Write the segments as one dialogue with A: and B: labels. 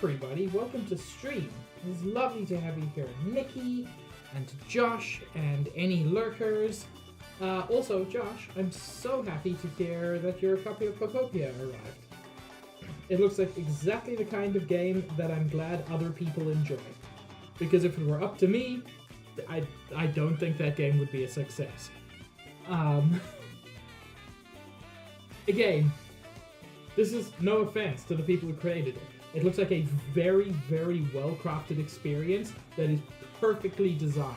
A: everybody, welcome to stream. It's lovely to have you here, Nikki, and to Josh, and any lurkers. Also, Josh, I'm so happy to hear that your copy of Pokopia arrived. It looks like exactly the kind of game that I'm glad other people enjoy. Because if it were up to me, I don't think that game would be a success. Again, this is no offense to the people who created it. It looks like a very, very well-crafted experience that is perfectly designed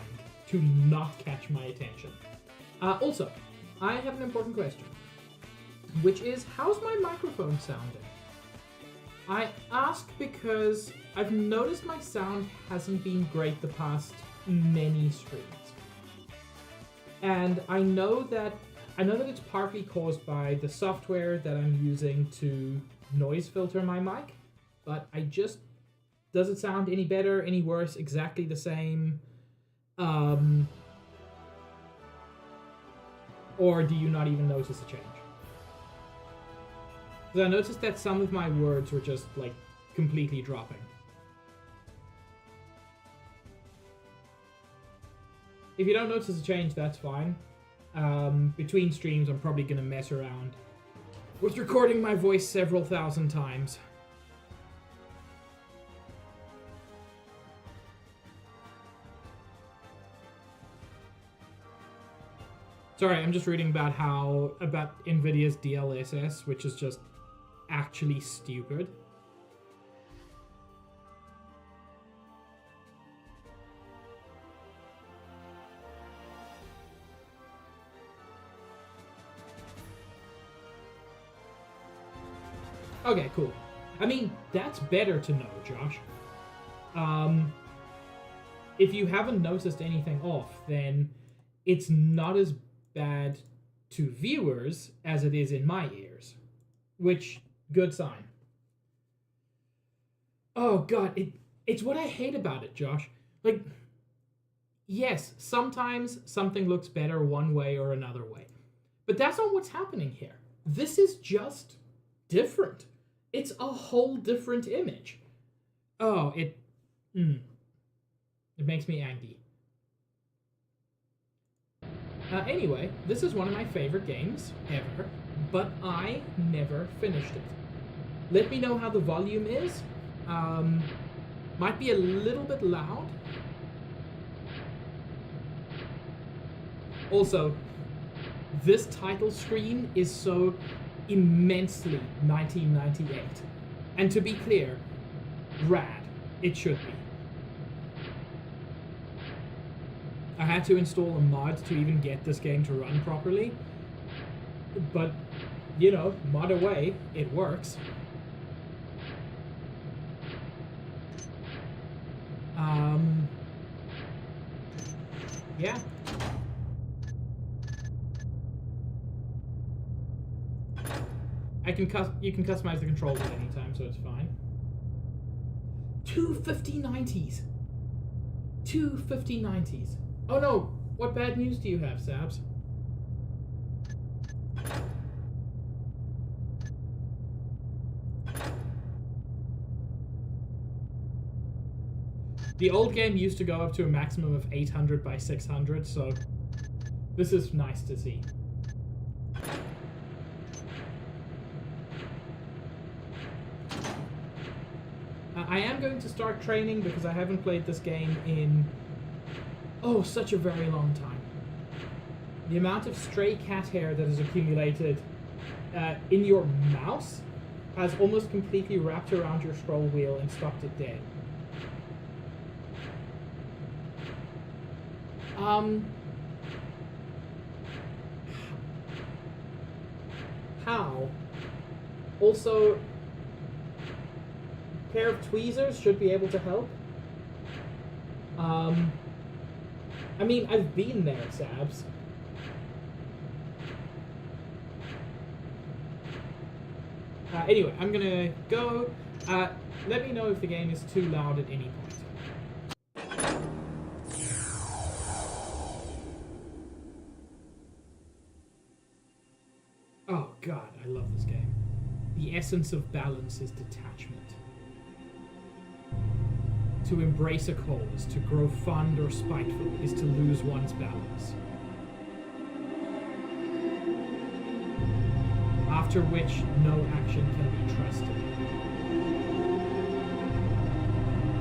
A: to not catch my attention. Also, I have an important question, which is, how's my microphone sounding? I ask because I've noticed my sound hasn't been great the past many streams. And I know that it's partly caused by the software that I'm using to noise filter my mic, but does it sound any better, any worse, exactly the same? Or do you not even notice a change? Because I noticed that some of my words were just, like, completely dropping. If you don't notice a change, that's fine. Between streams, I'm probably going to mess around with recording my voice several thousand times. Sorry, I'm just reading about NVIDIA's DLSS, which is just actually stupid. Okay, cool. I mean, that's better to know, Josh. If you haven't noticed anything off, then it's not as bad to viewers as it is in my ears. Which, good sign. Oh god, it's what I hate about it, Josh. Like, yes, sometimes something looks better one way or another way. But that's not what's happening here. This is just different. It's a whole different image. Oh, it makes me angry. Anyway, this is one of my favorite games ever, but I never finished it. Let me know how the volume is. Might be a little bit loud. Also, this title screen is so immensely 1998. And to be clear, rad. It should be. I had to install a mod to even get this game to run properly. But, you know, mod away, it works. Yeah. You can customize the controls at any time, so it's fine. Two 5090s. Two 5090s. Oh no! What bad news do you have, Sabs? The old game used to go up to a maximum of 800 by 600, so this is nice to see. I am going to start training because I haven't played this game in such a very long time. The amount of stray cat hair that has accumulated in your mouse has almost completely wrapped around your scroll wheel and stopped it dead. How? Also, a pair of tweezers should be able to help. I mean, I've been there, Sabs. Anyway, I'm gonna go. Let me know if the game is too loud at any point. Oh god, I love this game. The essence of balance is detachment. To embrace a cause, to grow fond or spiteful, is to lose one's balance. After which no action can be trusted.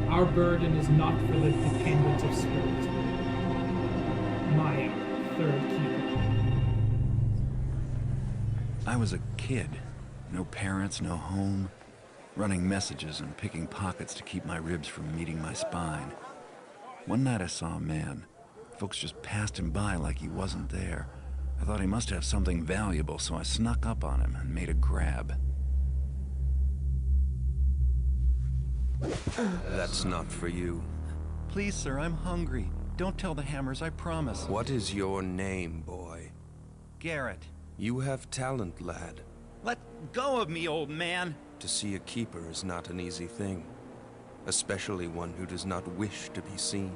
A: Our burden is not for the dependent of spirit. Maya, third keeper.
B: I was a kid. No parents, no home. Running messages and picking pockets to keep my ribs from meeting my spine. One night I saw a man. Folks just passed him by like he wasn't there. I thought he must have something valuable, so I snuck up on him and made a grab.
C: That's not for you.
B: Please, sir, I'm hungry. Don't tell the Hammers, I promise.
C: What is your name, boy?
B: Garrett.
C: You have talent, lad.
B: Let go of me, old man.
C: To see a keeper is not an easy thing, especially one who does not wish to be seen.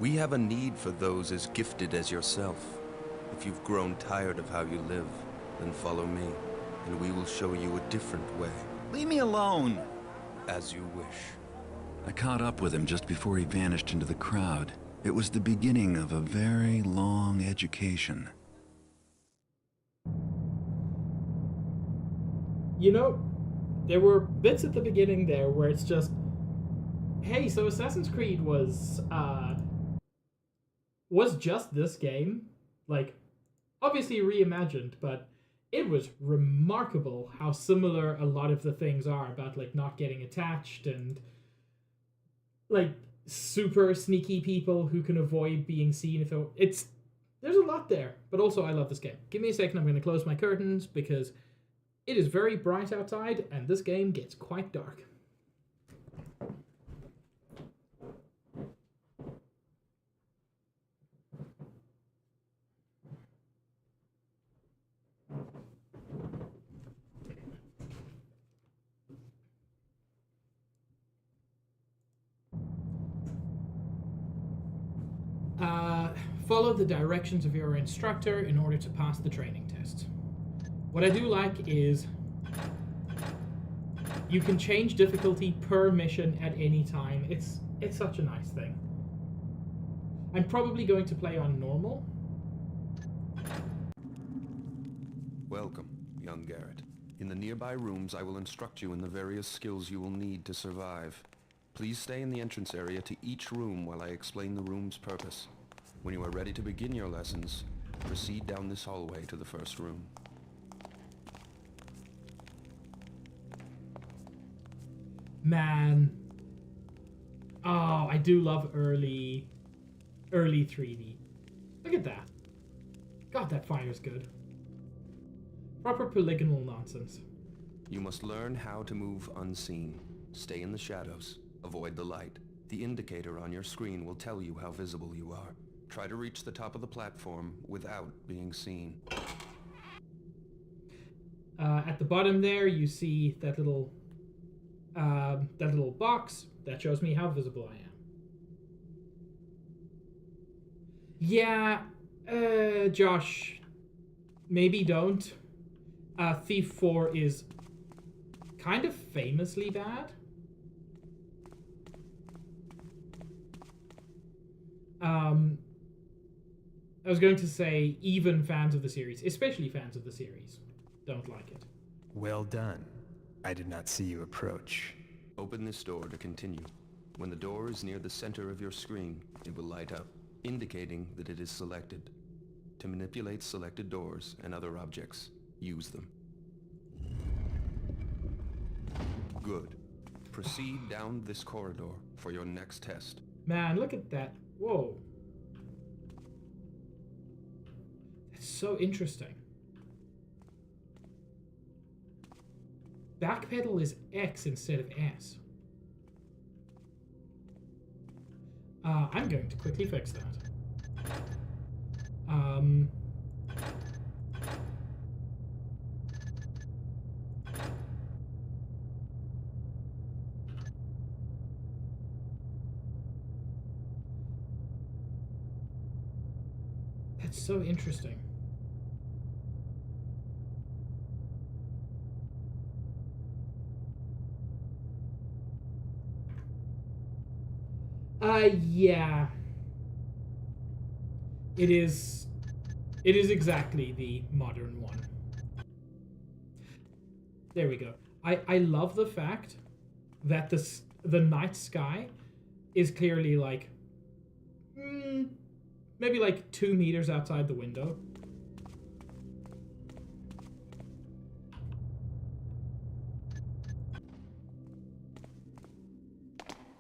C: We have a need for those as gifted as yourself. If you've grown tired of how you live, then follow me, and we will show you a different way.
B: Leave me alone.
C: As you wish.
B: I caught up with him just before he vanished into the crowd. It was the beginning of a very long education.
A: You know, there were bits at the beginning there where it's just, hey, so Assassin's Creed was just this game. Like, obviously reimagined, but it was remarkable how similar a lot of the things are about, like, not getting attached and, like, super sneaky people who can avoid being seen. There's a lot there, but also I love this game. Give me a second, I'm going to close my curtains because it is very bright outside and this game gets quite dark. Follow the directions of your instructor in order to pass the training test. What I do like is you can change difficulty per mission at any time. It's such a nice thing. I'm probably going to play on normal.
C: Welcome, young Garrett. In the nearby rooms, I will instruct you in the various skills you will need to survive. Please stay in the entrance area to each room while I explain the room's purpose. When you are ready to begin your lessons, proceed down this hallway to the first room.
A: Man. Oh, I do love early 3D. Look at that. God, that fire's good. Proper polygonal nonsense.
C: You must learn how to move unseen. Stay in the shadows. Avoid the light. The indicator on your screen will tell you how visible you are. Try to reach the top of the platform without being seen.
A: At the bottom there, you see that little box that shows me how visible I am. Yeah, Josh, maybe don't. Thief 4 is kind of famously bad. I was going to say even fans of the series, especially fans of the series, don't like it.
D: Well done. I did not see you approach.
C: Open this door to continue. When the door is near the center of your screen, it will light up, indicating that it is selected. To manipulate selected doors and other objects, use them. Good. Proceed down this corridor for your next test.
A: Man, look at that. Whoa. That's so interesting. Backpedal is X instead of S. I'm going to quickly fix that. That's so interesting. Yeah. It is exactly the modern one. There we go. I love the fact that the night sky is clearly like maybe like 2 meters outside the window.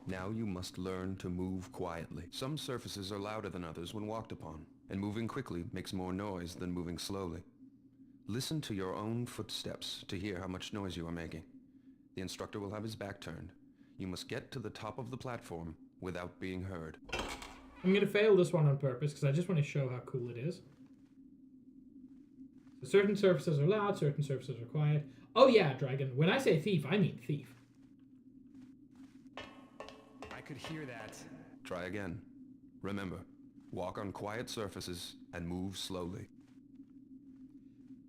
C: Now you must learn to move quietly. Some surfaces are louder than others when walked upon, and moving quickly makes more noise than moving slowly. Listen to your own footsteps to hear how much noise you are making. The instructor will have his back turned. You must get to the top of the platform without being heard.
A: I'm going to fail this one on purpose because I just want to show how cool it is. So certain surfaces are loud, certain surfaces are quiet. Oh yeah, Dragon. When I say thief, I mean thief.
D: I could hear that.
C: Try again. Remember, walk on quiet surfaces and move slowly.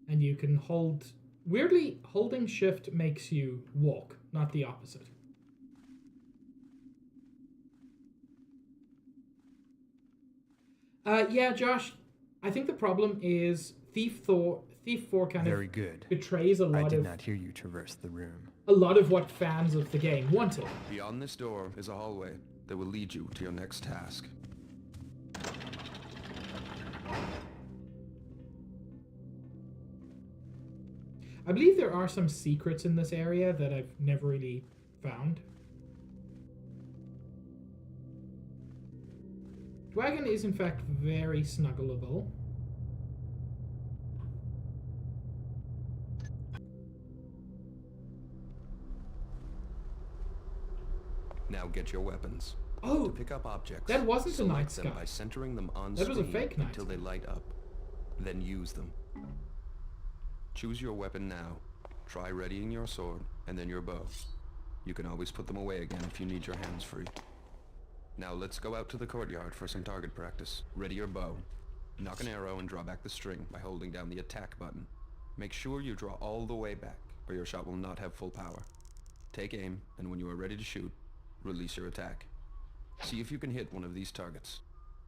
A: And you can hold... Weirdly, holding shift makes you walk, not the opposite. Yeah, Josh, I think the problem is Thief 4 kind
D: Very
A: of
D: good.
A: betrays a
D: I
A: lot
D: did
A: of
D: not hear you traverse the room.
A: a lot of what fans of the game wanted.
C: Beyond this door is a hallway that will lead you to your next task.
A: I believe there are some secrets in this area that I've never really found. Dwagon is in fact very snuggleable.
C: Now get your weapons.
A: Oh,
C: To pick up objects,
A: that wasn't a
C: select
A: night
C: them
A: sky.
C: by centering them on
A: That was a
C: screen
A: fake night
C: until
A: sky.
C: they light up. Then use them. Choose your weapon now. Try readying your sword and then your bow. You can always put them away again if you need your hands free. Now let's go out to the courtyard for some target practice. Ready your bow. Knock an arrow and draw back the string by holding down the attack button. Make sure you draw all the way back, or your shot will not have full power. Take aim, and when you are ready to shoot, release your attack. See if you can hit one of these targets.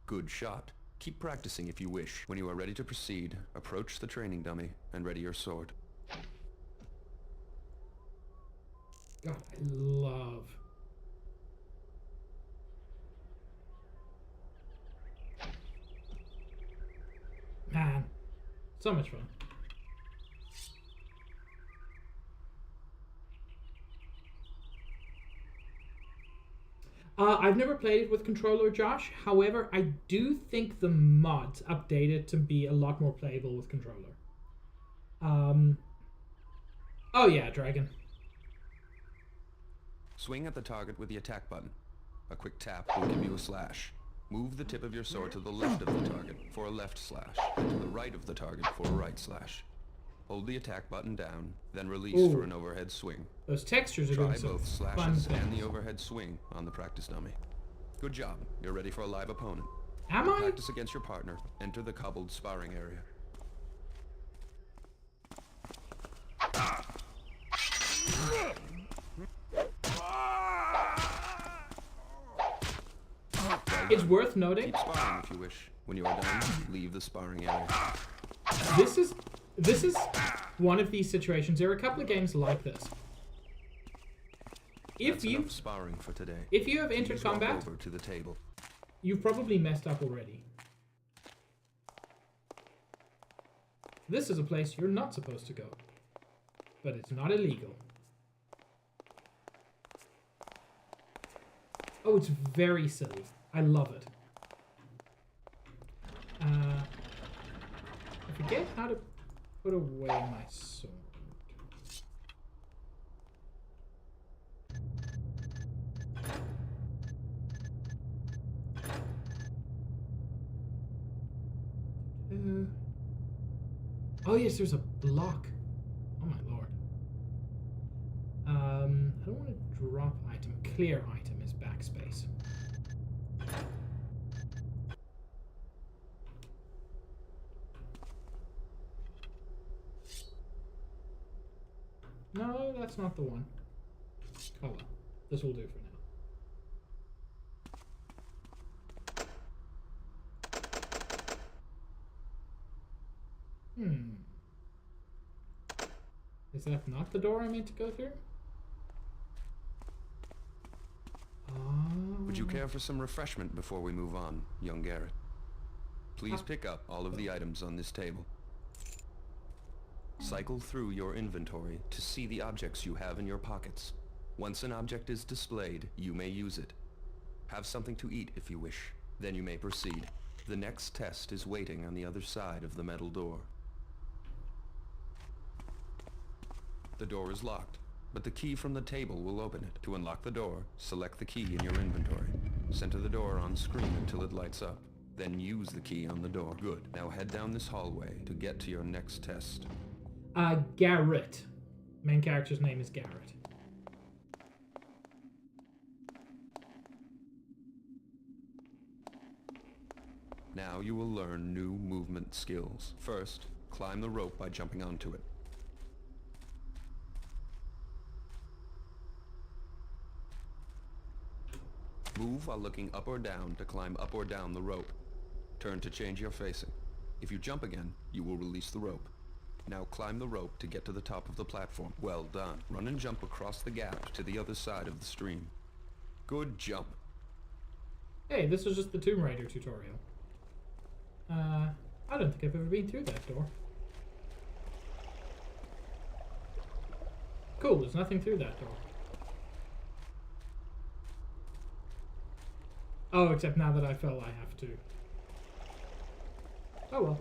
C: Good shot. Keep practicing if you wish. When you are ready to proceed, approach the training dummy and ready your sword.
A: God, I love... Man, so much fun. I've never played it with controller, Josh. However, I do think the mods updated to be a lot more playable with controller. Oh yeah, Dragon.
C: Swing at the target with the attack button. A quick tap will give you a slash. Move the tip of your sword to the left of the target for a left slash, and to the right of the target for a right slash. Hold the attack button down, then release for an overhead swing.
A: Those textures are
C: Try
A: doing some
C: both
A: fun
C: slashes and
A: things.
C: the overhead swing on the practice dummy. Good job. You're ready for a live opponent.
A: Am
C: To
A: I?
C: practice against your partner, enter the cobbled sparring area.
A: It's worth noting.
C: Keep sparring if you wish. When you are done, leave the sparring area.
A: This is one of these situations. There are a couple of games like this.
C: That's enough sparring for today.
A: If you have entered
C: Please walk
A: combat,
C: over to the table.
A: you've probably messed up already. This is a place you're not supposed to go, but it's not illegal. Oh, it's very silly. I love it. I forget how to put away my sword. Oh yes, there's a block. Oh my lord. I don't want to drop item. Clear item is backspace. No, that's not the one. Oh well. This will do for now. Hmm. Is that not the door I meant to go through?
C: Would you care for some refreshment before we move on, young Garrett? Please pick up all of the items on this table. Cycle through your inventory to see the objects you have in your pockets. Once an object is displayed, you may use it. Have something to eat if you wish. Then you may proceed. The next test is waiting on the other side of the metal door. The door is locked, but the key from the table will open it. To unlock the door, select the key in your inventory. Center the door on screen until it lights up. Then use the key on the door. Good. Now head down this hallway to get to your next test.
A: Garrett. Main character's name is Garrett.
C: Now you will learn new movement skills. First, climb the rope by jumping onto it. Move while looking up or down to climb up or down the rope. Turn to change your facing. If you jump again, you will release the rope. Now climb the rope to get to the top of the platform. Well done. Run and jump across the gap to the other side of the stream. Good jump.
A: Hey, this was just the Tomb Raider tutorial. I don't think I've ever been through that door. Cool, there's nothing through that door. Oh, except now that I fell, I have to. Oh well.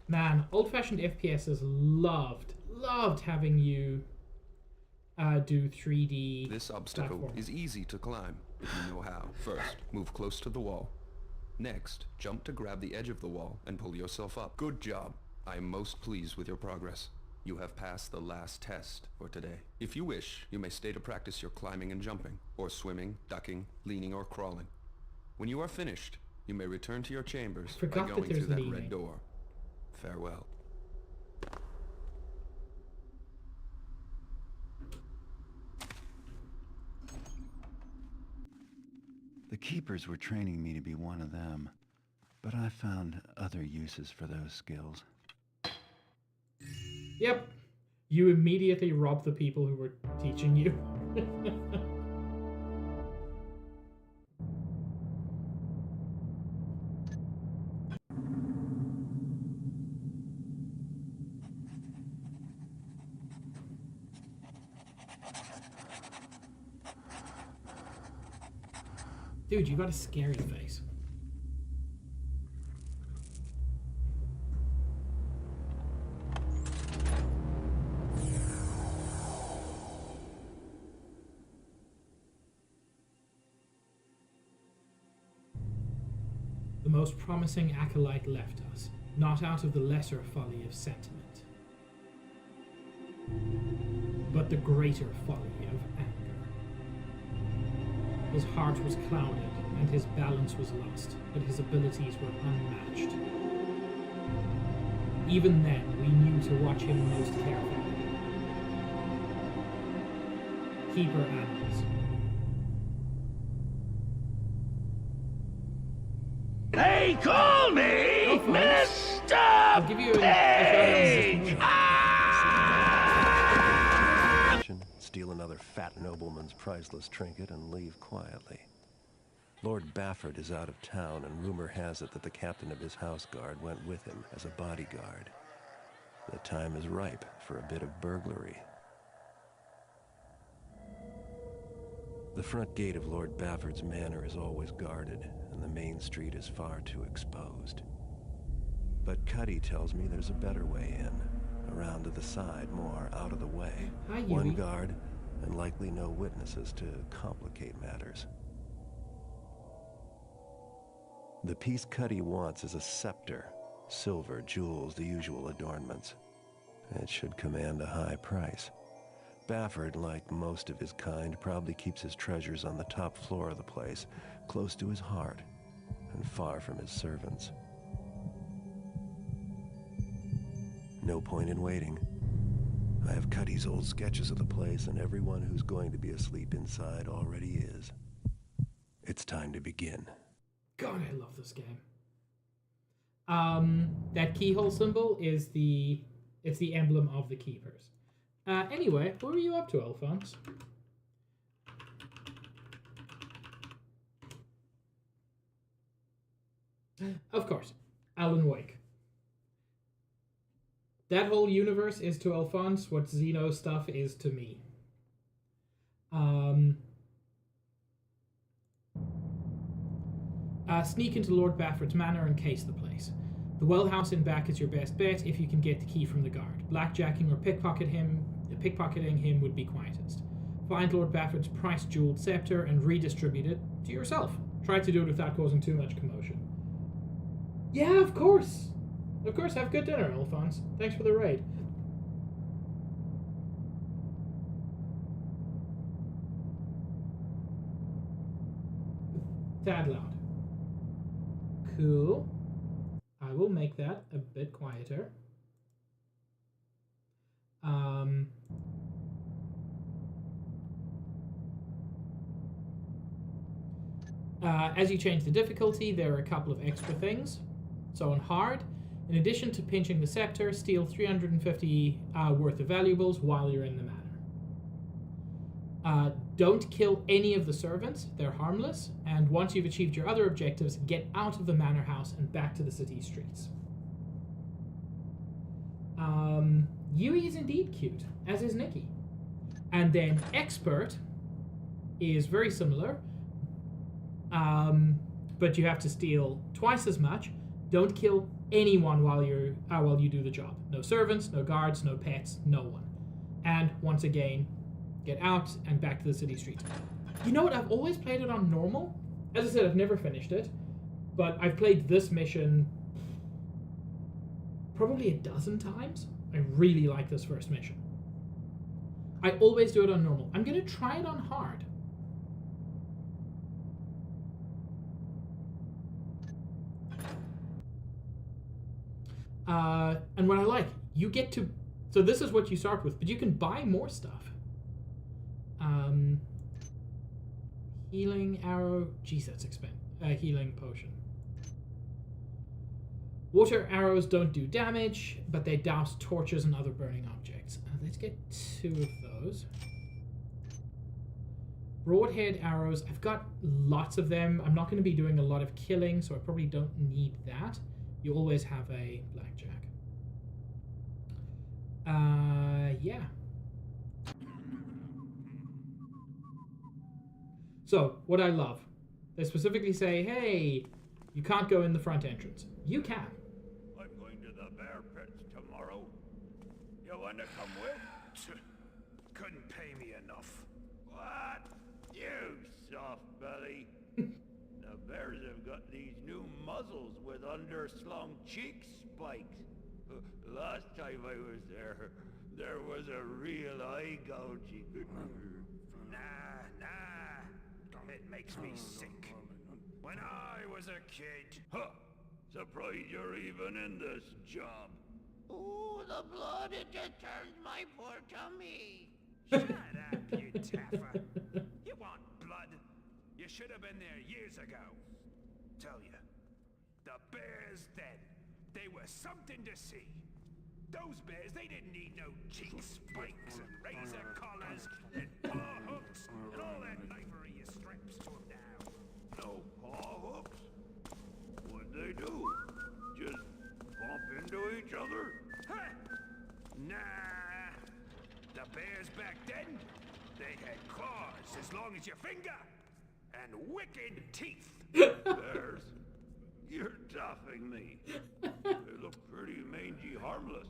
A: Man, old-fashioned FPSs loved having you do 3D.
C: This obstacle
A: platform.
C: is easy to climb if you know how. First, move close to the wall. Next, jump to grab the edge of the wall and pull yourself up. Good job. I am most pleased with your progress. You have passed the last test for today. If you wish, you may stay to practice your climbing and jumping, or swimming, ducking, leaning, or crawling. When you are finished, you may return to your chambers by
A: Forgot that
C: going
A: there's
C: through that
A: leaning.
C: red door. Farewell.
B: The keepers were training me to be one of them, but I found other uses for those skills.
A: Yep. You immediately robbed the people who were teaching you. Dude, you got a scary face. The most promising acolyte left us, not out of the lesser folly of sentiment, but the greater folly of anger. His heart was clouded, and his balance was lost, but his abilities were unmatched. Even then, we knew to watch him most carefully. Keeper animals.
E: They call me
A: Oh, thanks.
E: Mr.
A: I'll give you
E: Pig!
F: Steal another fat nobleman's priceless trinket and leave quietly. Lord Bafford is out of town, and rumor has it that the captain of his house guard went with him as a bodyguard. The time is ripe for a bit of burglary. The front gate of Lord Bafford's manor is always guarded, and the main street is far too exposed. But Cuddy tells me there's a better way in, around to the side, more out of the way.
A: Hi,
F: One
A: Yui.
F: guard, and likely no witnesses to complicate matters. The piece Cuddy wants is a scepter. Silver, jewels, the usual adornments. It should command a high price. Bafford, like most of his kind, probably keeps his treasures on the top floor of the place, close to his heart, and far from his servants. No point in waiting. I have Cuddy's old sketches of the place, and everyone who's going to be asleep inside already is. It's time to begin.
A: God, I love this game. That keyhole symbol is the emblem of the keepers. Anyway, what were you up to, Alphonse? Of course, Alan Wake. That whole universe is to Alphonse what Xeno stuff is to me. Sneak into Lord Bafford's manor and case the place. The well house in back is your best bet if you can get the key from the guard. Blackjacking or pickpocketing him would be quietest. Find Lord Bafford's price jeweled scepter and redistribute it to yourself. Try to do it without causing too much commotion. Yeah, of course. Of course, have good dinner, Alphonse. Thanks for the raid. Tad loud. Cool. I will make that a bit quieter. As you change the difficulty, there are a couple of extra things. So on hard, in addition to pinching the scepter, steal 350 worth of valuables while you're in the manor. Don't kill any of the servants, they're harmless, and once you've achieved your other objectives, get out of the manor house and back to the city streets. Yui is indeed cute, as is Nikki. And then Expert is very similar, but you have to steal twice as much. Don't kill anyone while you do the job. No servants, no guards, no pets, no one. And once again, get out and back to the city streets. You know what? I've always played it on normal. As I said, I've never finished it, but I've played this mission probably a dozen times. I really like this first mission. I always do it on normal. I'm going to try it on hard. And what I like, you get to... So this is what you start with, but you can buy more stuff. Healing arrow... Jeez, that's expensive. Healing potion. Water arrows don't do damage, but they douse torches and other burning objects. Let's get 2 of those. Broadhead arrows, I've got lots of them. I'm not going to be doing a lot of killing, so I probably don't need that. You always have a blackjack. Yeah. So, what I love, they specifically say, hey, you can't go in the front entrance. You can.
E: I'm going to the bear pits tomorrow. You want to come with? Couldn't pay me enough. What? You soft belly. The bears have got these new muzzles with underslung cheek spikes. Last time I was there was a real eye gouging. Nah. It makes me sick. When I was a kid... Huh! Surprised you're even in this job. Ooh, the blood, it just turns my poor tummy. Shut up, you taffer. You want blood? You should have been there years ago. Tell you, the bears then, they were something to see. Those bears, they didn't need no cheek spikes and razor collars and paw hooks and all that knifery you straps to them now. No paw hooks? What'd they do? Just bump into each other? Huh? Nah. The bears back then, they had claws as long as your finger and wicked teeth. Bears? You're topping me. They look pretty mangy harmless,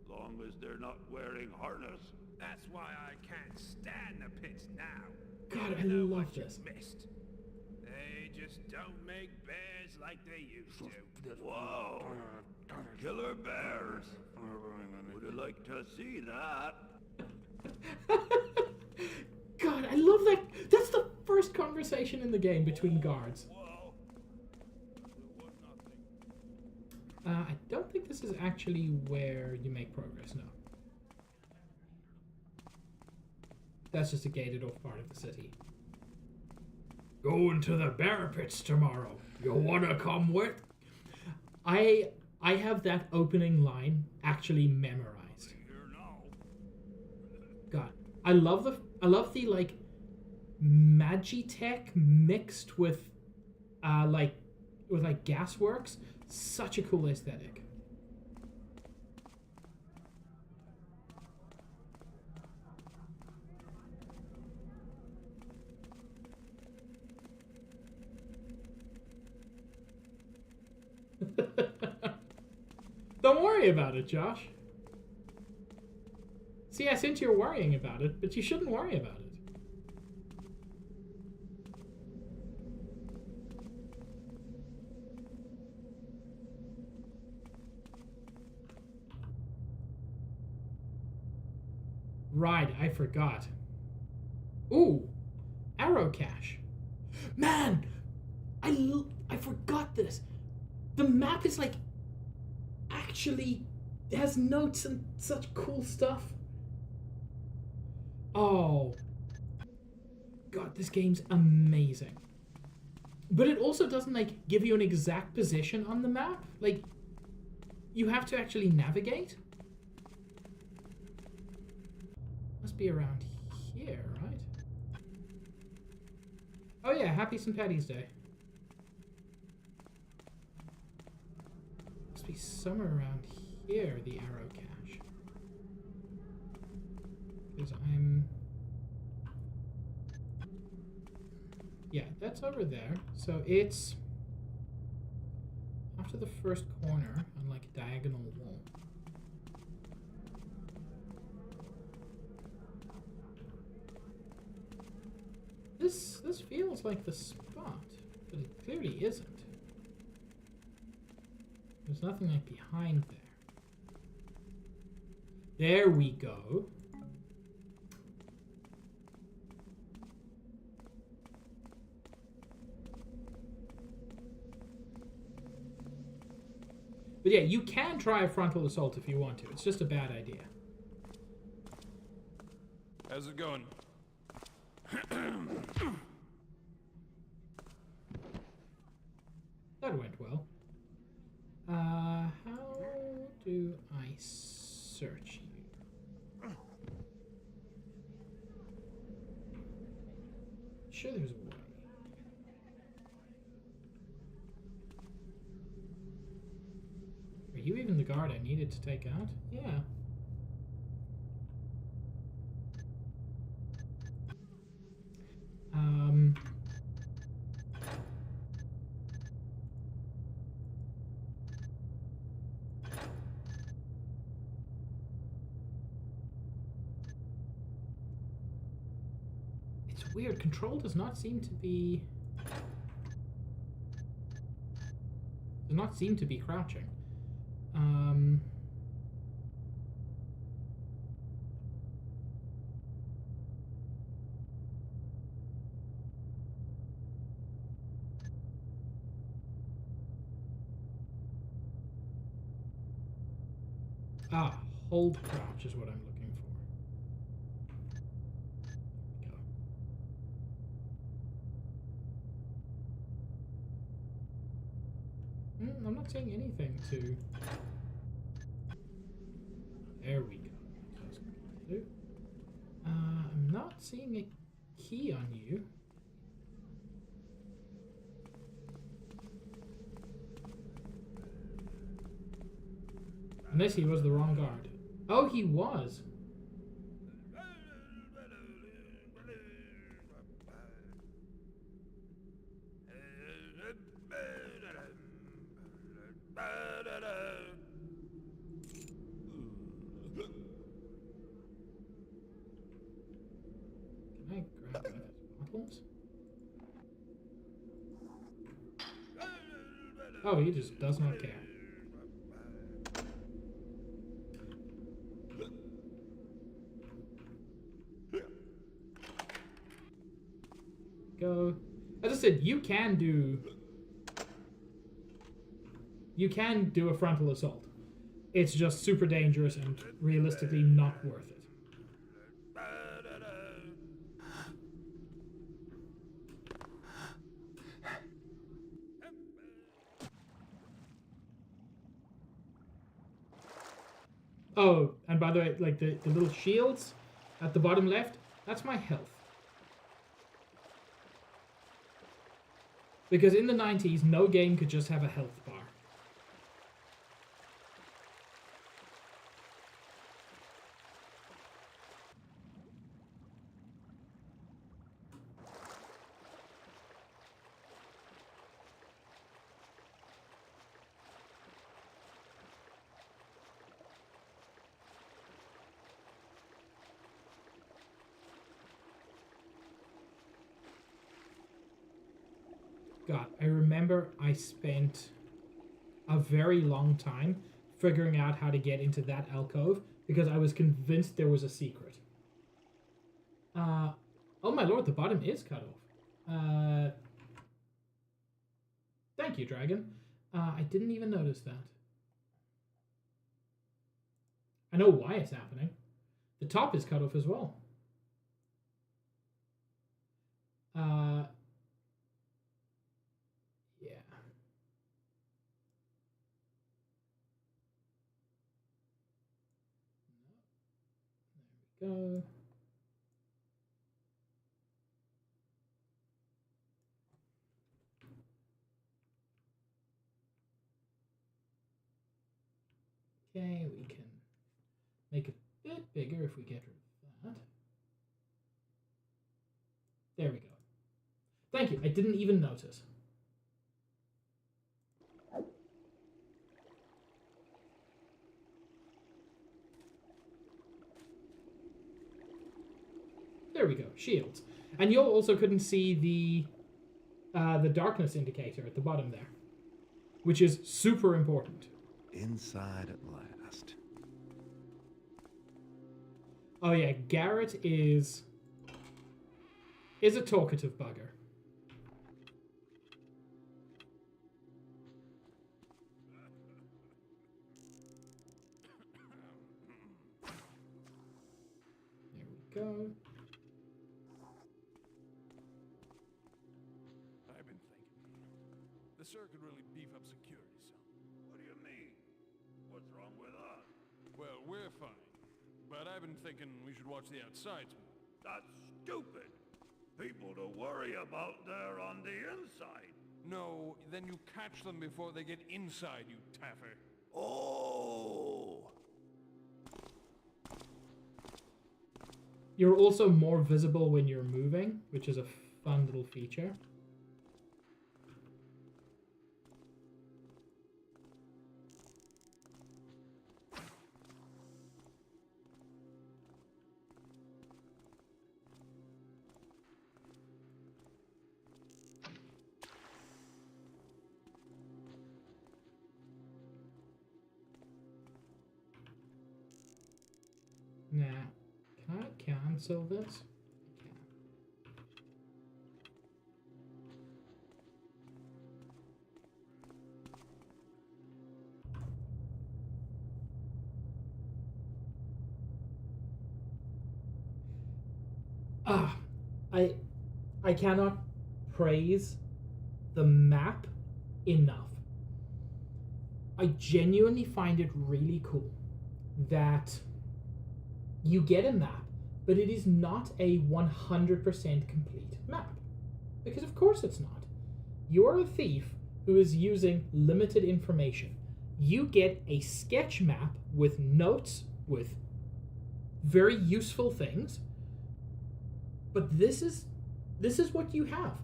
E: long as they're not wearing harness. That's why I can't stand the pits now.
A: God, I
E: Even though
A: love
E: what you
A: this.
E: missed. They just don't make bears like they used to. Whoa! Killer bears. Would have liked to see that.
A: God, I love that. That's the first conversation in the game between guards.
E: Whoa.
A: I don't think this is actually where you make progress, no. That's just a gated off part of the city. Going to the bear pits tomorrow. You wanna come with? I have that opening line actually memorized. God, I love the like Magitech mixed with Gasworks. Such a cool aesthetic. Don't worry about it, Josh. See, I sense you're worrying about it, but you shouldn't worry about it. Right, I forgot. Ooh, arrow cache. Man, I forgot this. The map is like actually has notes and such cool stuff. Oh, God, this game's amazing. But it also doesn't like give you an exact position on the map. Like, you have to actually navigate. Must be around here, right? Oh yeah, happy St. Paddy's Day. Must be somewhere around here, the arrow cache. Because yeah, that's over there. So it's after the first corner on like a diagonal wall. This feels like the spot, but it clearly isn't. There's nothing like behind there. There we go. But yeah, you can try a frontal assault if you want to. It's just a bad idea.
E: How's it going?
A: That went well. How do I search you? Sure, there's a way. Are you even the guard I needed to take out? Yeah. It's weird. Control does not seem to be... does not seem to be crouching. Hold crouch is what I'm looking for. There we go. I'm not saying anything to... There we go. I'm not seeing a key on you. Unless he was the wrong guard. Oh, he was. Can I grab one of his bottles? Oh, he just does not care. Go. As I said, you can do You can do a frontal assault. It's just super dangerous and realistically not worth it. Oh, and by the way, like the little shields at the bottom left, that's my health. Because in the 90s, no game could just have a health bar. God, I remember I spent a very long time figuring out how to get into that alcove because I was convinced there was a secret. Oh my lord, the bottom is cut off. Thank you, dragon. I didn't even notice that. I know why it's happening. The top is cut off as well. Yeah. There we go. Okay, we can make it a bit bigger if we get rid of that. There we go. Thank you. I didn't even notice. There we go. Shields. And you also couldn't see the darkness indicator at the bottom there, which is super important.
F: Inside at last.
A: Oh yeah, Garrett is a talkative bugger. There we go.
E: I've been thinking. The circuit really beef up security some. What do you mean? What's wrong with us? Well, we're fine. But I've been thinking we should watch the outsides more. That's stupid. People to worry about there on the inside. No, then you catch them before they get inside, you taffer. Oh!
A: You're also more visible when you're moving, which is a fun little feature. Now, can I cancel this? I can. Ah, I cannot praise the map enough. I genuinely find it really cool that you get a map, but it is not a 100% complete map. Because of course it's not. You're a thief who is using limited information. You get a sketch map with notes, with very useful things, but this is what you have.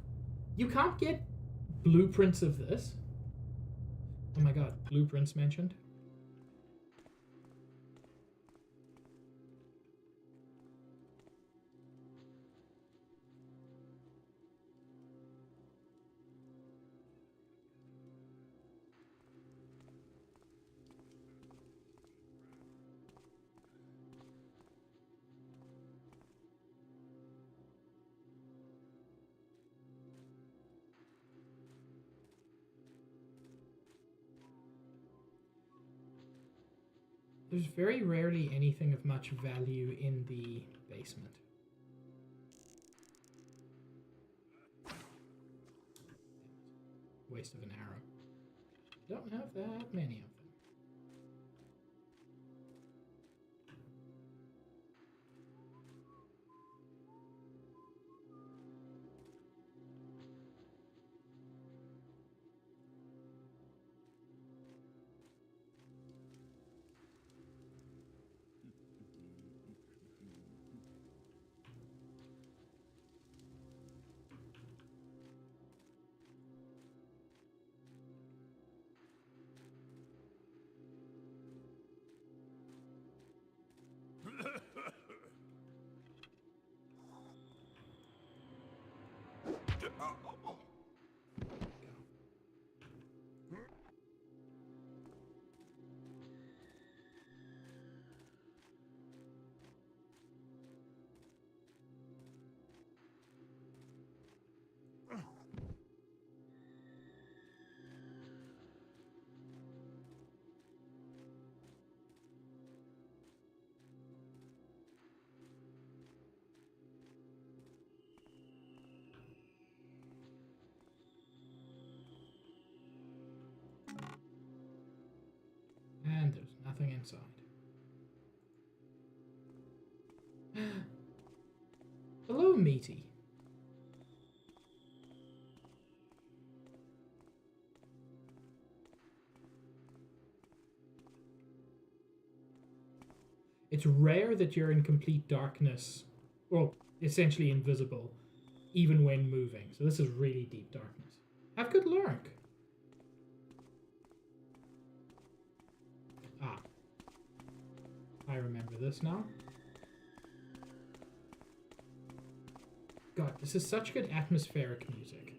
A: You can't get blueprints of this. Oh my god, blueprints mentioned. There's very rarely anything of much value in the basement. Waste of an arrow. Don't have that many of them. And there's nothing inside. Hello, Meaty. It's rare that you're in complete darkness, well, essentially invisible, even when moving. So this is really deep darkness. Have good luck. Ah. I remember this now. God, this is such good atmospheric music.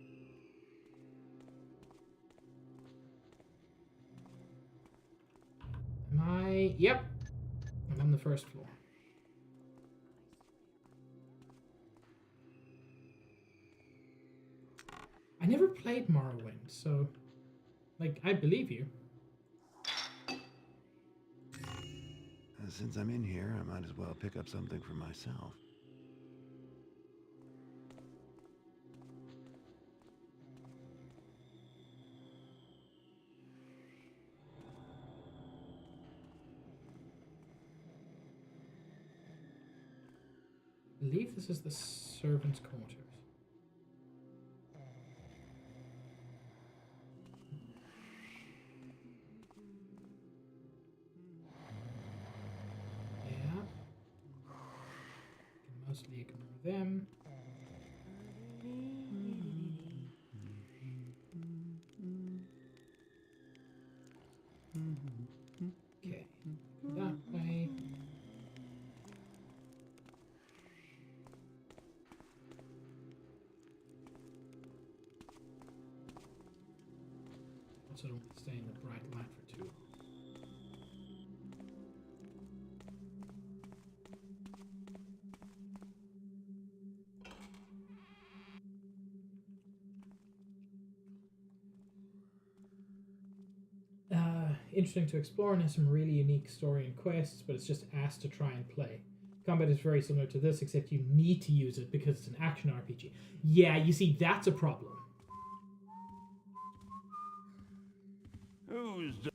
A: Am I... Yep. I'm on the first floor. I never played Morrowind, so... Like, I believe you.
B: Since I'm in here, I might as well pick up something for myself.
A: I believe this is the servants' quarters. Yeah. Can mostly ignore them. Okay. That way. Also don't stay in the bright light for too long. Interesting to explore and has some really unique story and quests, but it's just asked to try and play. Combat is very similar to this, except you need to use it because it's an action RPG. Yeah, you see, that's a problem.
E: Who's the...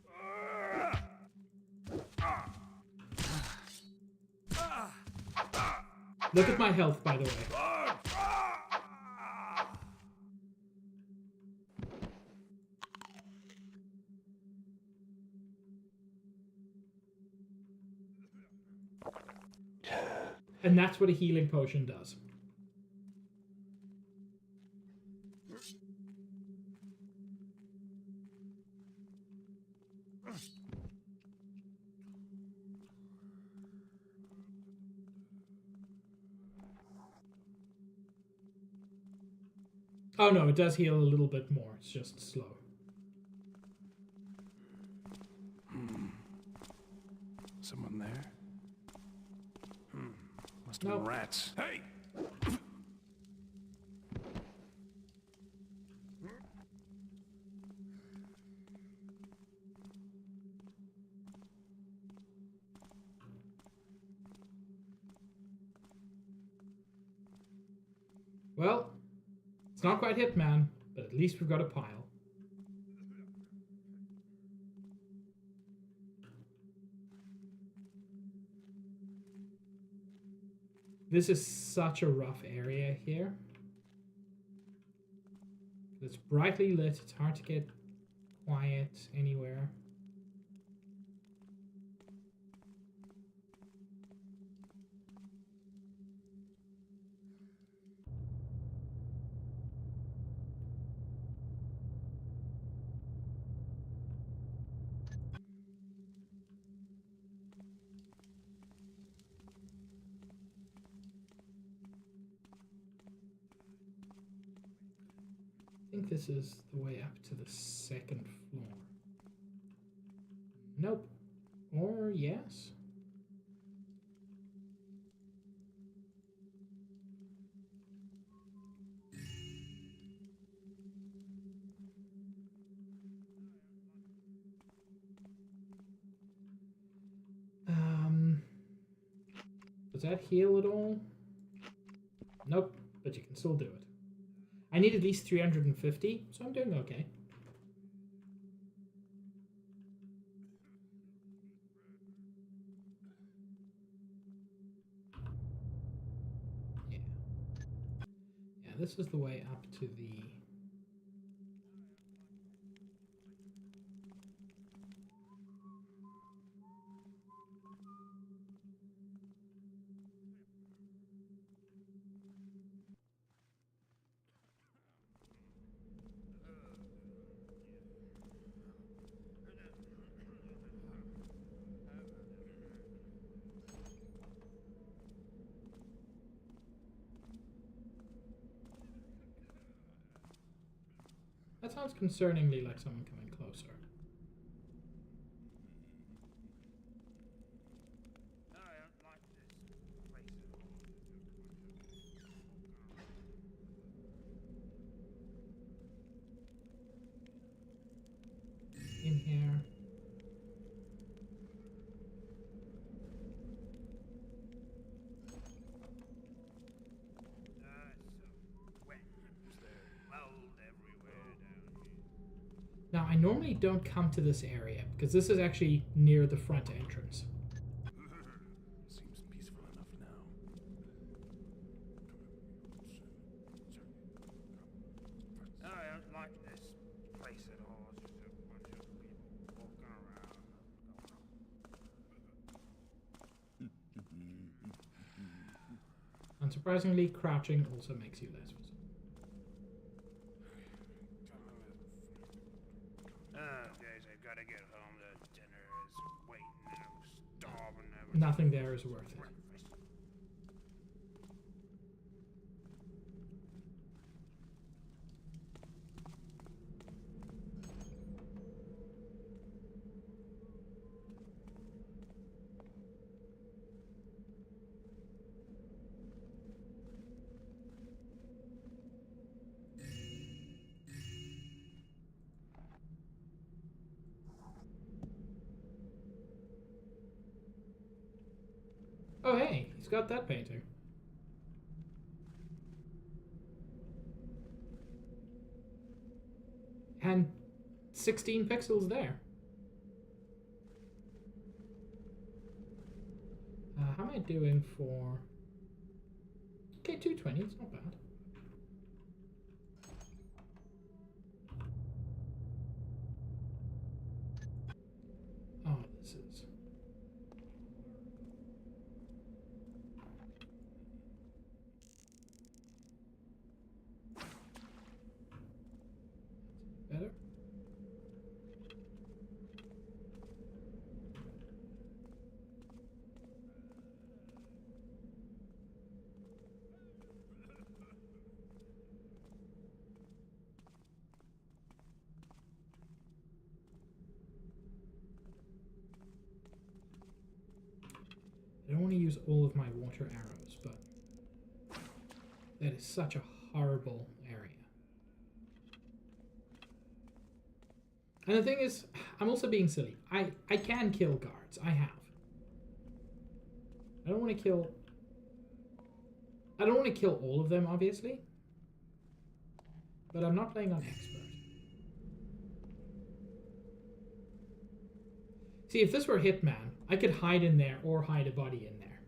A: Look at my health, by the way. And that's what a healing potion does. Oh no, it does heal a little bit more. It's just slow.
E: Someone there? Must have been
A: Nope.
E: rats. Hey!
A: Well, it's not quite Hitman, but at least we've got a pile. This is such a rough area here. It's brightly lit, it's hard to get quiet anywhere. I think this is the way up to the second floor. Nope. Or yes? Does that heal at all? Nope, but you can still do it. I need at least 350, so I'm doing okay. Yeah. Yeah, this is the way up to the... That sounds concerningly like someone coming closer. In here. Now, I normally don't come to this area, because this is actually near the front entrance.
C: Seems peaceful enough now.
E: I don't like this place at all. It's just a bunch of people walking around.
A: Unsurprisingly, crouching also makes you less visible.
E: Guys, I gotta get home. The dinner is waiting and I'm starving.
A: Nothing there is worth it. Oh hey, he's got that painting. And 16 pixels there. How am I doing for... Okay, 220, it's not bad. Oh, this is... better. I don't want to use all of my water arrows, but that is such a horrible area. And the thing is, I'm also being silly. I can kill guards. I have. I don't want to kill all of them, obviously. But I'm not playing on expert. See, if this were Hitman, I could hide in there or hide a body in there.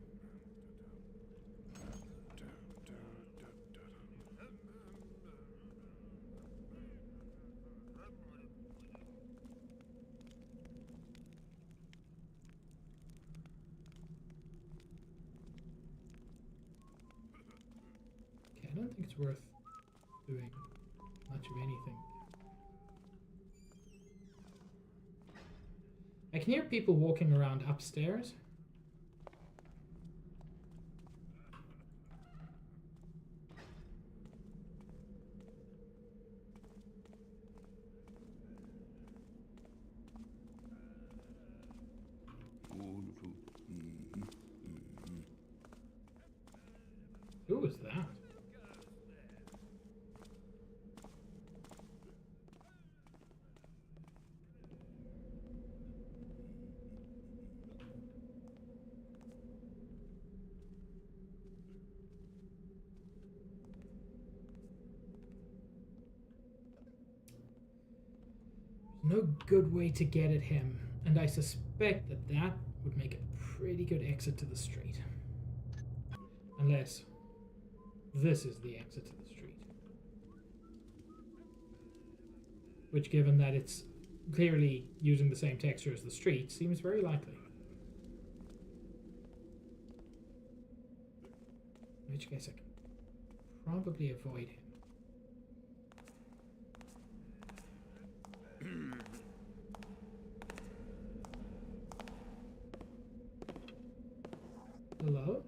A: Okay, I don't think it's worth doing much of anything. I can hear people walking around upstairs. Who was that? No good way to get at him, and I suspect that that would make a pretty good exit to the street. Unless this is the exit to the street. Which, given that it's clearly using the same texture as the street, seems very likely. In which case I can probably avoid him. Hello?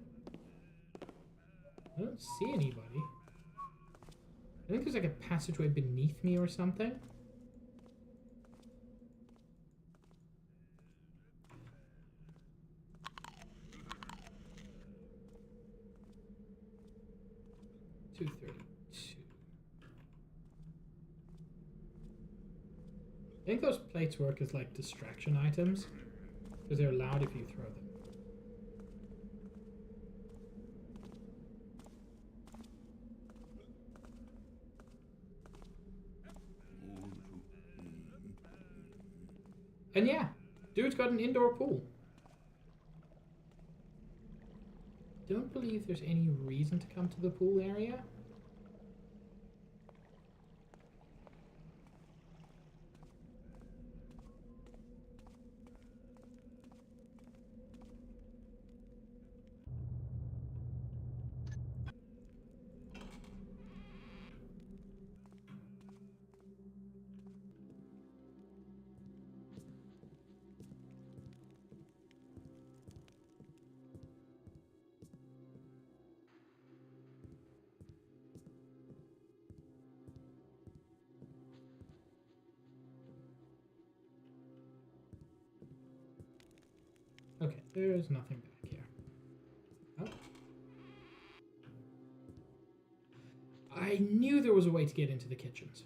A: I don't see anybody. I think there's like a passageway beneath me or something. $232. I think those plates work as like distraction items because they're loud if you throw them. And yeah, dude's got an indoor pool. Don't believe there's any reason to come to the pool area. Okay, there's nothing back here. Oh. I knew there was a way to get into the kitchens.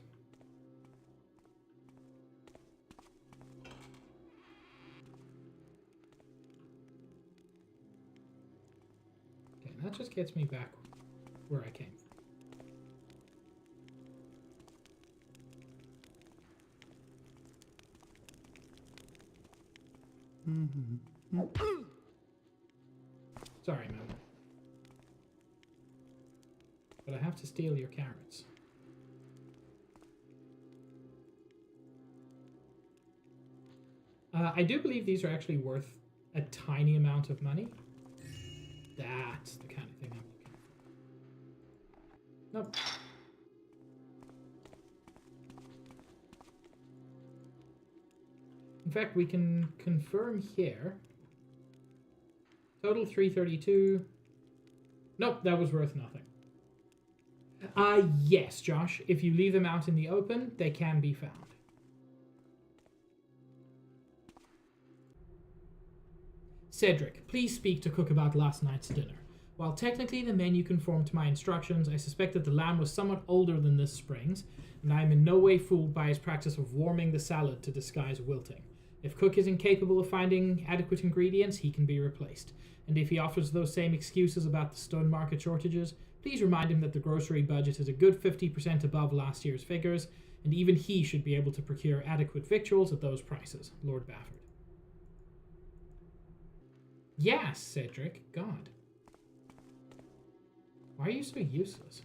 A: Okay, that just gets me back where I came from. Sorry, man. But I have to steal your carrots. I do believe these are actually worth a tiny amount of money. That's the kind of thing I'm looking for. Nope. In fact, we can confirm here. Total 332. Nope, that was worth nothing. Yes, Josh. If you leave them out in the open, they can be found. Cedric, please speak to Cook about last night's dinner. While technically the menu conformed to my instructions, I suspect that the lamb was somewhat older than this spring's, and I am in no way fooled by his practice of warming the salad to disguise wilting. If Cook is incapable of finding adequate ingredients, he can be replaced. And if he offers those same excuses about the stone market shortages, Please remind him that the grocery budget is a good 50% above last year's figures, and even he should be able to procure adequate victuals at those prices, Lord Bafford. Yes, Cedric, God. Why are you so useless?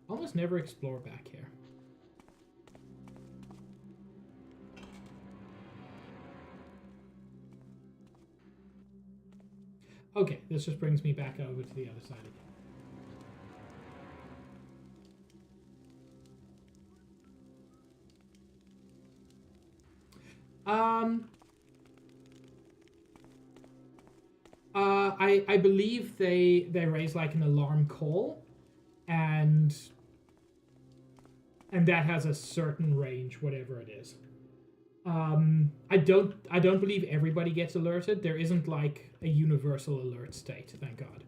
A: Almost never explore back here. Okay, this just brings me back over to the other side again. I believe they raise like an alarm call, and that has a certain range, whatever it is. I don't believe everybody gets alerted. There isn't like a universal alert state, thank God.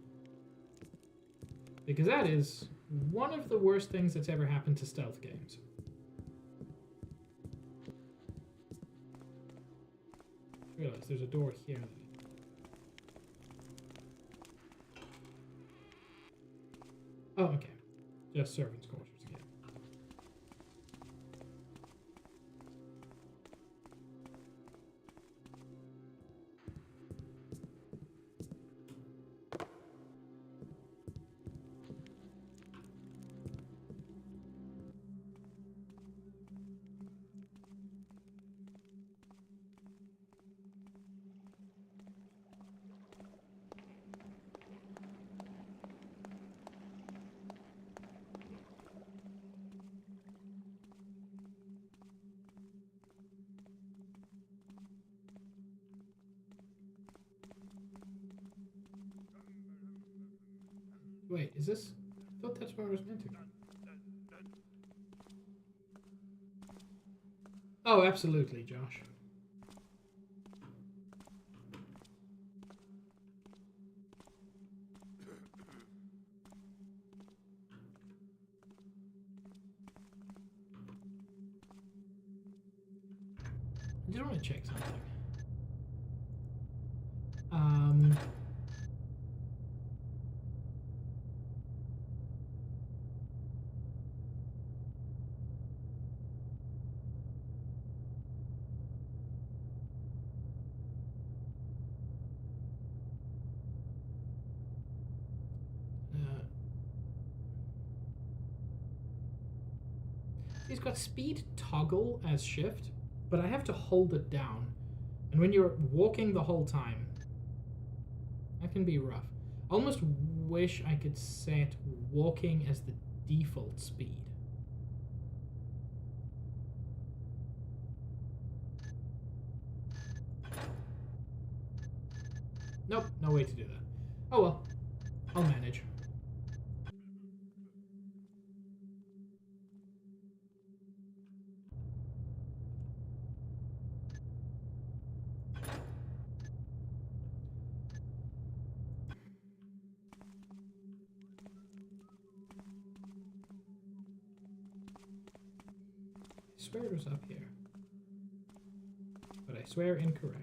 A: Because that is one of the worst things that's ever happened to stealth games. I realize there's a door here. Oh, okay. Just servants' quarters again. Wait, is this? I thought that's where I was meant to go. Oh, absolutely, Josh. I just want to check something. He's got speed toggle as shift, but I have to hold it down. And when you're walking the whole time, that can be rough. I almost wish I could set walking as the default speed. Nope, no way to do that. Oh well, I'll manage. I swear it was up here, but I swear incorrectly.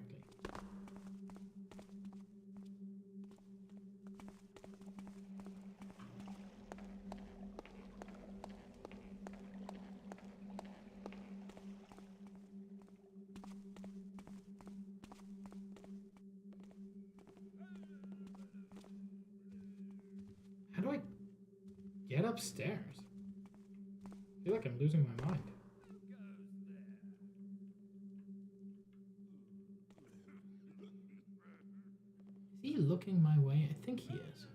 A: How do I get upstairs? I feel like I'm losing my mind. Is he looking my way? I think he is.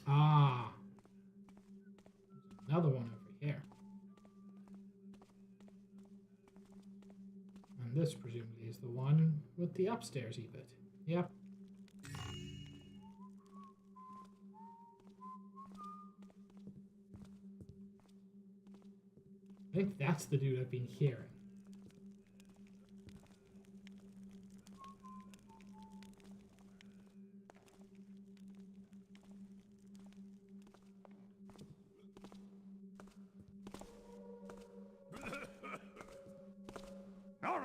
A: Ah. Another one over here. And this presumably is the one with the upstairs bit. Yep. I think that's the dude I've been hearing.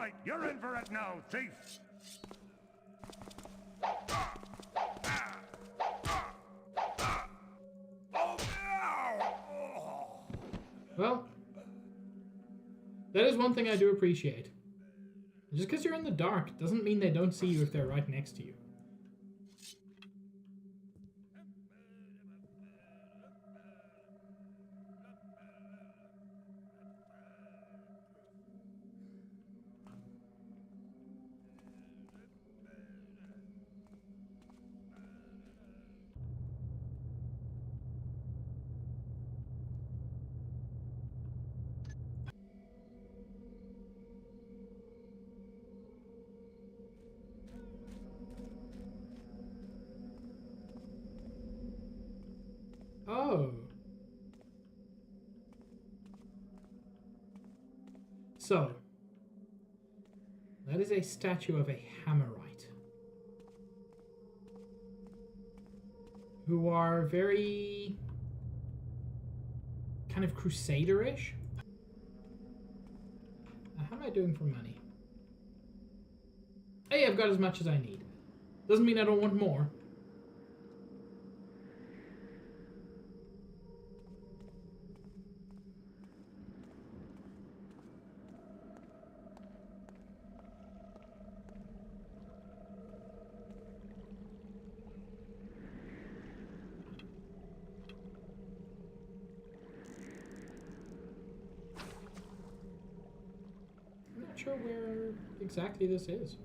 E: right, you're in for it now, thief.
A: Well, that is one thing I do appreciate. Just because you're in the dark doesn't mean they don't see you if they're right next to you. Oh. So, that is a statue of a Hammerite, who are very kind of crusader-ish. How am I doing for money? Hey, I've got as much as I need. Doesn't mean I don't want more. I'm not sure where exactly this is.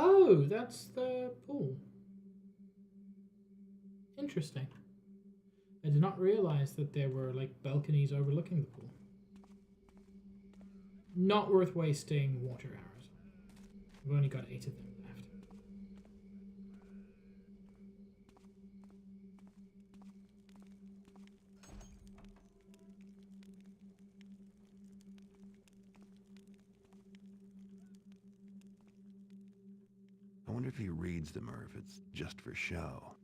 A: Oh, that's the pool. Interesting. I did not realize that there were like balconies overlooking the pool. Not worth wasting water arrows. We've only got 8 of them left.
B: I wonder if he reads them or if it's just for show.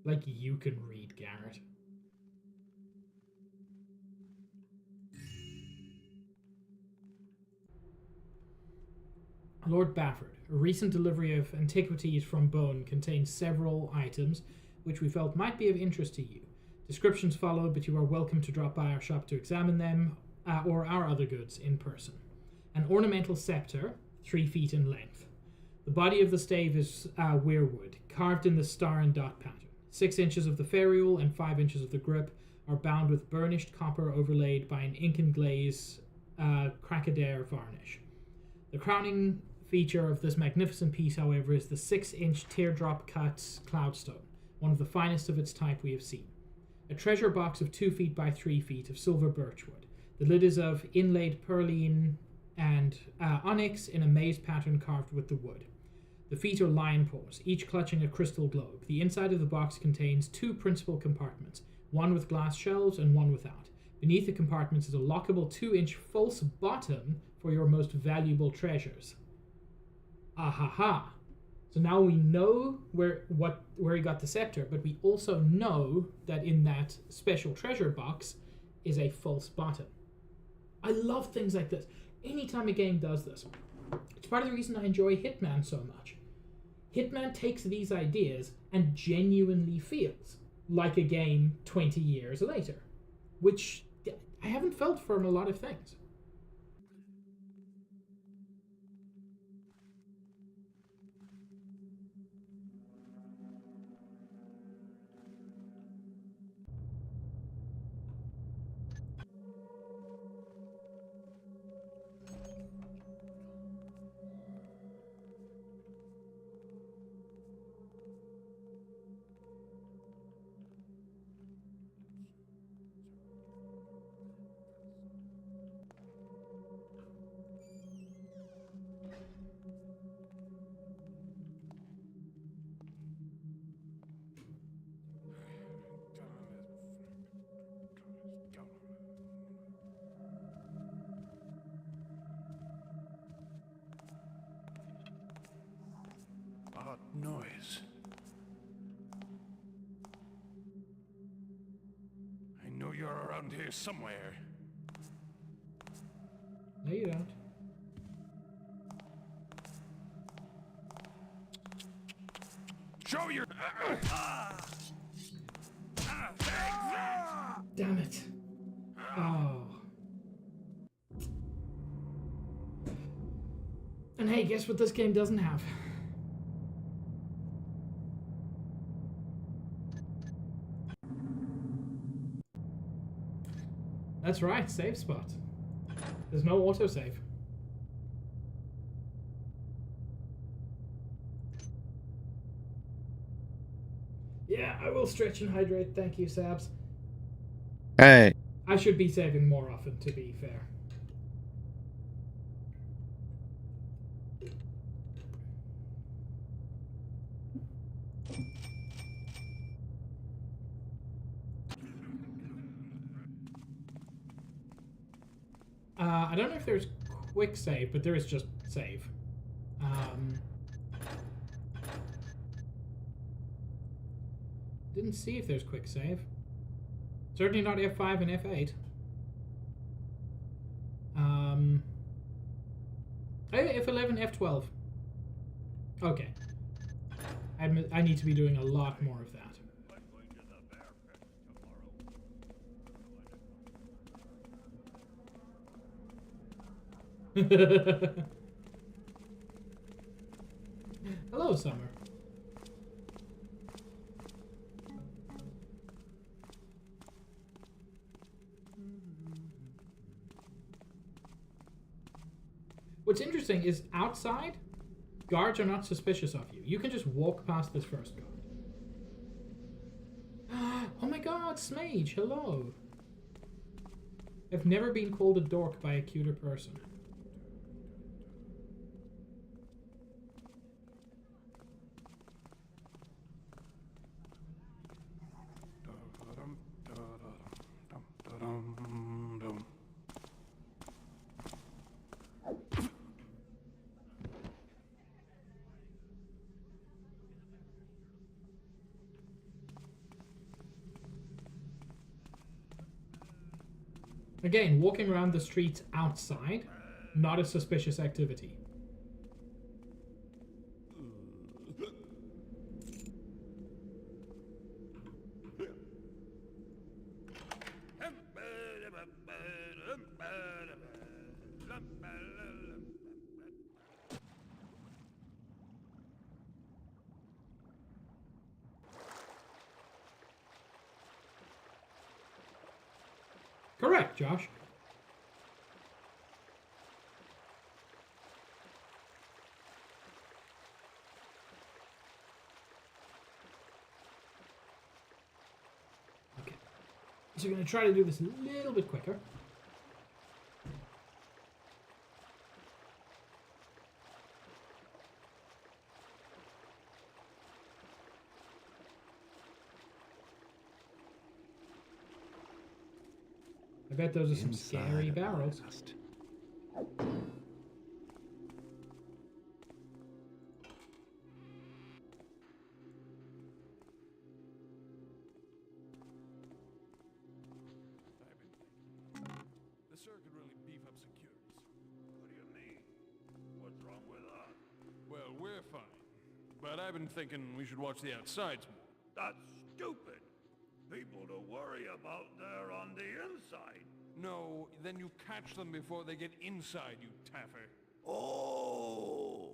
A: Like you can read, Garrett. Lord Bafford, a recent delivery of antiquities from Bone contains several items which we felt might be of interest to you. Descriptions follow, but you are welcome to drop by our shop to examine them or our other goods in person. An ornamental scepter, 3 feet in length. The body of the stave is weirwood, carved in the star and dot pattern. 6 inches of the ferrule and 5 inches of the grip are bound with burnished copper overlaid by an ink and glaze crackadair varnish. The crowning feature of this magnificent piece, however, is the 6-inch teardrop cut cloudstone, one of the finest of its type we have seen. A treasure box of 2 feet by 3 feet of silver birchwood. The lid is of inlaid perline and onyx in a maze pattern carved with the wood. The feet are lion paws, each clutching a crystal globe. The inside of the box contains 2 principal compartments, one with glass shelves and one without. Beneath the compartments is a lockable 2-inch false bottom for your most valuable treasures. Ahaha. So now we know where he got the scepter, but we also know that in that special treasure box is a false bottom. I love things like this. Anytime a game does this, it's part of the reason I enjoy Hitman so much. Hitman takes these ideas and genuinely feels like a game 20 years later, which I haven't felt from a lot of things.
E: noise. I know you're around here somewhere.
A: No, you don't.
E: Show your...
A: Damn it. Oh. And hey, guess what this game doesn't have? That's right, save spot. There's no autosave. Yeah, I will stretch and hydrate. Thank you, Sabs.
G: Hey.
A: I should be saving more often, to be fair. I don't know if there's quick save, but there is just save. Didn't see if there's quick save. Certainly not F5 and F8. F11, F12. Okay. I need to be doing a lot more of that. Hello, Summer. What's interesting is outside, guards are not suspicious of you. You can just walk past this first guard. Oh my god, Smage, hello. I've never been called a dork by a cuter person. Again, walking around the streets outside, not a suspicious activity. Correct, Josh. Okay. So we're going to try to do this a little bit quicker. I bet those are some scary barrels.
E: The circuit really beef up securities. What do you mean? What's wrong with us? Well, we're fine. But I've been thinking we should watch the outsides more. That's stupid. People to worry about there on the inside. No, then you catch them before they get inside, you taffer. Oh!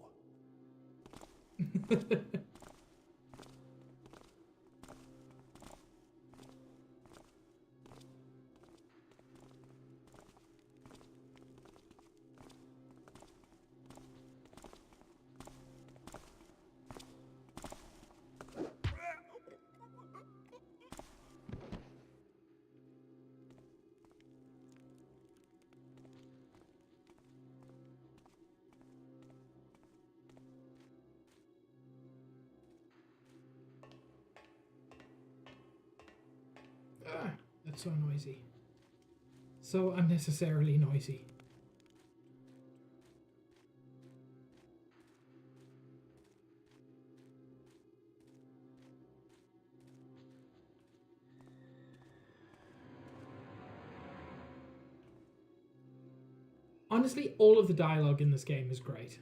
A: That's so noisy. So unnecessarily noisy. Honestly, all of the dialogue in this game is great.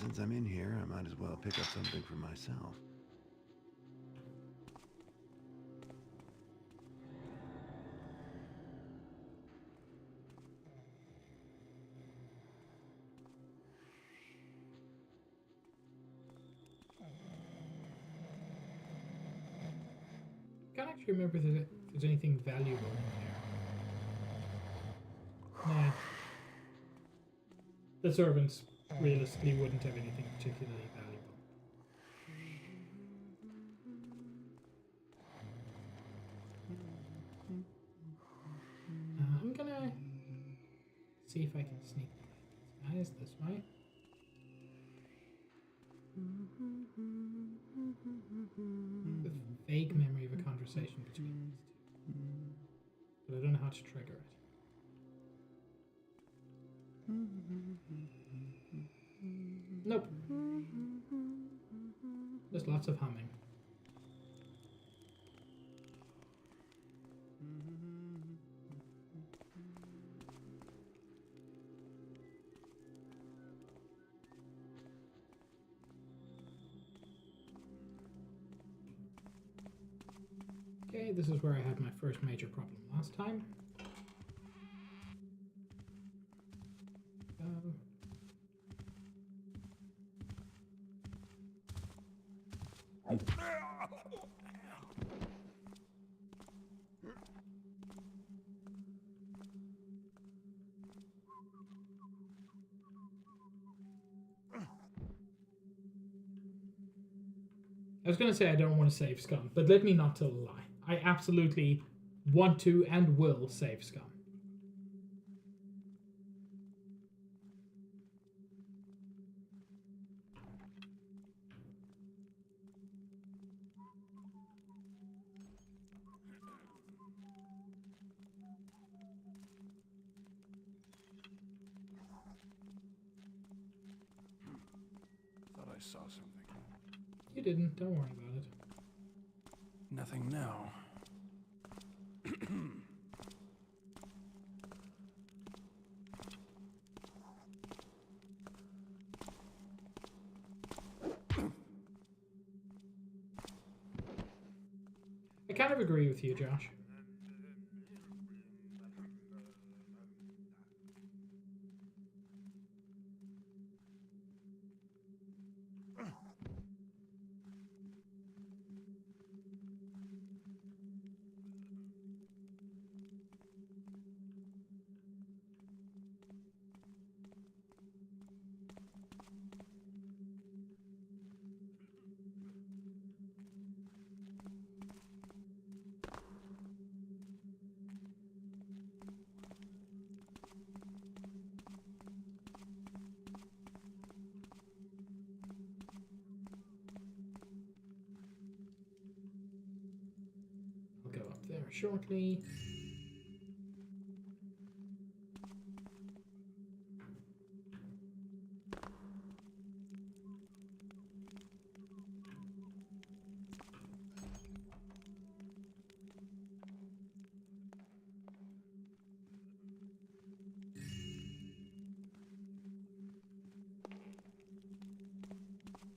B: Since I'm in here, I might as well pick up something for myself.
A: I can't actually remember if there's anything valuable in there. Nah. The servants realistically wouldn't have anything particularly valuable. I'm gonna see if I can sneak these guys this way. A vague memory of a conversation between these two, but I don't know how to trigger it. Nope. There's lots of humming. Okay, this is where I had my first major problem last time. I was going to say I don't want to save Scum, but let me not tell a lie. I absolutely want to and will save Scum.
E: Thought I saw something.
A: You didn't, don't worry about it.
E: Nothing now.
A: I kind of agree with you, Josh. I'll go up there shortly.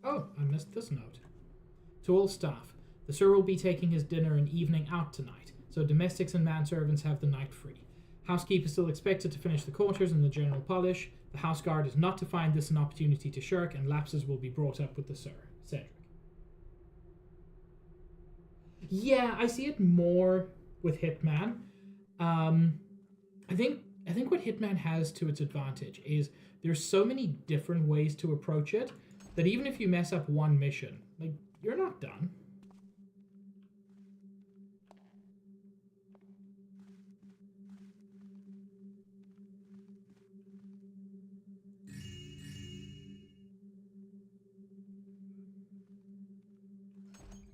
A: Oh, I missed this note. To all staff, the Sir will be taking his dinner and evening out tonight, so domestics and manservants have the night free. Housekeep is still expected to finish the quarters and the general polish. The house guard is not to find this an opportunity to shirk, and lapses will be brought up with the Sir. Cedric. Yeah, I see it more with Hitman. I think what Hitman has to its advantage is there's so many different ways to approach it that even if you mess up one mission, like, you're not done.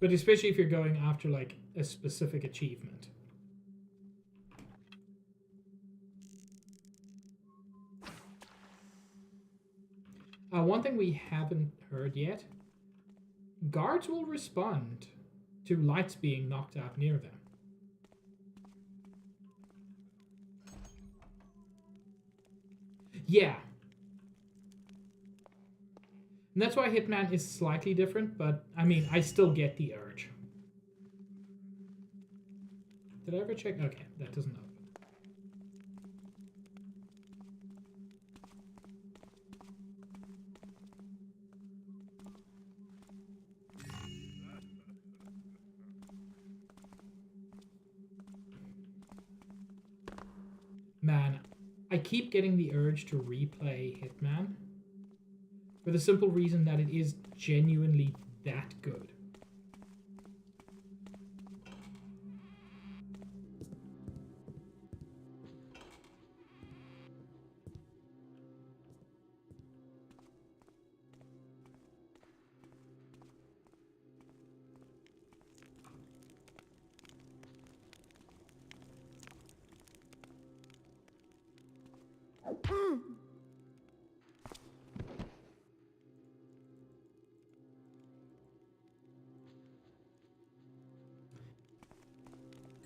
A: But especially if you're going after like a specific achievement. One thing we haven't heard yet, guards will respond to lights being knocked out near them. Yeah. And that's why Hitman is slightly different, but I mean, I still get the urge. Did I ever check? Okay, that doesn't open. Man, I keep getting the urge to replay Hitman for the simple reason that it is genuinely that good.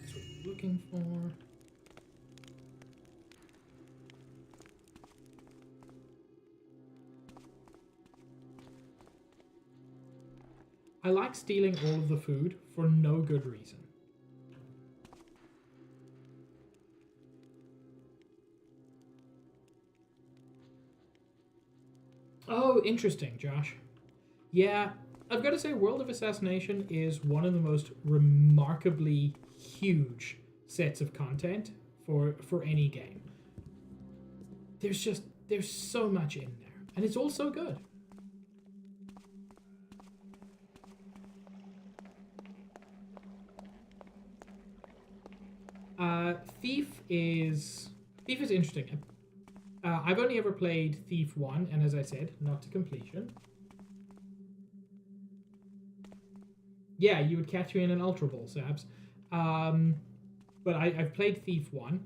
A: That's what we're looking for. I like stealing all of the food for no good reason. Oh, interesting, Josh. Yeah, I've got to say World of Assassination is one of the most remarkably huge sets of content for any game. There's so much in there, and it's all so good. Thief is interesting. I've only ever played Thief 1, and as I said, not to completion. Yeah, you would catch me in an Ultra Ball, Sabs. But I've played Thief 1,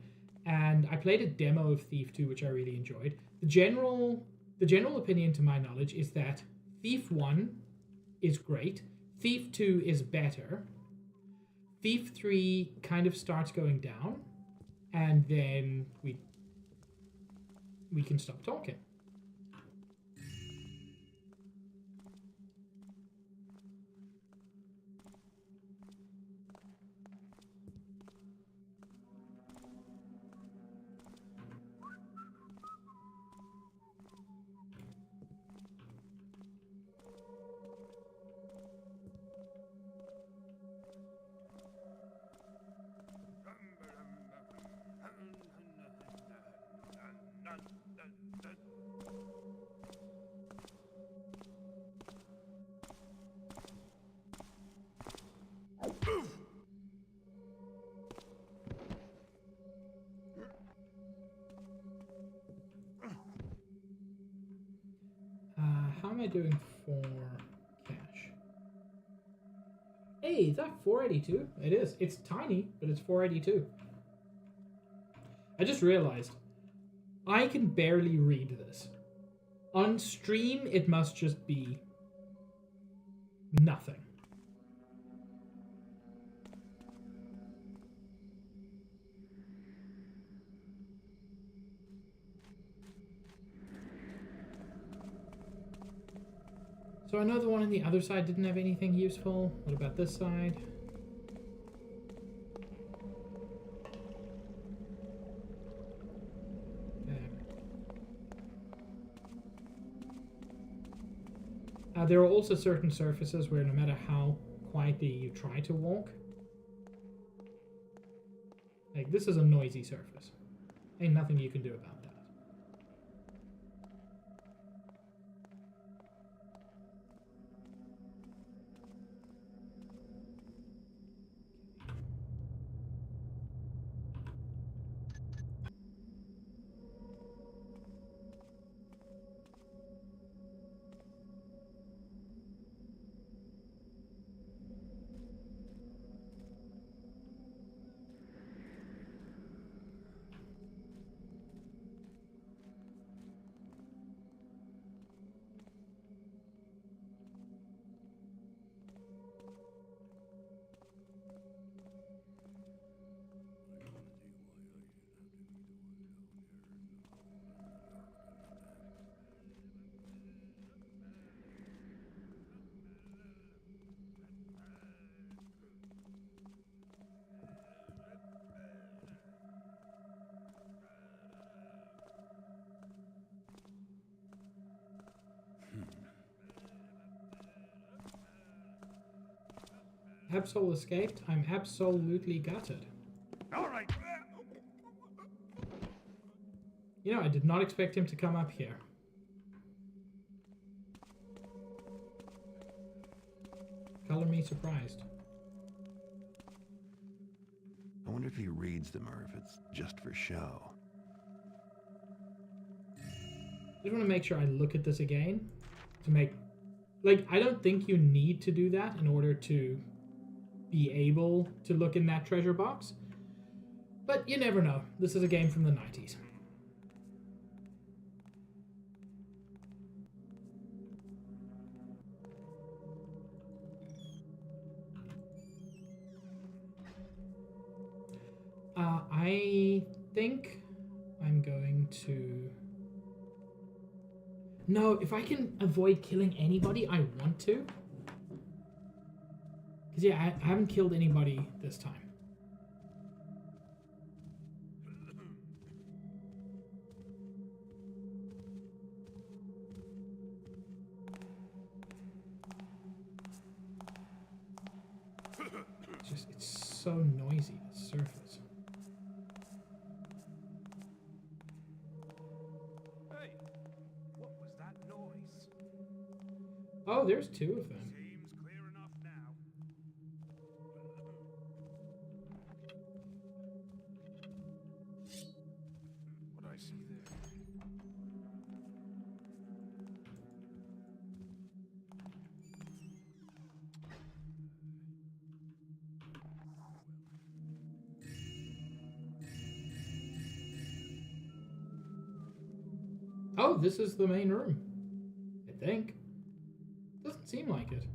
A: and I played a demo of Thief 2, which I really enjoyed. The general opinion, to my knowledge, is that Thief 1 is great, Thief 2 is better, Thief 3 kind of starts going down, and then we can stop talking. How am I doing for cash? Hey, is that 482? It is. It's tiny, but it's 482. I just realized I can barely read this. On stream, it must just be nothing. So I know the one on the other side didn't have anything useful. What about this side? There are also certain surfaces where no matter how quietly you try to walk, like this is a noisy surface. Ain't nothing you can do about that. Absol escaped. I'm absolutely gutted.
E: All right.
A: You know, I did not expect him to come up here. Color me surprised.
B: I wonder if he reads them or if it's just for show.
A: I just want to make sure I look at this again to make... Like, I don't think you need to do that in order to be able to look in that treasure box. But you never know. This is a game from the 90s. I think I'm going to... No, if I can avoid killing anybody, I want to. Because, yeah, I haven't killed anybody this time. It's so noisy, the surface.
E: Hey, what was that noise?
A: Oh, there's two of them.
E: Seems clear enough now. What I see there.
A: Oh, this is the main room. I think. Doesn't seem like it.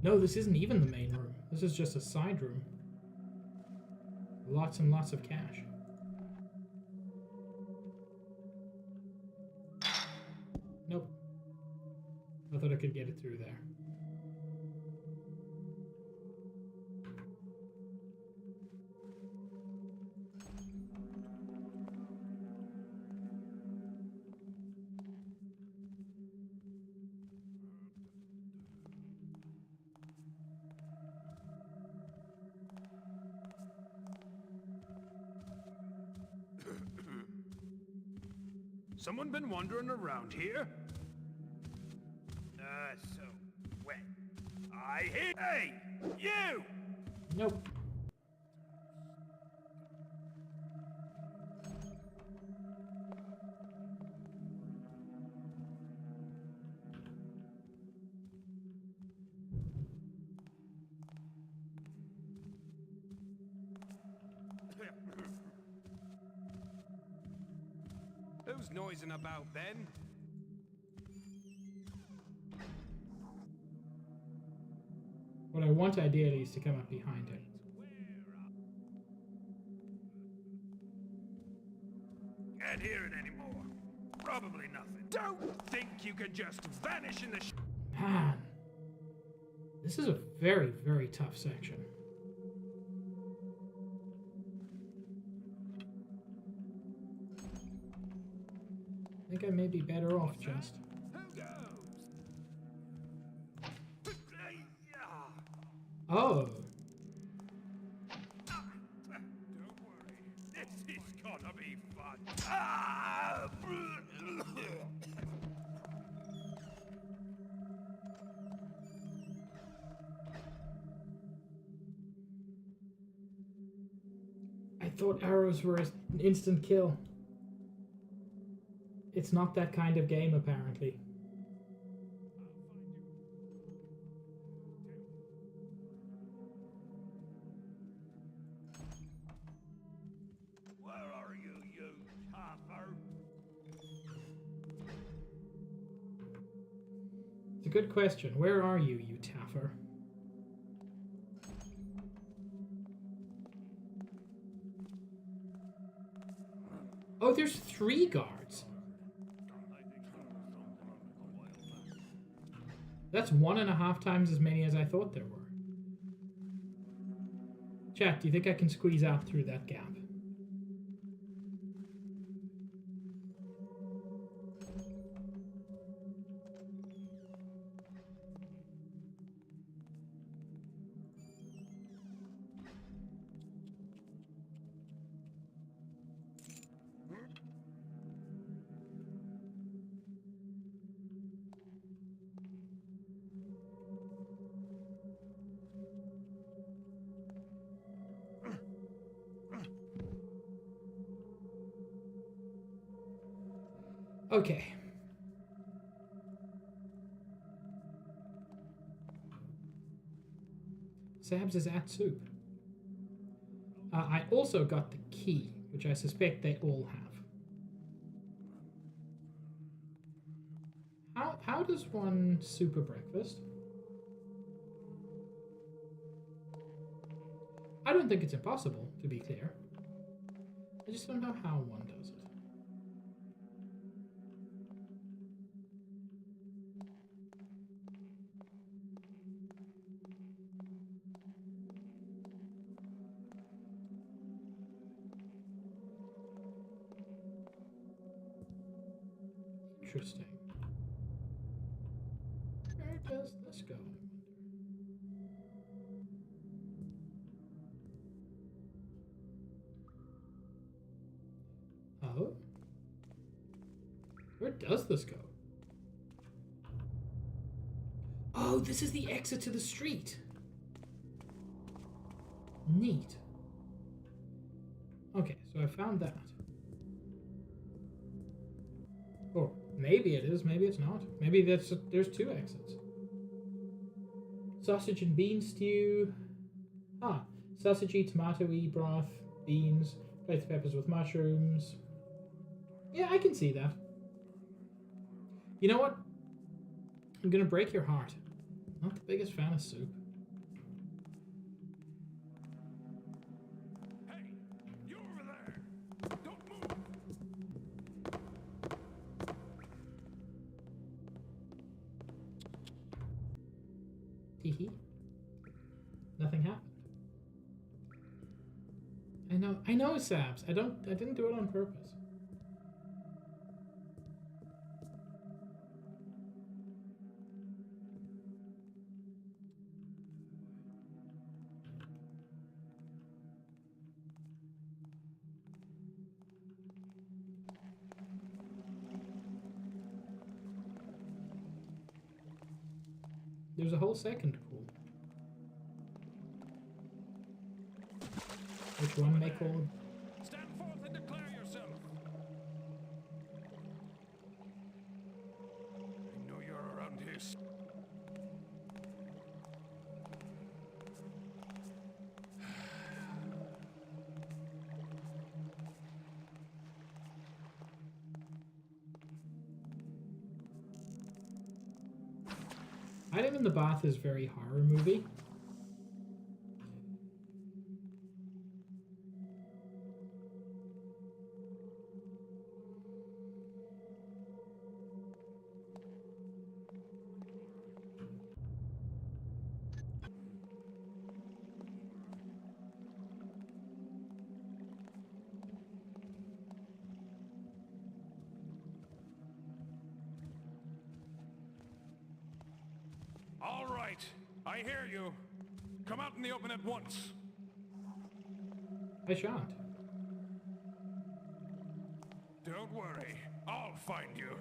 A: No, this isn't even the main room. This is just a side room. Lots and lots of cash. Nope. I thought I could get it through there.
E: Someone been wandering around here? So wet. I hit. Hey, you!
A: Nope.
E: Who's noising about then?
A: What I want ideally is to come up behind it.
E: Can't hear it anymore. Probably nothing. Don't think you can just vanish in the
A: Man. This is a very, very tough section. I think I may be better off just...
E: Who goes?
A: Oh.
E: Don't worry. This is gonna be fun. Ah!
A: I thought arrows were an instant kill. It's not that kind of game, apparently.
E: Where are you, you topper?
A: It's a good question. Where are you, you taffer? Oh, there's 3 guards. That's 1.5 times as many as I thought there were. Chat, do you think I can squeeze out through that gap? Okay. Sabs is at soup. I also got the key, which I suspect they all have. How does one super breakfast? I don't think it's impossible, to be clear. I just don't know how one does it. Interesting. Where does this go? Oh? Where does this go? Oh, this is the exit to the street. Neat. Okay, so I found that. Or maybe it is, maybe it's not. Maybe there's 2 exits. Sausage and bean stew. Ah, sausagey, tomatoey broth, beans, baked peppers with mushrooms. Yeah, I can see that. You know what? I'm gonna break your heart. Not the biggest fan of soup.
E: Hey, you over there! Don't move!
A: Teehee. Nothing happened. I know, Sabs. I didn't do it on purpose. There's a whole second pool. Which one may call?
E: Stand forth and declare yourself! I know you're around here.
A: Hiding in the Bath is very horror movie.
E: All right, I hear you. Come out in the open at once.
A: I shan't.
E: Don't worry, I'll find you.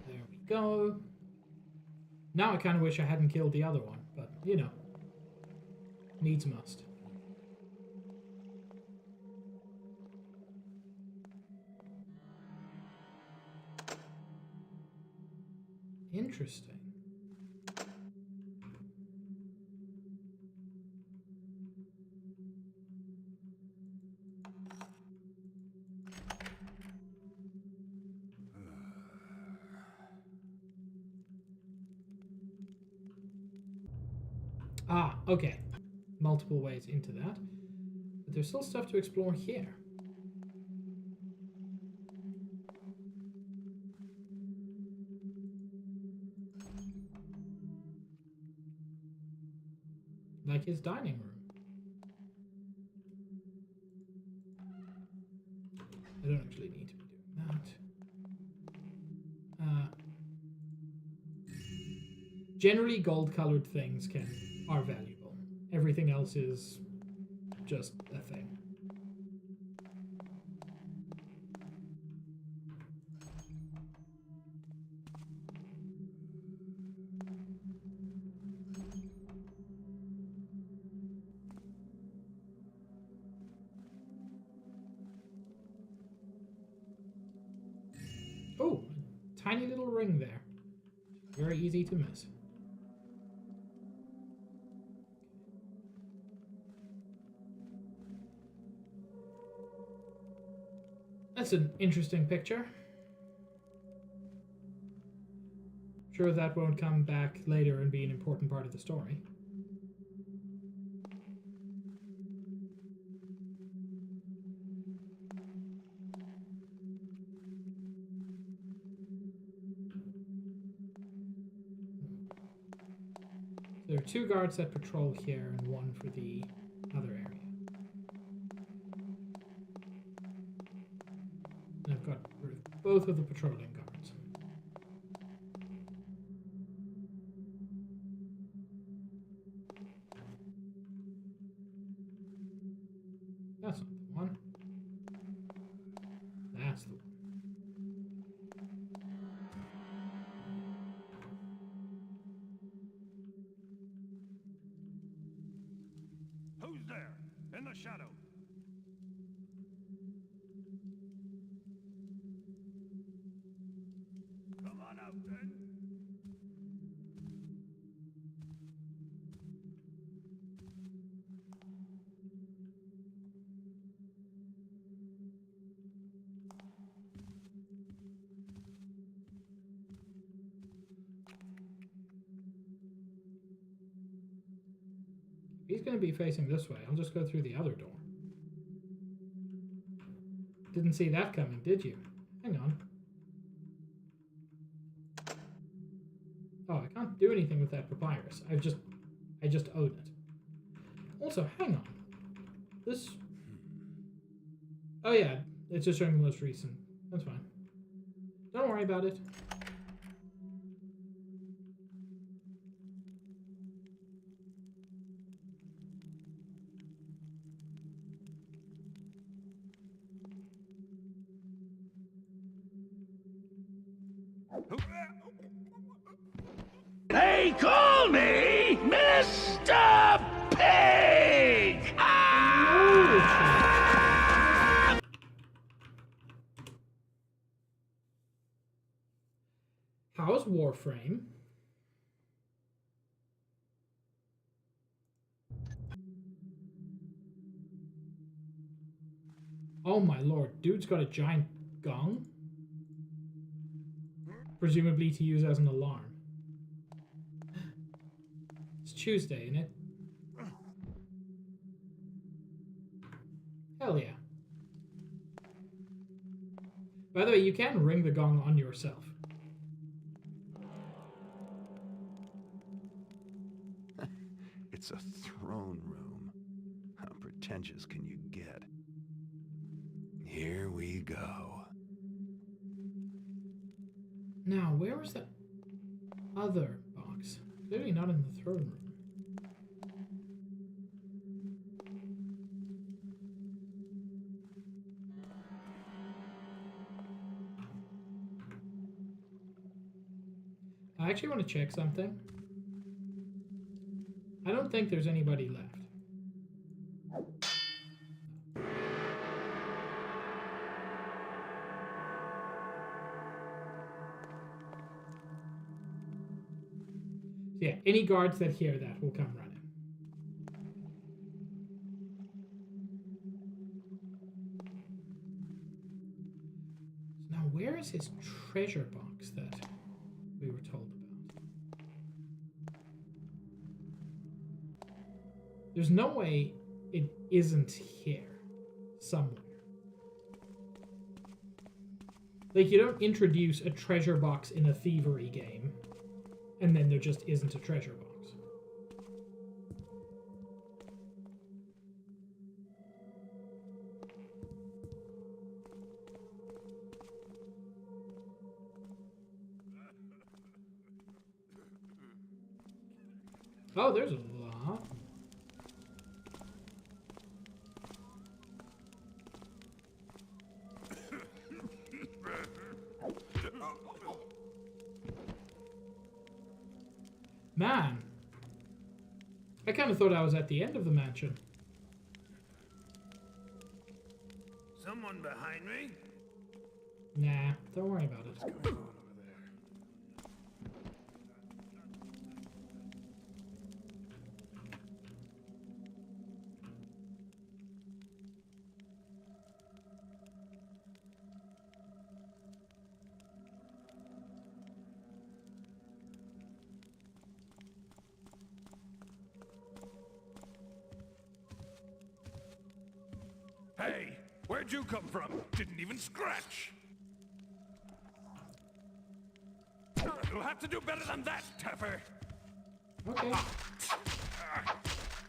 A: There we go. Now I kind of wish I hadn't killed the other one, but you know, needs must. Interesting. Ah, okay. Multiple ways into that. But there's still stuff to explore here. Like his dining room. I don't actually need to be doing that. Generally, gold-colored things are valuable. Everything else is just a thing. Oh, tiny little ring there. Very easy to miss. That's an interesting picture. Sure, that won't come back later and be an important part of the story. There are 2 guards that patrol here and 1 for the other area. And I've got both of the patrolling guards. That's not the one. That's the one.
E: Who's there? In the shadow. Come on out then.
A: He's going to be facing this way. I'll just go through the other door. Didn't see that coming, did you? Hang on. Oh, I can't do anything with that papyrus. I just own it. Also, hang on. This... Oh yeah, it's just showing the most recent. That's fine. Don't worry about it.
E: They call me Mr. Pig!
A: How's Warframe? Oh my lord, dude's got a giant gong? Presumably to use as an alarm. It's Tuesday, isn't it? Hell yeah. By the way, you can ring the gong on yourself.
F: It's a throne room. How pretentious can you get? Here we go.
A: Now, where was that other box? Clearly not in the throne room. I actually want to check something. I don't think there's anybody left. Yeah, any guards that hear that will come running. Now, where is his treasure box that we were told about? There's no way it isn't here somewhere. Like, you don't introduce a treasure box in a thievery game and then there just isn't a treasure box. Oh, there's a lot. Man, I kind of thought I was at the end of the mansion.
E: Someone behind me?
A: Nah. don't worry about it.
H: What's going on over there?
E: Hey, where'd you come from? Didn't even scratch. You'll have to do better than that, Taffer.
A: Okay.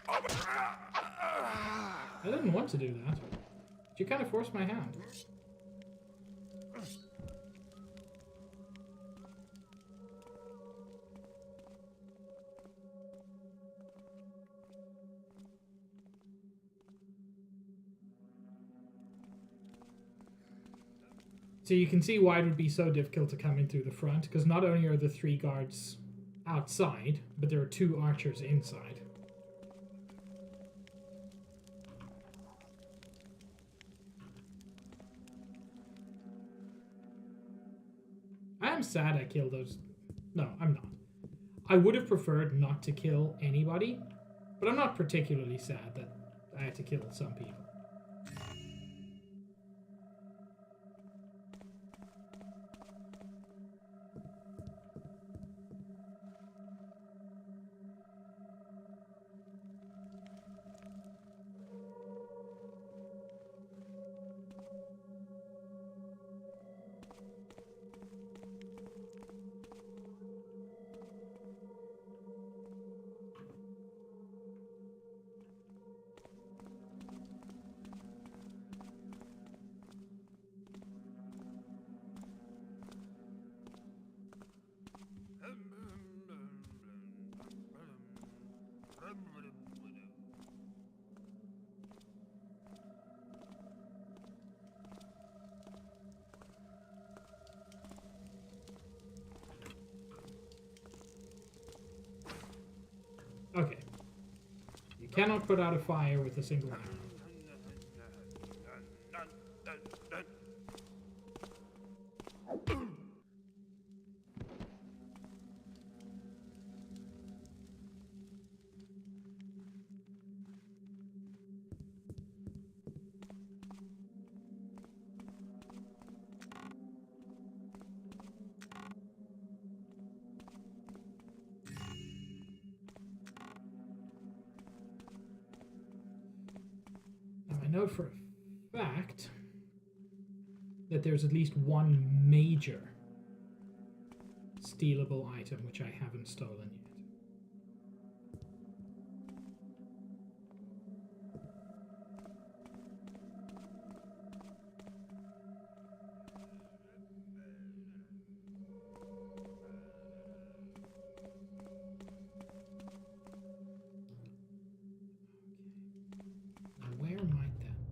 A: I didn't want to do that. But you kind of forced my hand. So you can see why it would be so difficult to come in through the front, because not only are the 3 guards outside, but there are 2 archers inside. I am sad I killed those... No, I'm not. I would have preferred not to kill anybody, but I'm not particularly sad that I had to kill some people. Okay. You cannot put out a fire with a single arrow. I know for a fact that there's at least one major stealable item which I haven't stolen yet. Now where might that be?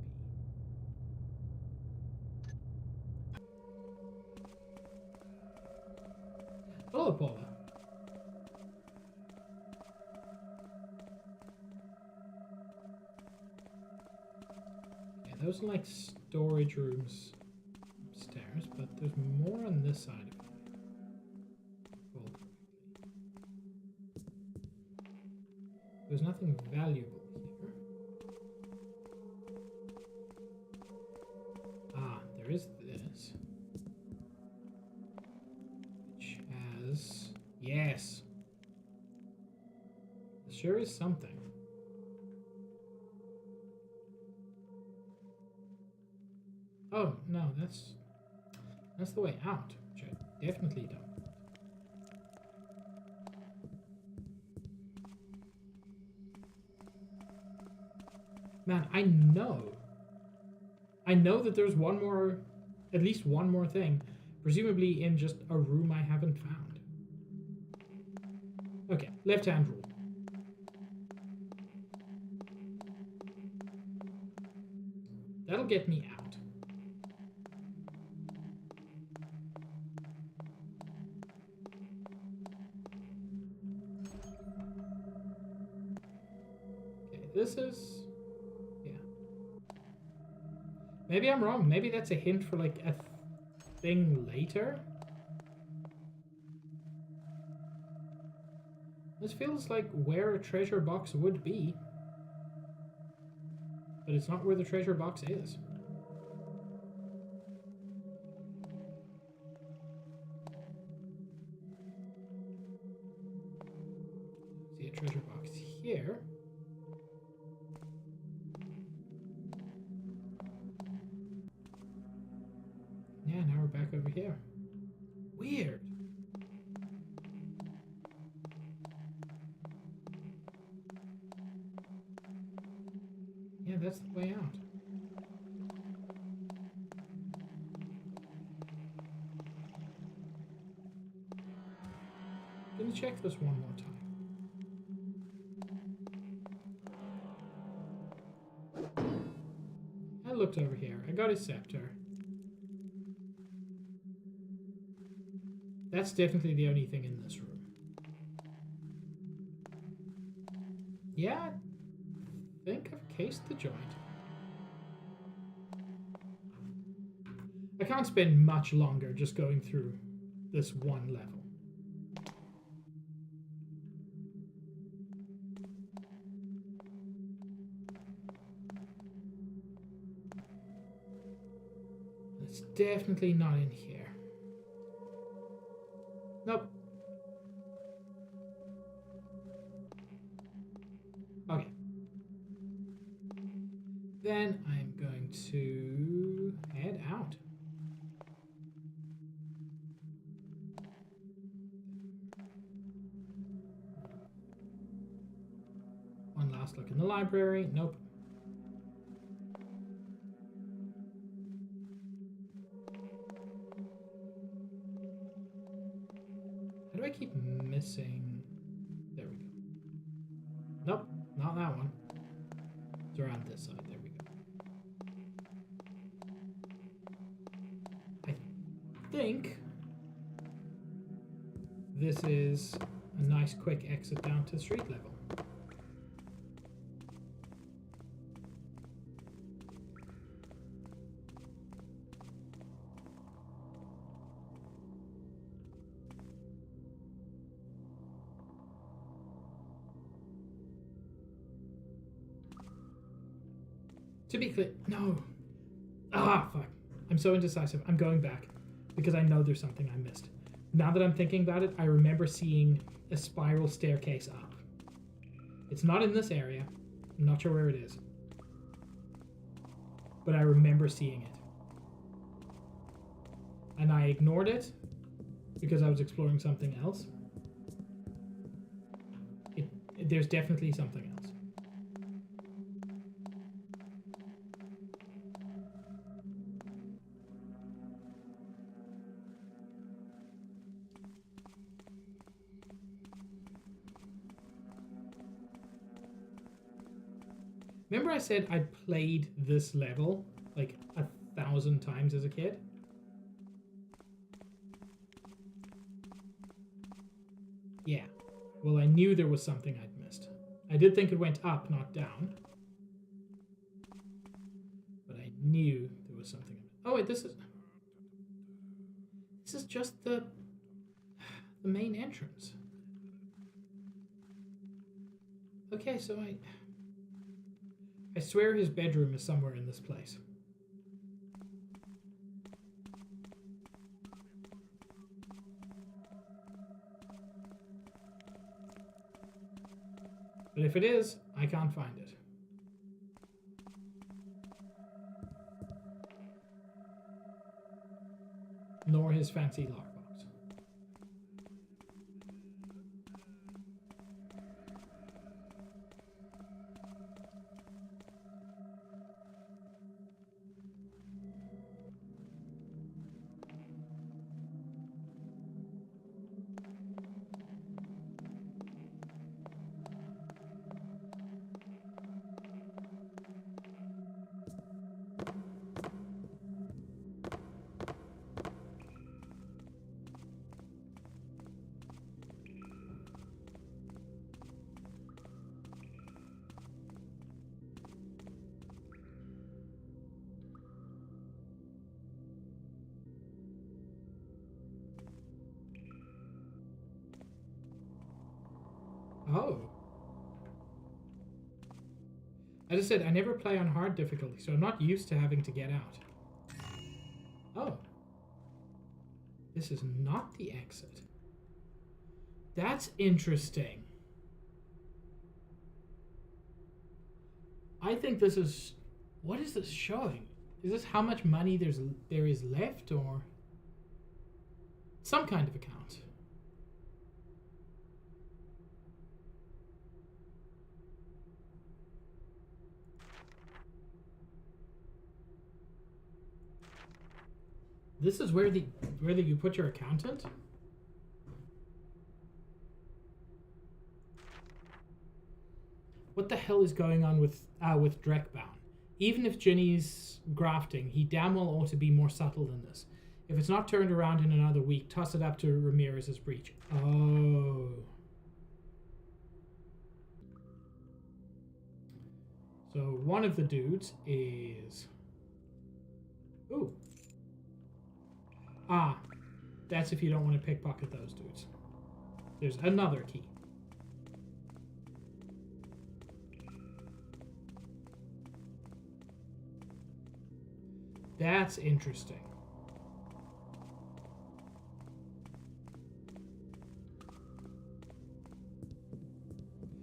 A: Hello, Paula. Yeah, those are like storage rooms upstairs, but there's more on this side of it. Well, there's nothing valuable here. Ah, there is this. Which has... Yes! There sure is something. Oh, no, that's the way out, which I definitely don't. Man, I know that there's one more, at least one more thing, presumably in just a room I haven't found. Okay, left-hand rule. That'll get me out. Okay, this is... Yeah. Maybe I'm wrong. Maybe that's a hint for like thing later. This feels like where a treasure box would be. But it's not where the treasure box is. See a treasure box here. Yeah, now we're back over here. Weird. Yeah, that's the way out. Gonna check this one more time. I looked over here. I got a scepter. That's definitely the only thing in this room. Yeah, I think I've cased the joint. I can't spend much longer just going through this one level. It's definitely not in here. Nope. Okay. Then I'm going to head out. One last look in the library. Nope. How do I keep missing? There we go. Nope, not that one. It's around this side. There we go. I think this is a nice quick exit down to street level. To be clear, no. Ah, fuck. I'm so indecisive. I'm going back because I know there's something I missed. Now that I'm thinking about it, I remember seeing a spiral staircase up. It's not in this area. I'm not sure where it is. But I remember seeing it. And I ignored it because I was exploring something else. There's definitely something else. Remember I said I played this level like 1,000 times as a kid? Yeah. Well, I knew there was something I'd missed. I did think it went up, not down. But I knew there was something. Oh wait, this is just the main entrance. Okay, so I swear his bedroom is somewhere in this place. But if it is, I can't find it. Nor his fancy lockbox. Oh. As I said, I never play on hard difficulty, so I'm not used to having to get out. Oh. This is not the exit. That's interesting. I think this is... What is this showing? Is this how much money there is left, or... some kind of account? This is where you put your accountant? What the hell is going on with Dreckbound? Even if Ginny's grafting, he damn well ought to be more subtle than this. If it's not turned around in another week, toss it up to Ramirez's breach. Oh. So one of the dudes is... Ooh. Ah, that's if you don't want to pickpocket those dudes. There's another key. That's interesting.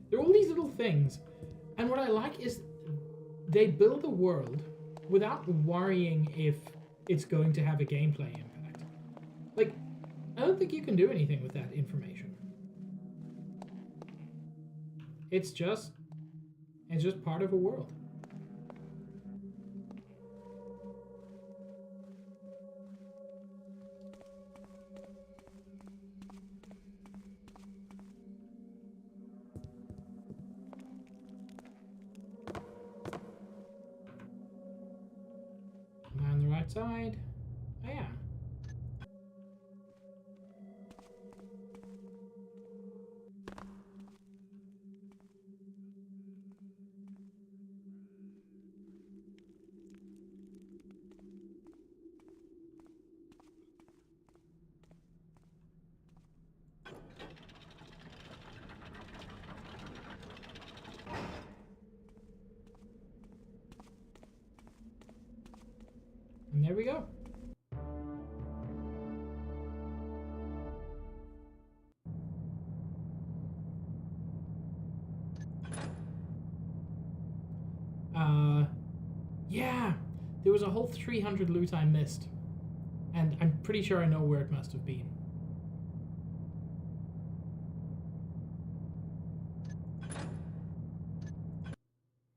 A: There are all these little things, and what I like is they build a world without worrying if it's going to have a gameplay impact. Like, I don't think you can do anything with that information. It's just part of a world. Am I on the right side? I am. And there we go. Yeah, there was a whole 300 loot I missed, and I'm pretty sure I know where it must have been.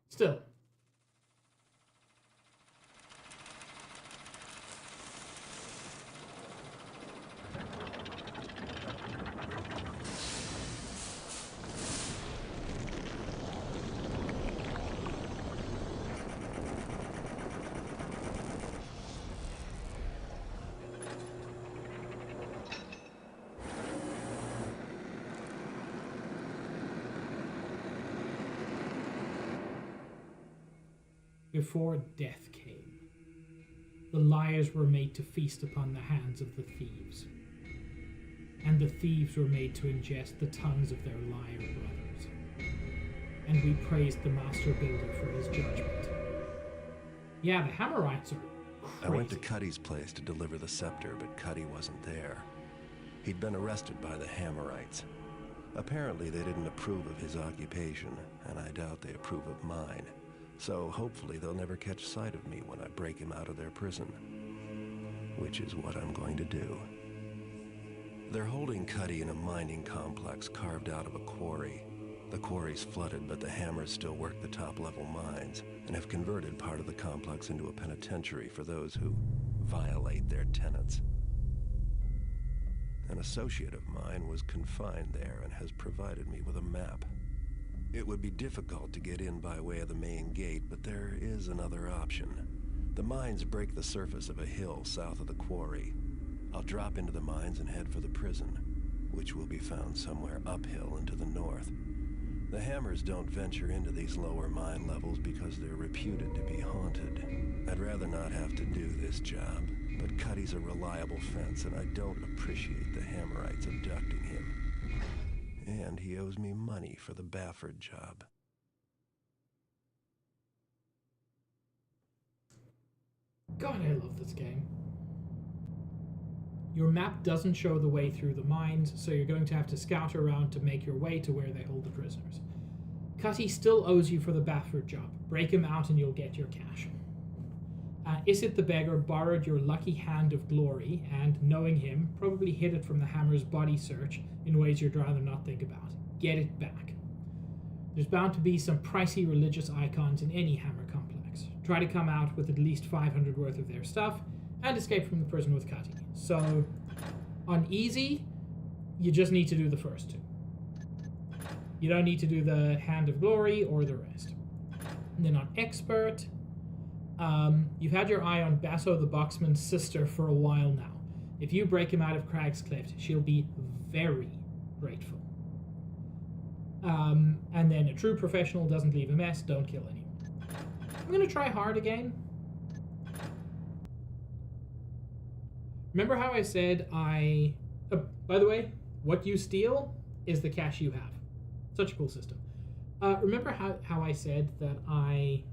A: Still. Before death came, the liars were made to feast upon the hands of the thieves, and the thieves were made to ingest the tongues of their liar brothers. And we praised the master builder for his judgment. Yeah, the Hammerites are crazy.
F: I went to Cuddy's place to deliver the scepter, but Cuddy wasn't there. He'd been arrested by the Hammerites. Apparently they didn't approve of his occupation, and I doubt they approve of mine. So hopefully they'll never catch sight of me when I break him out of their prison. Which is what I'm going to do. They're holding Cuddy in a mining complex carved out of a quarry. The quarry's flooded, but the Hammers still work the top-level mines, and have converted part of the complex into a penitentiary for those who violate their tenets. An associate of mine was confined there and has provided me with a map. It would be difficult to get in by way of the main gate, but there is another option. The mines break the surface of a hill south of the quarry. I'll drop into the mines and head for the prison, which will be found somewhere uphill and to the north. The Hammers don't venture into these lower mine levels because they're reputed to be haunted. I'd rather not have to do this job, but Cuddy's a reliable fence, and I don't appreciate the Hammerites abducting him. And he owes me money for the Bafford job.
A: God, I love this game. Your map doesn't show the way through the mines, so you're going to have to scout around to make your way to where they hold the prisoners. Cutty still owes you for the Bafford job. Break him out and you'll get your cash. Isit the beggar borrowed your lucky hand of glory and, knowing him, probably hid it from the Hammer's body search in ways you'd rather not think about. Get it back. There's bound to be some pricey religious icons in any Hammer complex. Try to come out with at least 500 worth of their stuff and escape from the prison with Cutty. So, on easy, you just need to do the first two. You don't need to do the Hand of Glory or the rest. And then on expert, you've had your eye on Basso the Boxman's sister for a while now. If you break him out of Crag's Clift, she'll be very grateful. And then a true professional doesn't leave a mess, don't kill anyone. I'm going to try hard again. Remember how I said by the way, what you steal is the cash you have. Such a cool system. Remember how I said that I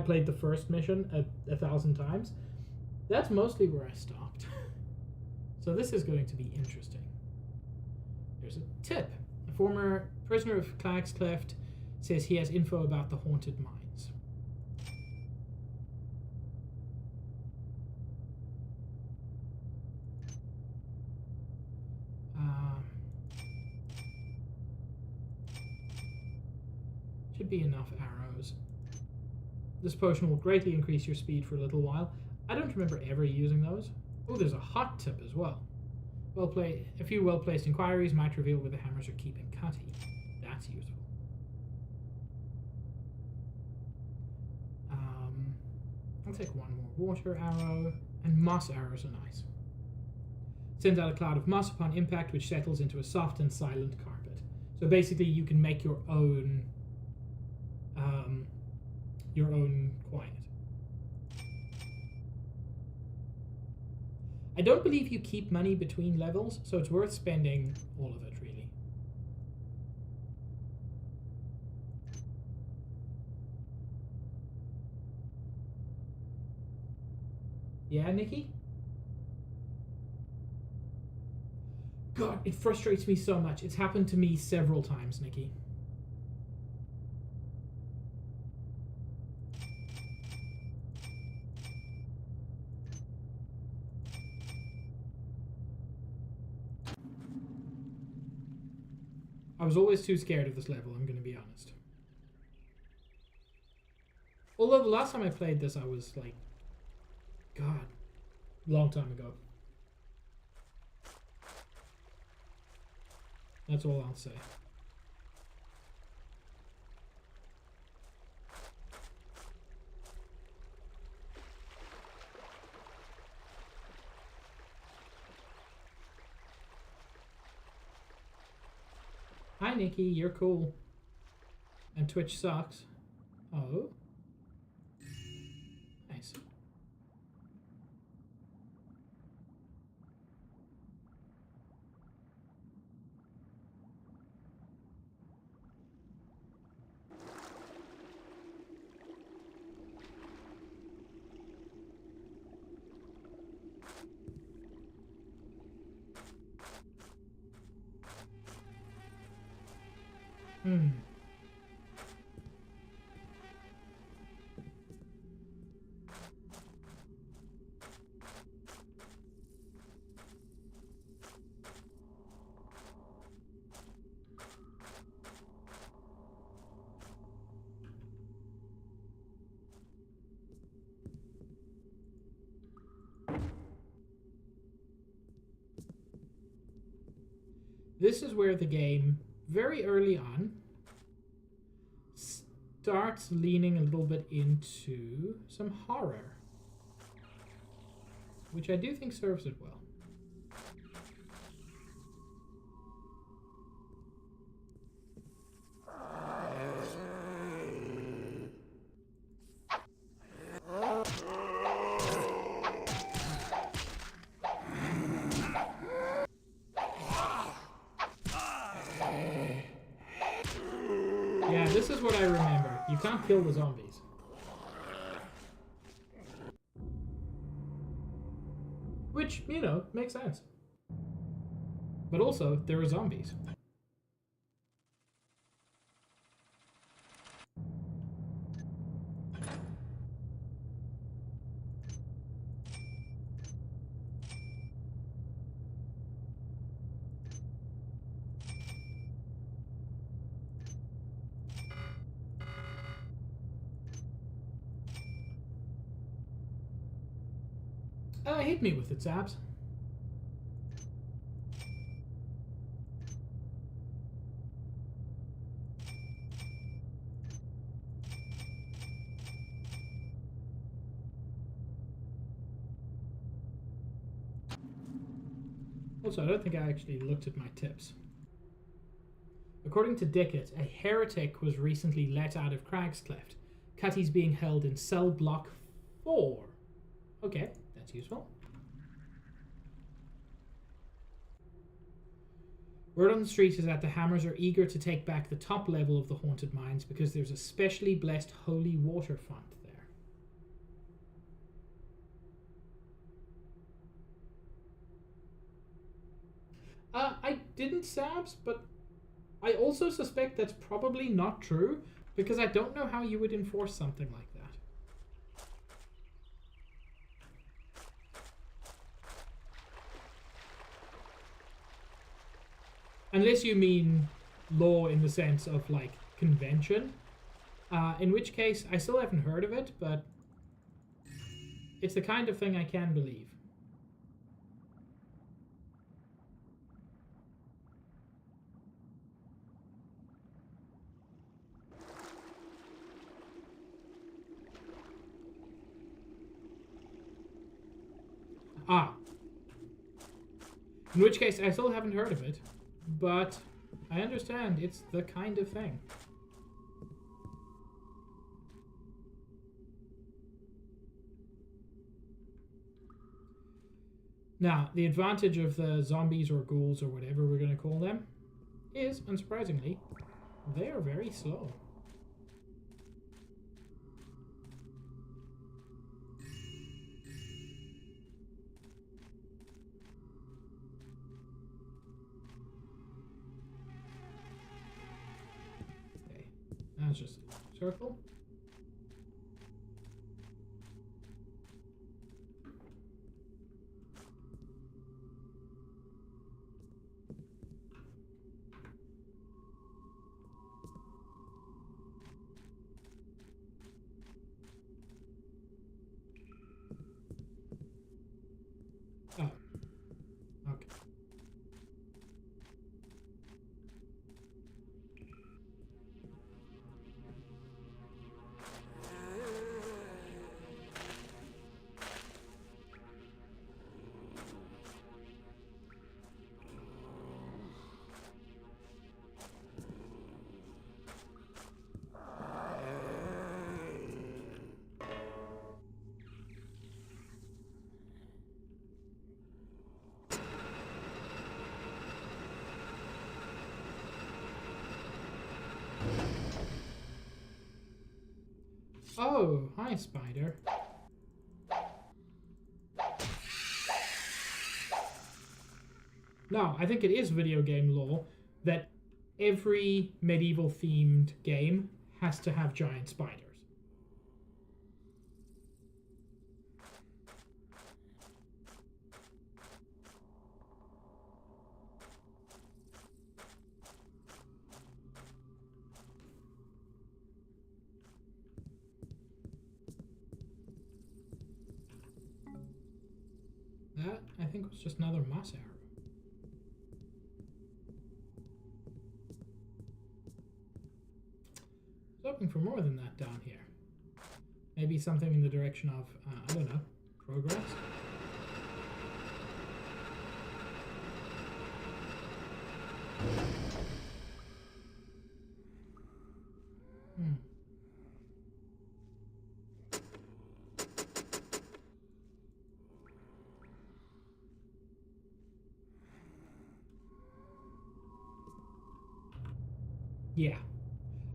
A: played the first mission 1,000 times? That's mostly where I stopped. So this is going to be interesting. There's a tip. A former prisoner of Crag's Cleft says he has info about the haunted mines. Should be enough arrows. This potion will greatly increase your speed for a little while. I don't remember ever using those. Oh, there's a hot tip as well. A few well-placed inquiries might reveal where the Hammers are keeping Cutty. That's useful. I'll take one more water arrow, and moss arrows are nice. Sends out a cloud of moss upon impact, which settles into a soft and silent carpet. So basically, you can make your own quiet. I don't believe you keep money between levels, so it's worth spending all of it, really. Yeah, Nikki? God, it frustrates me so much. It's happened to me several times, Nikki. I was always too scared of this level, I'm going to be honest. Although the last time I played this, I was like, God, long time ago. That's all I'll say. Hi, Nikki, you're cool. And Twitch sucks. Oh. Nice. This is where the game, very early on, starts leaning a little bit into some horror, which I do think serves it well. you can't kill the zombies. Which, you know, makes sense. But also, there are zombies. Hit me with it, Zabs. Also, I don't think I actually looked at my tips. According to Dickett, a heretic was recently let out of Cragscleft. Cutty's being held in cell block 4. Okay, that's useful. Word on the street is that the Hammers are eager to take back the top level of the Haunted Mines because there's a specially blessed holy water font there. I didn't, Sabs, but I also suspect that's probably not true because I don't know how you would enforce something like that. Unless you mean law in the sense of, like, convention. In which case, I still haven't heard of it, but it's the kind of thing I can believe. In which case, I still haven't heard of it. But I understand it's the kind of thing. Now, the advantage of the zombies or ghouls or whatever we're going to call them is, unsurprisingly, they are very slow. That's just a circle. Oh. Okay. Oh, hi, Spider. No, I think it is video game law that every medieval-themed game has to have giant spiders. That, I think, was just another moss arrow. I was hoping for more than that down here. Maybe something in the direction of, I don't know, progress? Yeah.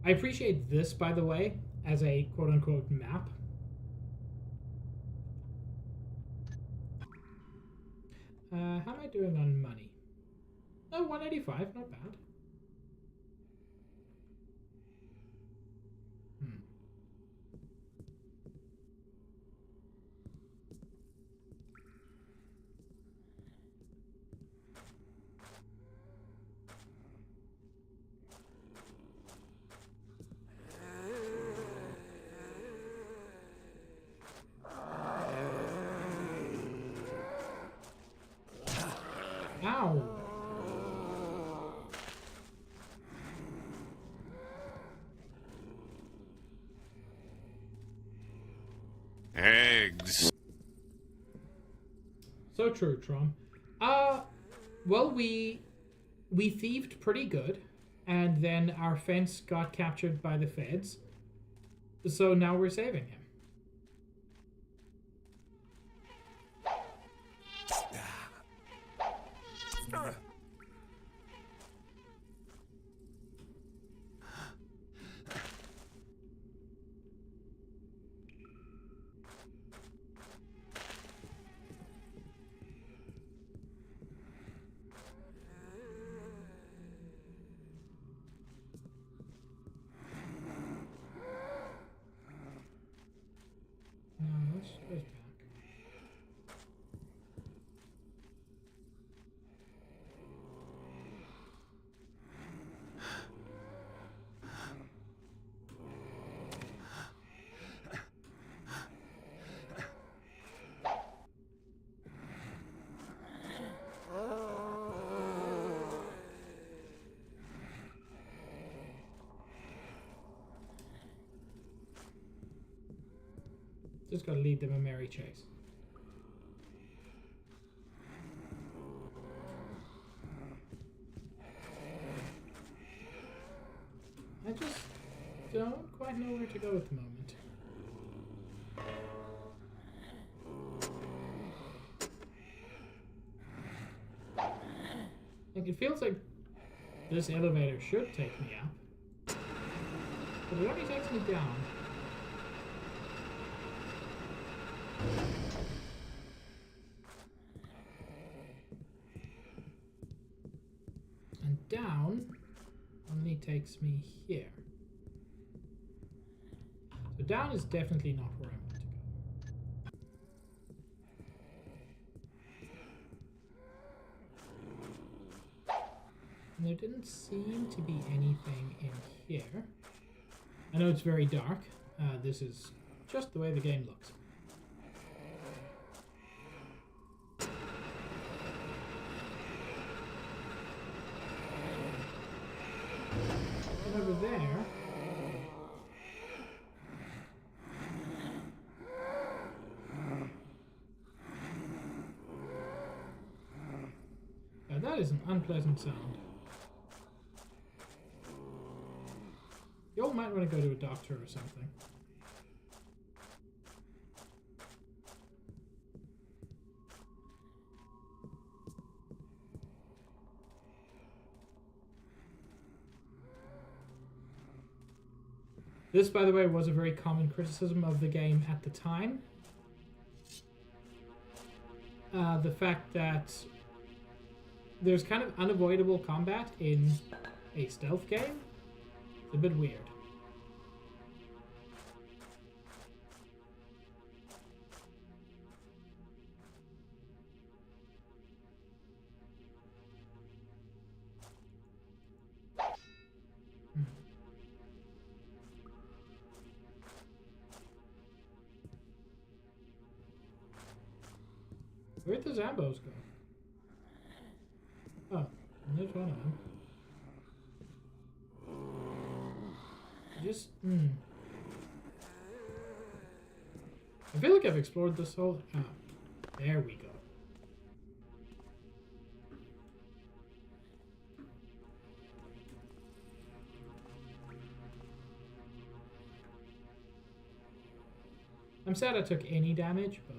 A: I appreciate this, by the way. as a quote-unquote map. How am I doing on money? Oh, 185, not bad. Ow!
H: Eggs.
A: So true, Trom. Well, we thieved pretty good, and then our fence got captured by the feds. So now we're saving him. No, let's go back. Just gotta lead them a merry chase. I just don't quite know where to go at the moment. Like, it feels like this elevator should take me up, but it only takes me down. And down only takes me here. So down is definitely not where I want to go. And there didn't seem to be anything in here. I know it's very dark. This is just the way the game looks. Over there. Now that is an unpleasant sound. You all might want to go to a doctor or something. This, by the way, was a very common criticism of the game at the time. The fact that there's kind of unavoidable combat in a stealth game. It's a bit weird. Where'd the Zambos go? Oh, there's one of them. Just, I feel like I've explored this whole... Ah, there we go. I'm sad I took any damage, but...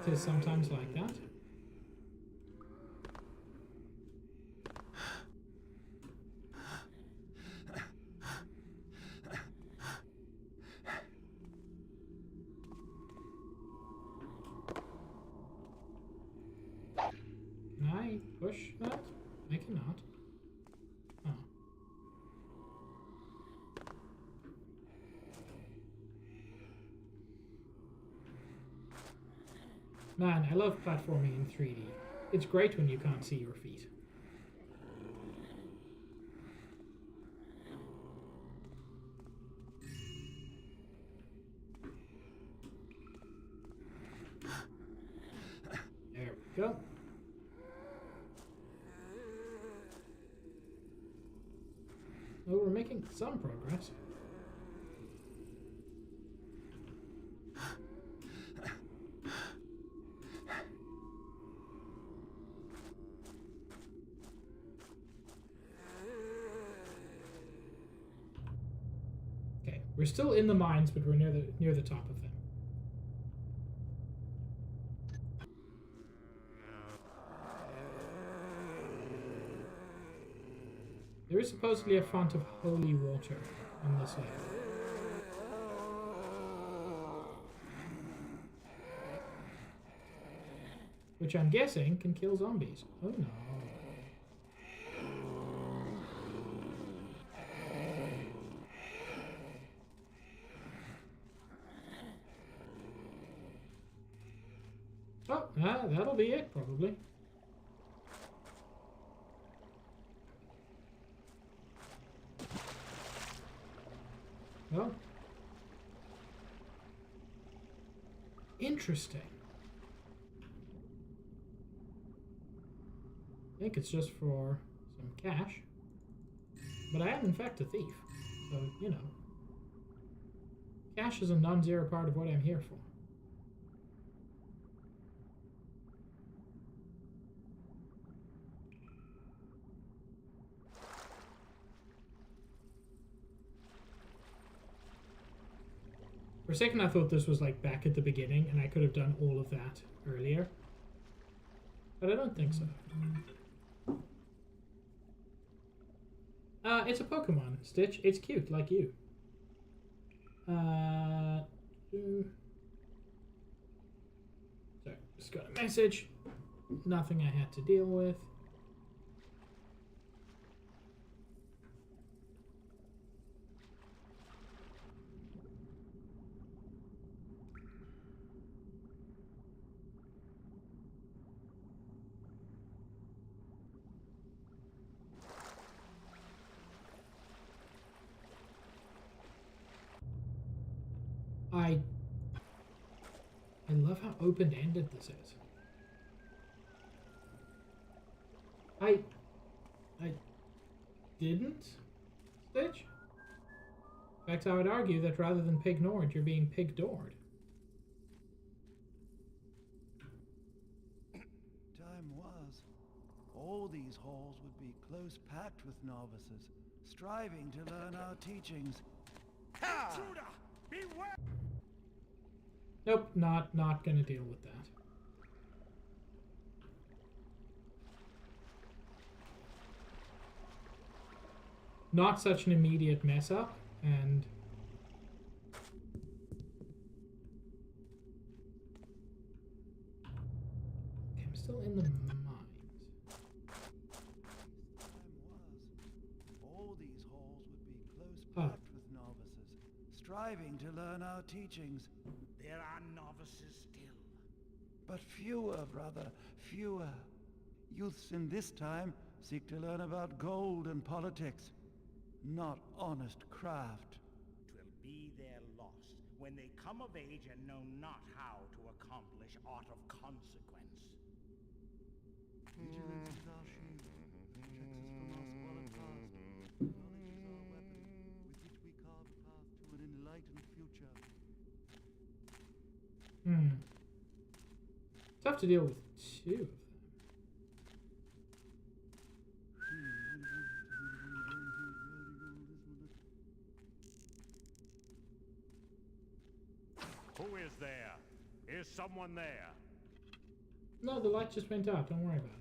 A: it is sometimes like that. push that? I cannot. Oh. Man, I love platforming in 3D. It's great when you can't see your feet. There we go. Well, we're making some progress. Okay, we're still in the mines, but we're near the top of them. There is supposedly a font of holy water on this level. Which I'm guessing can kill zombies. Oh no. Oh, that'll be it, probably. Well, interesting. I think it's just for some cash. But I am in fact a thief. So, you know. Cash is a non-zero part of what I'm here for. For a second I thought this was like back at the beginning and I could have done all of that earlier. But I don't think so. It's a Pokemon, Stitch. It's cute, like you. Sorry, just got a message. Nothing I had to deal with. I love how open-ended this is. I didn't, Stitch? In fact, I would argue that rather than pignored, you're being pigdored.
H: Time was, all these halls would be close-packed with novices, striving to learn our teachings.
E: Intruder! Beware!
A: Nope, not gonna deal with that. Not such an immediate mess up, and okay, I'm still in the mines.
H: All these halls would be close-packed with novices, striving to learn our teachings.
E: There are novices still.
H: But fewer, brother, fewer. Youths in this time seek to learn about gold and politics, not honest craft.
E: 'Twill be their loss when they come of age and know not how to accomplish aught of consequence.
H: Vigilance is our shield, protects us from our squalid past. Knowledge is our weapon, with which we carve a path to an enlightened future.
A: Tough to deal with two of them.
E: Who is there? Is someone there?
A: No, the light just went out. Don't worry about it.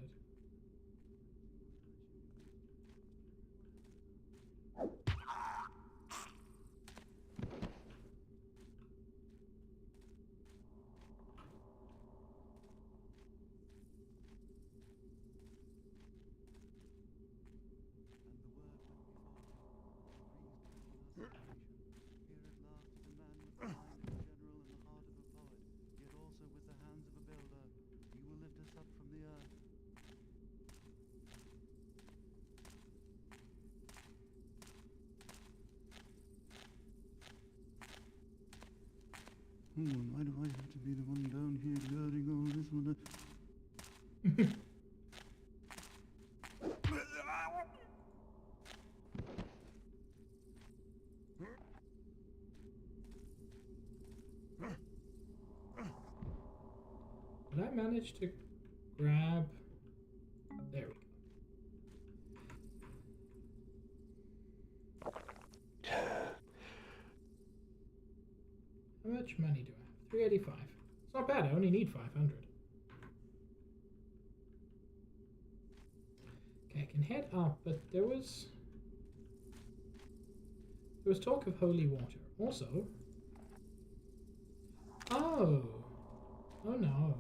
H: Why do I have to be the one down here guarding all this one?
A: Did I manage to grab... There we go. How much money do I have? 385. It's not bad, I only need 500. Okay, I can head up, but there was talk of holy water. Also... Oh! Oh no.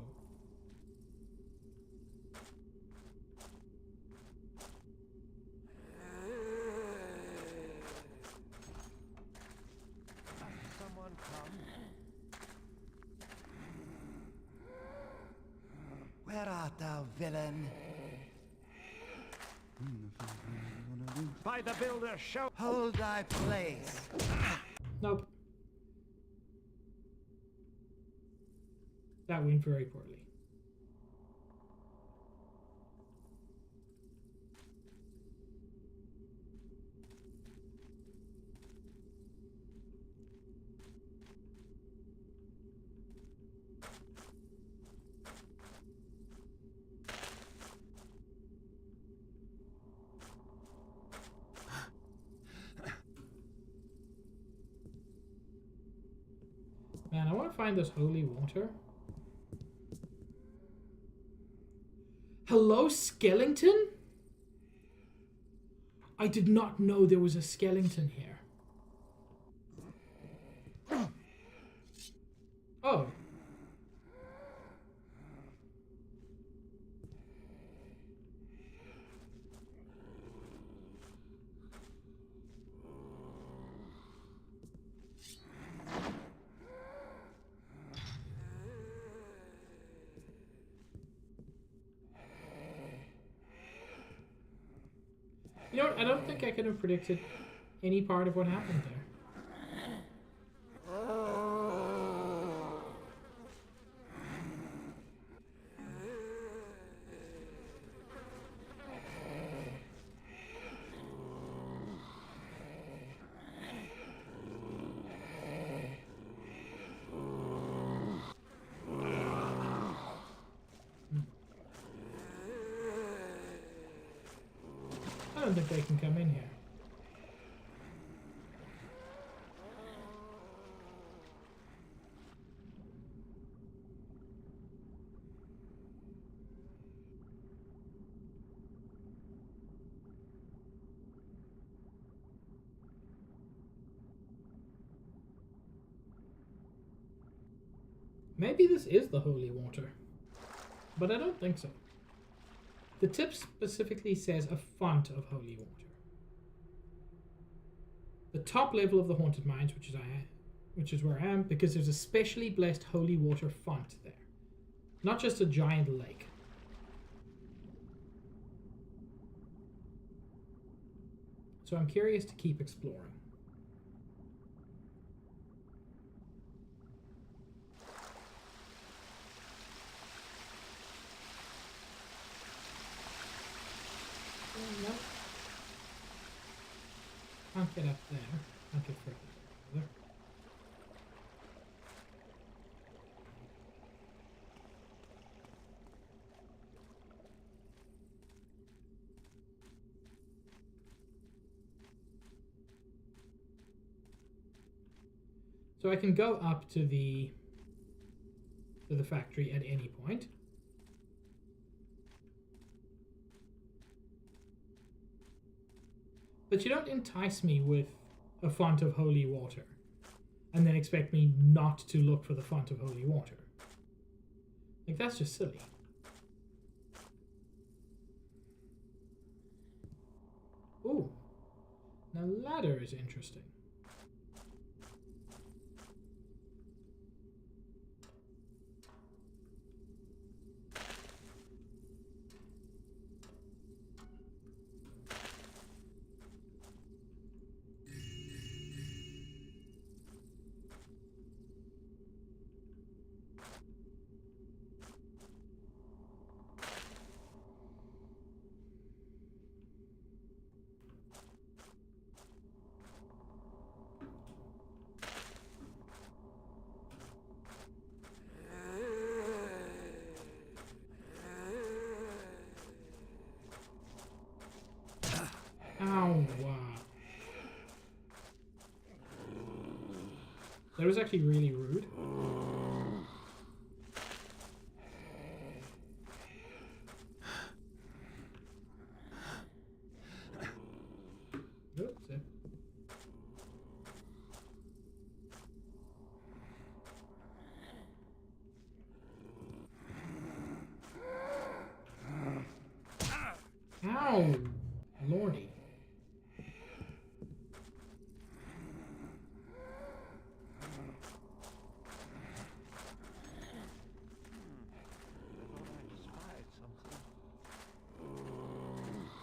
H: Someone come. Where art thou, villain? By the builder, show. Hold thy place.
A: Nope. That went very poorly. Man, I want to find this holy water. Hello, skeleton? I did not know there was a skeleton here. Oh. You know what? I don't think I could have predicted any part of what happened there. I don't think they can come in here. Maybe this is the holy water, but I don't think so. The tip specifically says a font of holy water. The top level of the haunted mines, which is where I am, because there's a specially blessed holy water font there, not just a giant lake. So I'm curious to keep exploring. No. Can't get up there. Can't get further. There. So I can go up to the factory at any point. But you don't entice me with a font of holy water and then expect me not to look for the font of holy water. Like, that's just silly. Ooh. Now, ladder is interesting. That was actually really rude. Oops. Ow! Lordy.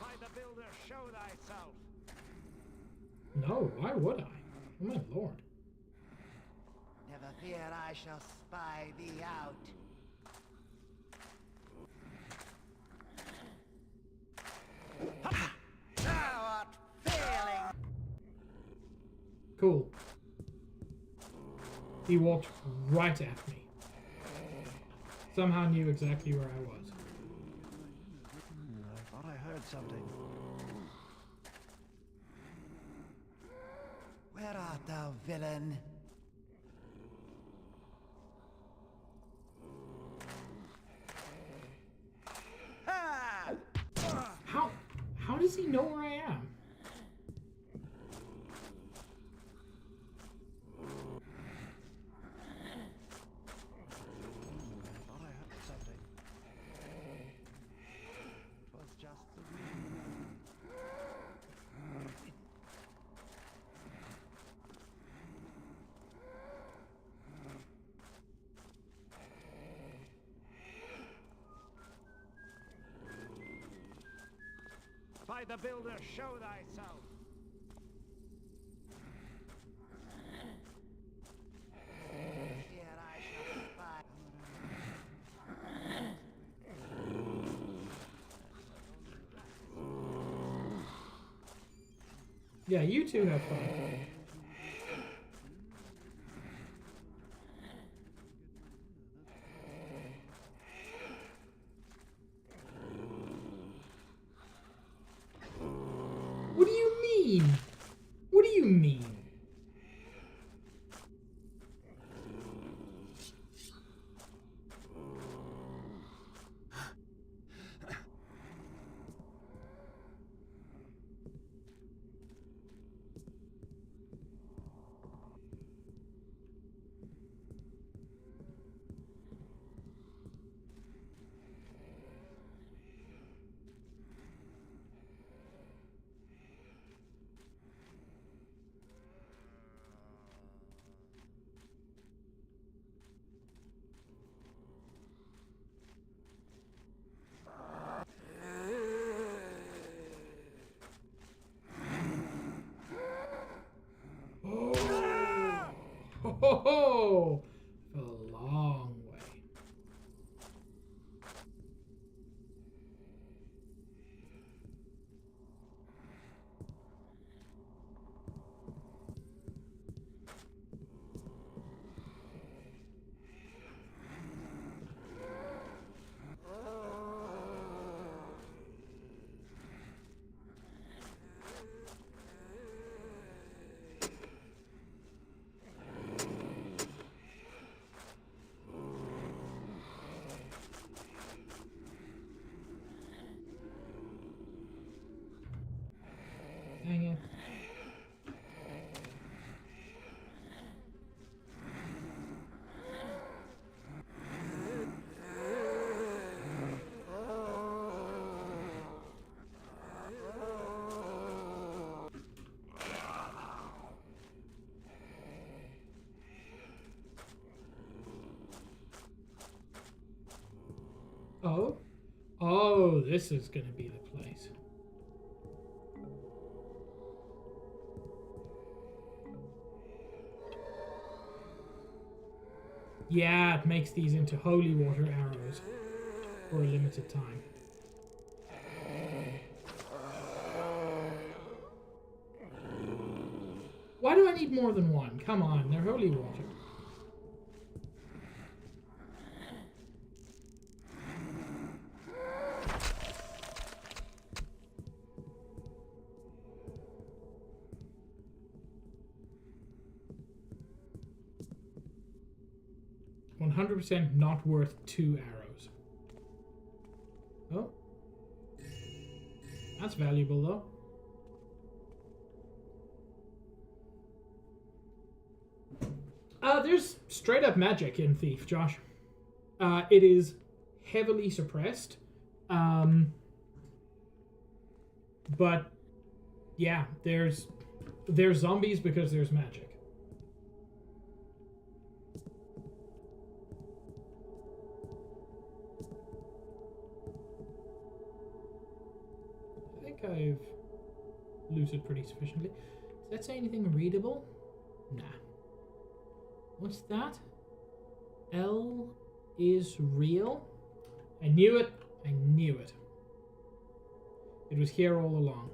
E: By the builder, show thyself.
A: No, why would I? Oh my lord.
I: Never fear, I shall spy thee out. Thou art failing.
A: Cool. He walked right at me. Somehow knew exactly where I was.
D: I thought I heard something.
I: Where art thou, villain? Ah!
A: How does he know where I am?
D: I thought I heard something. It was just the wind.
E: By the builder, show thyself.
I: Here I shall spy.
A: Yeah, you two have fun. What do you mean? What do you mean? Oh, a long way. Dang it. Oh? Oh, this is gonna be the place. Yeah, it makes these into holy water arrows for a limited time. Why do I need more than one? Come on, they're holy water. 100% not worth 2 arrows. Oh. That's valuable, though. There's straight up magic in Thief, Josh. It is heavily suppressed. But yeah, there's zombies because there's magic. I think I've looted pretty sufficiently. Does that say anything readable? Nah. What's that? L is real? I knew it. I knew it. It was here all along.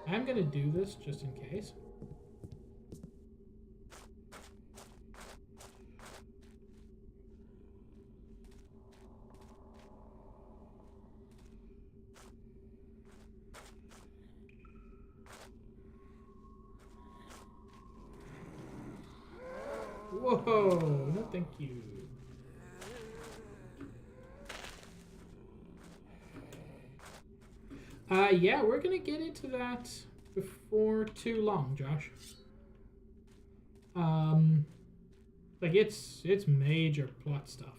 A: I'm gonna do this just in case. Whoa, no thank you. Yeah, we're gonna get into that before too long, Josh. Like it's major plot stuff.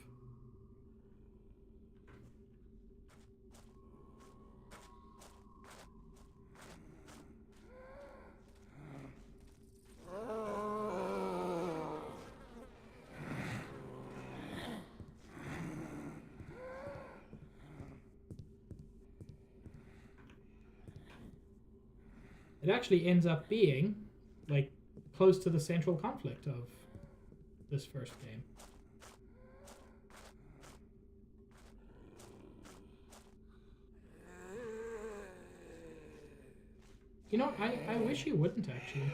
A: It actually ends up being, like, close to the central conflict of this first game. You know, I wish he wouldn't, actually.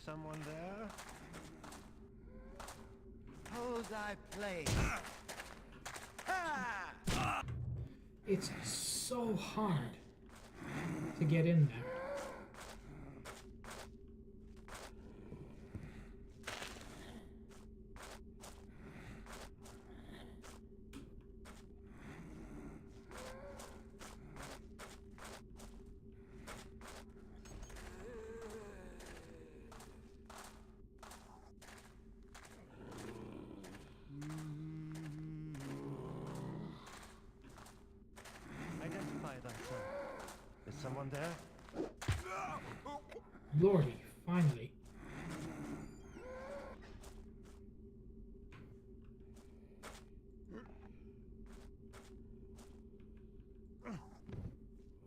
F: Someone there?
I: Suppose I play.
A: It's so hard to get in there.
F: Someone there?
A: Lordy, finally.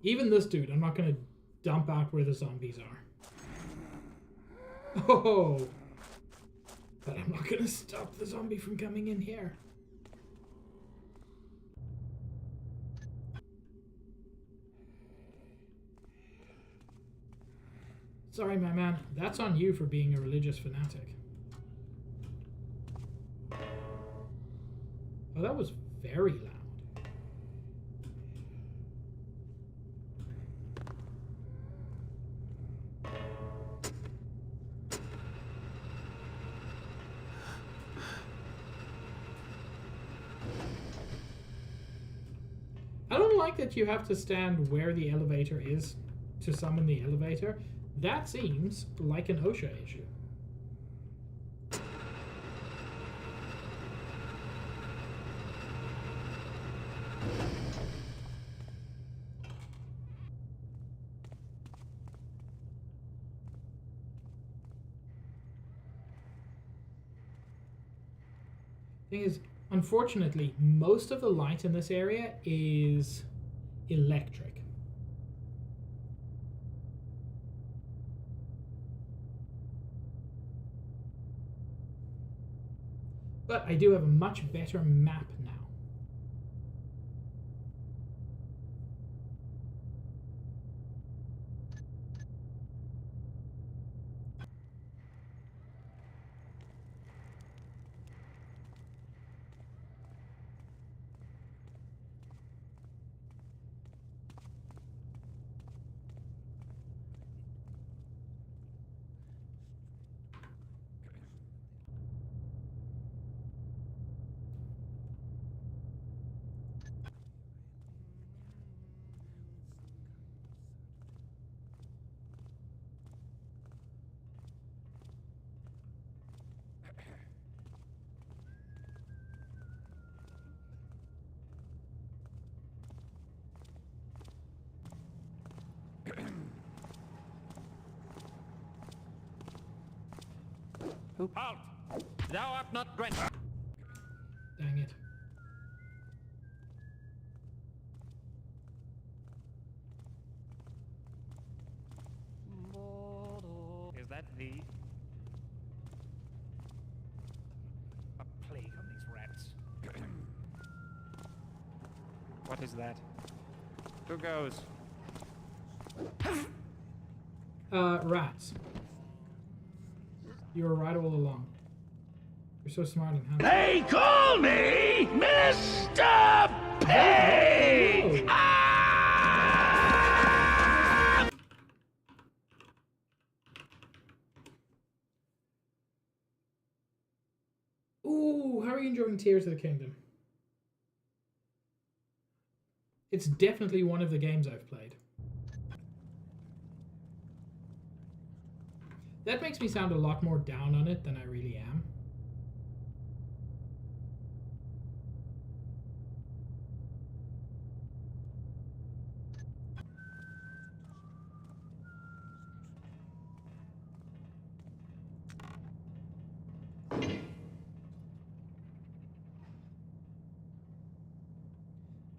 A: Even this dude, I'm not gonna dump out where the zombies are. Oh! But I'm not gonna stop the zombie from coming in here. Sorry, my man. That's on you for being a religious fanatic. Oh, that was very loud. I don't like that you have to stand where the elevator is to summon the elevator. That seems like an OSHA issue. Thing is, unfortunately, most of the light in this area is electric. But I do have a much better map now.
E: Halt! Thou art not granted.
A: Dang it.
E: Is that thee? A plague on these rats. What is that? Who goes?
A: Rats. You were right all along. You're so smart and handsome.
E: They call me Mr. Pig!
A: Ooh, how are you enjoying Tears of the Kingdom? It's definitely one of the games I've played. That makes me sound a lot more down on it than I really am.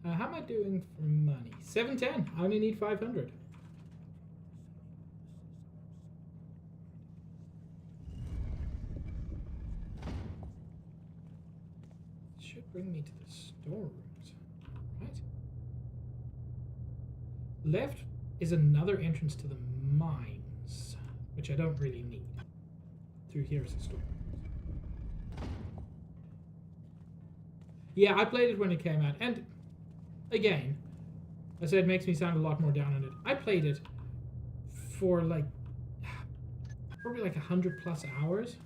A: How am I doing for money? 710. I only need 500. Should bring me to the storerooms. Right. Left is another entrance to the mines, which I don't really need. Through here is the store. Yeah, I played it when it came out, and again, I said it makes me sound a lot more down on it. I played it for like probably like 100+ hours.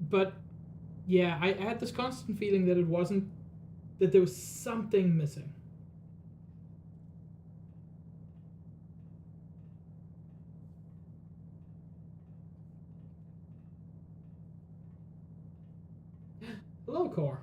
A: But yeah, I had this constant feeling that it wasn't, that there was something missing. Hello, Core.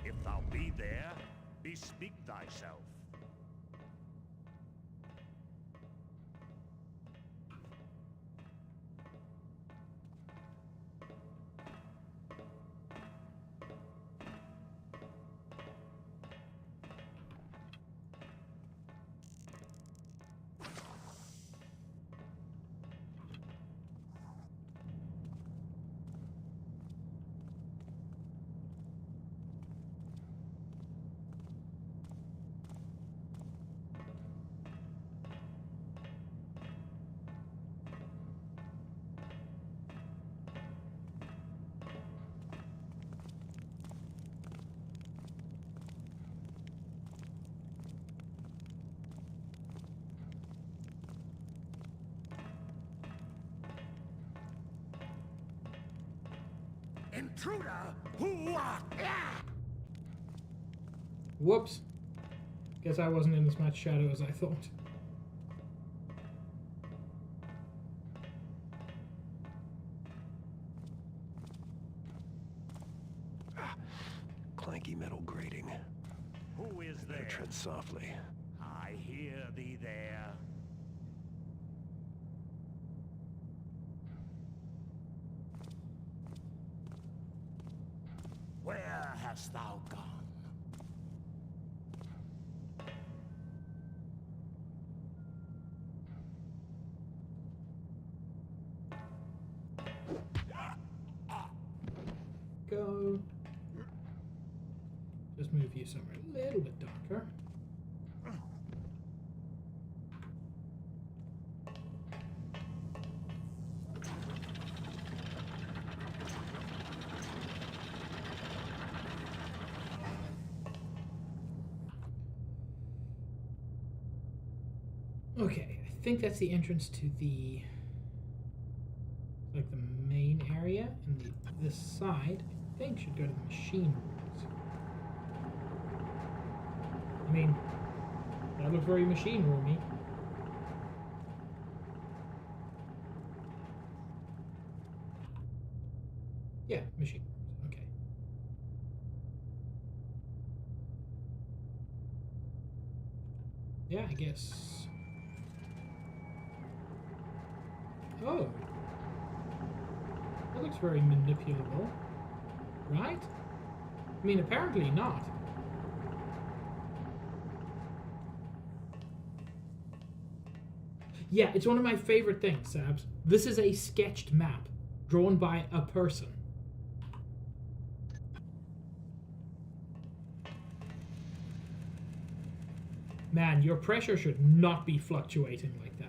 E: If thou be there, bespeak thyself. Intruder! Who art thou?
A: Whoops. Guess I wasn't in as much shadow as I thought.
F: Clanky metal grating.
E: Who is
F: Better
E: there?
F: tread softly.
E: I hear thee there. Where hast thou gone?
A: Go. Just move you somewhere a little bit darker. Okay, I think that's the entrance to the this side, I think, should go to the machine rooms. I mean, that looks very machine roomy. Yeah, machine rooms. Okay. Yeah, I guess. Oh. That looks very manipulable. Right? I mean, apparently not. Yeah, it's one of my favorite things, Sabs. This is a sketched map drawn by a person. Man, your pressure should not be fluctuating like that.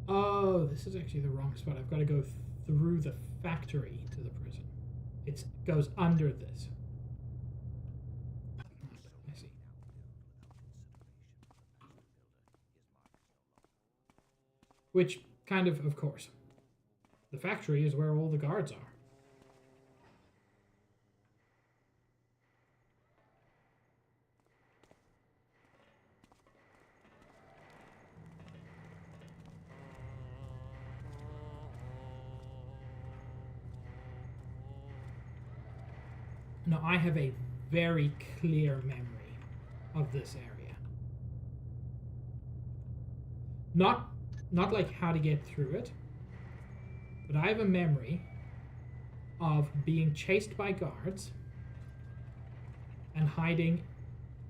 A: Oh, this is actually the wrong spot. I've got to go through the factory to the prison. It goes under this. I see. Which, kind of course. The factory is where all the guards are. Now, I have a very clear memory of this area. Not like how to get through it, but I have a memory of being chased by guards and hiding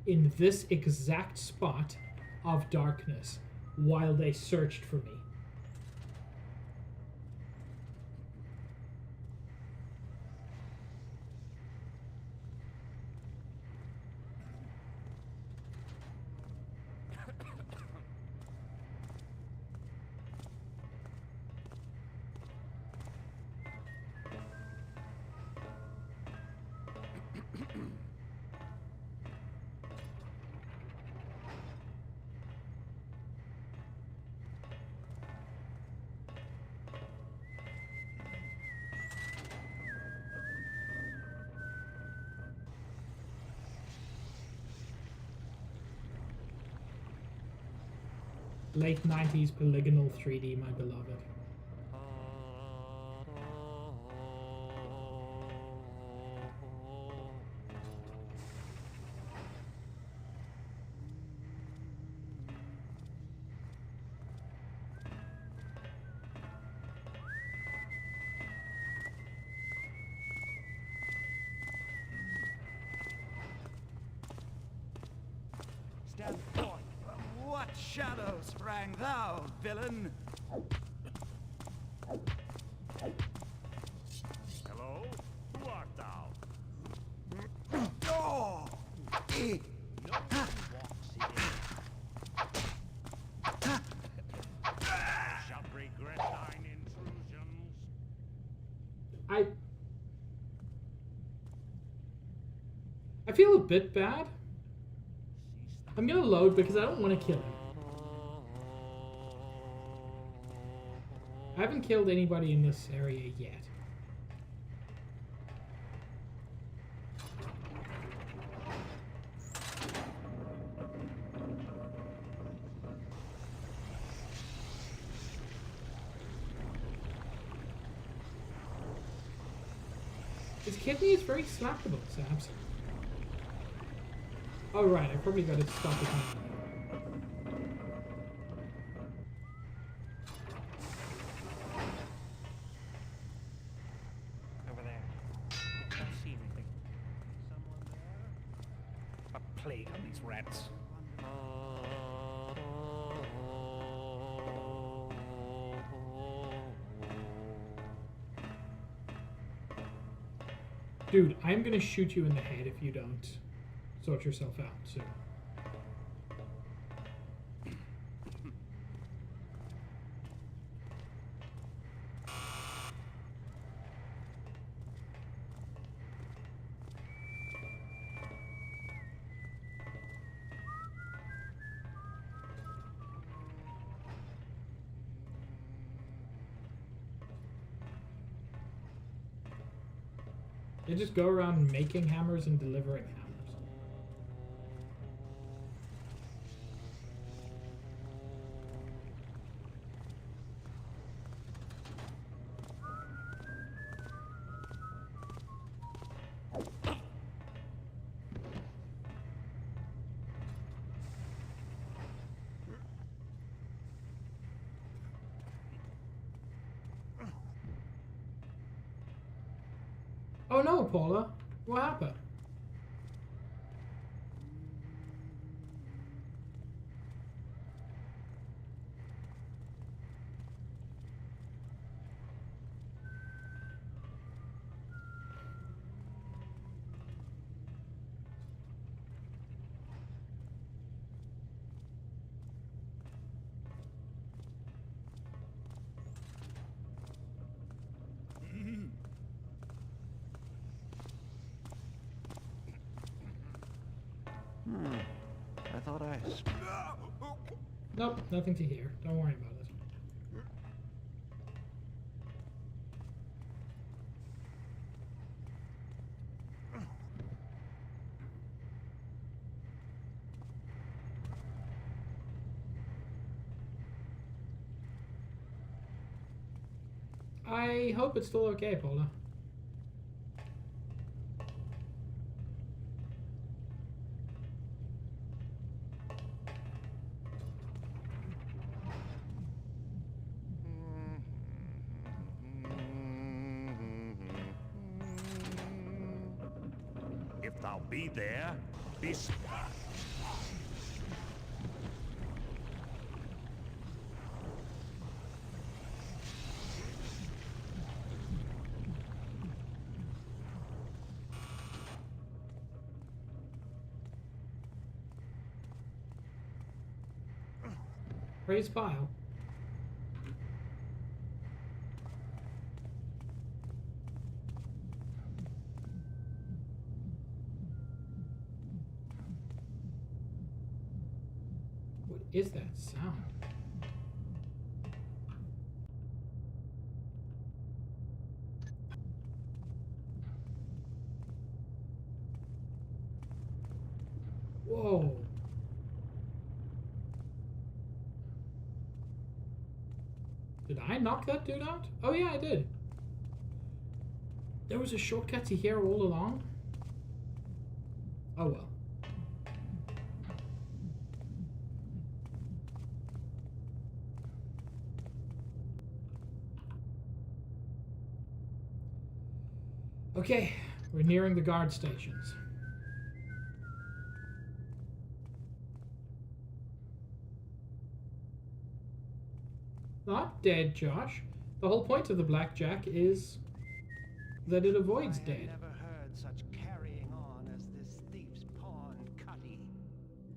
A: in this exact spot of darkness while they searched for me. Late 90s polygonal 3D, my beloved.
H: Stand forth. What shadow sprang thou, villain?
E: Hello? Who art thou?
H: Oh!
E: No one walks here. Thou shalt regret thine intrusions.
A: I feel a bit bad. I'm gonna load because I don't want to kill him. I haven't killed anybody in this area yet. His kidney is very slappable, Sabs. Oh right, I probably got to stop it now.
J: Over there. Can't see anything. Someone there? A plague on these rats.
A: Dude, I'm gonna shoot you in the head if you don't sort yourself out soon. They just go around making hammers and delivering hammers. Oh no, Paula. What happened?
F: I thought I...
A: Nope, nothing to hear. Don't worry about it. I hope it's still okay, Paula.
E: If thou be there, be...
A: Raise pile. What is that sound? Whoa. Did I knock that dude out? Oh yeah, I did. There was a shortcut to here all along? Oh well. Okay, we're nearing the guard stations. Not dead, Josh. The whole point of the blackjack is that it avoids dead.
I: I never heard such carrying on as this thief's pawn, Cutty.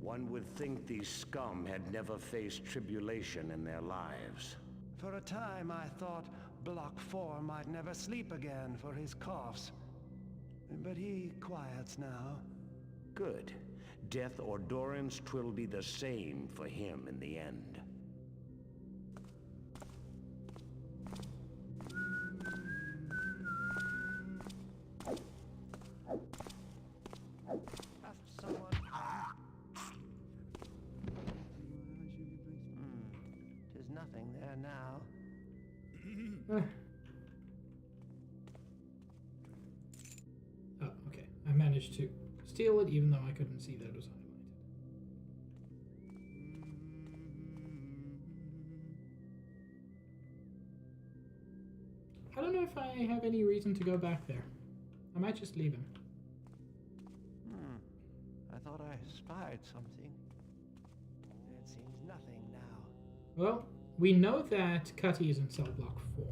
E: One would think these scum had never faced tribulation in their lives.
I: For a time I thought Block 4 might never sleep again for his coughs. But he quiets now.
E: Good. Death or durance, 'twill be the same for him in the end.
I: Someone... There's nothing there now.
A: Oh, okay. I managed to steal it even though I couldn't see that it was highlighted. I don't know if I have any reason to go back there. I might just leave him.
I: I thought I spied something. It seems nothing now.
A: Well, we know that Cutty is in cell block 4.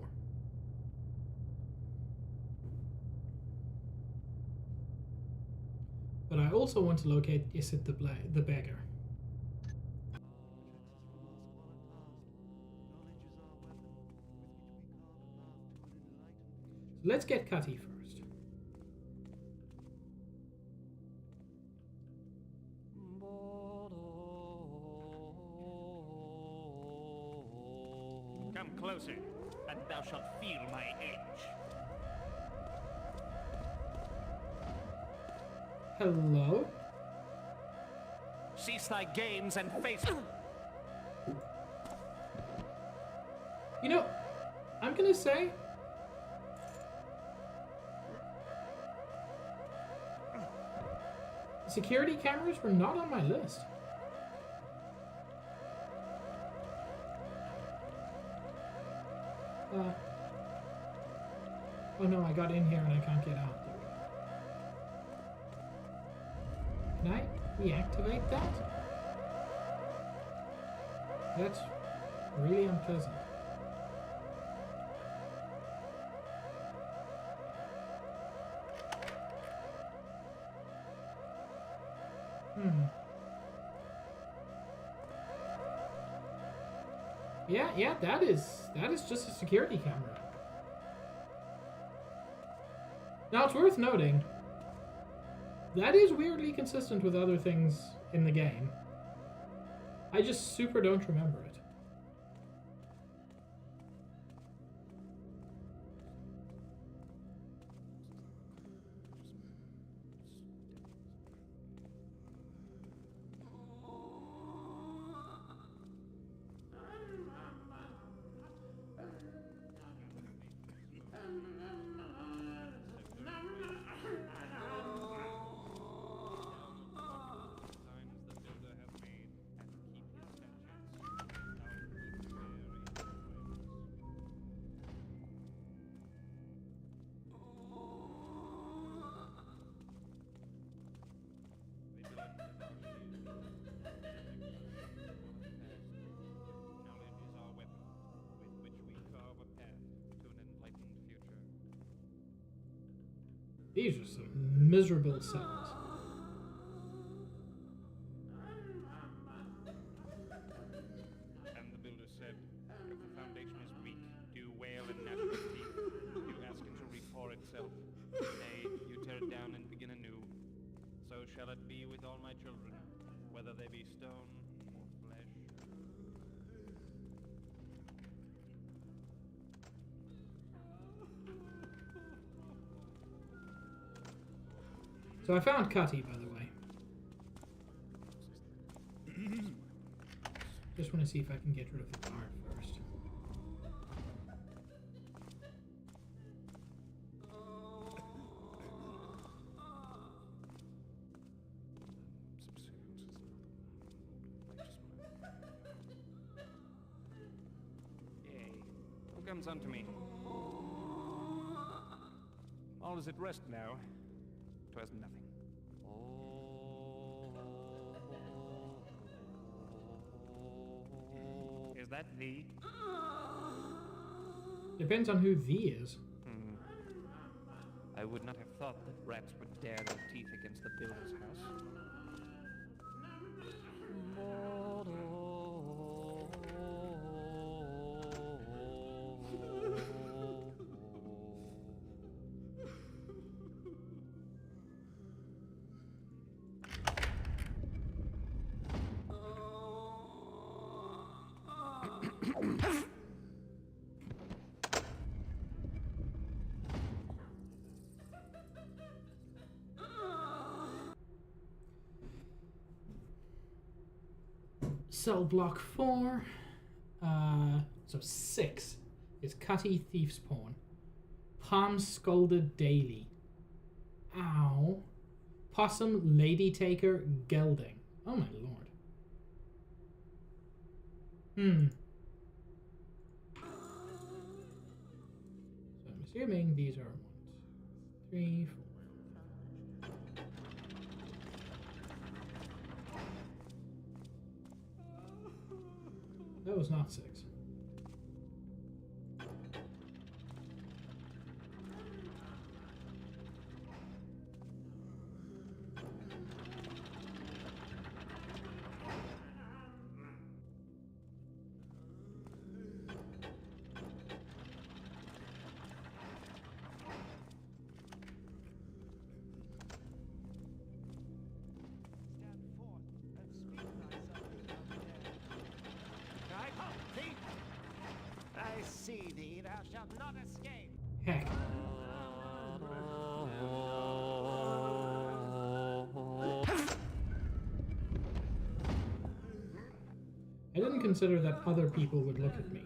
A: I also want to locate Isid the beggar. Let's get Cutty first.
J: Come closer, and thou shalt feel my edge.
A: Hello?
J: Cease thy games and face.
A: You know, I'm gonna say... security cameras were not on my list. Oh no, I got in here and I can't get out. Can I reactivate that? That's really unpleasant. Yeah, that is just a security camera. Now it's worth noting, that is weirdly consistent with other things in the game. I just super don't remember it. These are some miserable sounds.
J: And the builder said, if the foundation is weak, do wail and gnash your teeth. Do ask it to reform itself. Nay, you tear it down and begin anew. So shall it be with all my children, whether they be stone or flesh.
A: So I found Cutty, by the way. Just want to see if I can get rid of the guard first.
J: Yea, who comes unto me? All is at rest now. 'Twas nothing. Is that thee?
A: Depends on who thee is.
J: I would not have thought that rats would dare their teeth against the builder's house.
A: Cell block 4. So 6 is Cutty Thief's Pawn. Palm Scolded Daily. Ow. Possum Lady Taker Gelding. Oh my lord. So I'm assuming these are 1, 2, 3, 4. That was not 6.
I: shalt not escape.
A: Heck. I didn't consider that other people would look at me.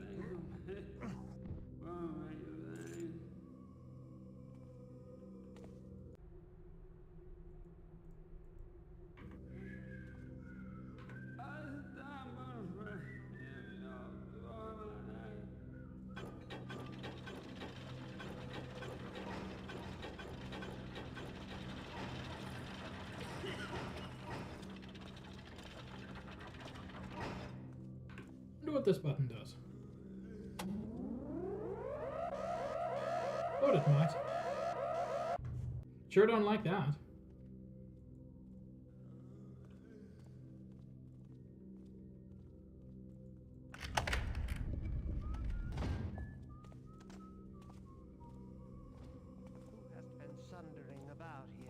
A: What this button does. Thought it might. Sure don't like that.
I: Who hast been sundering about here?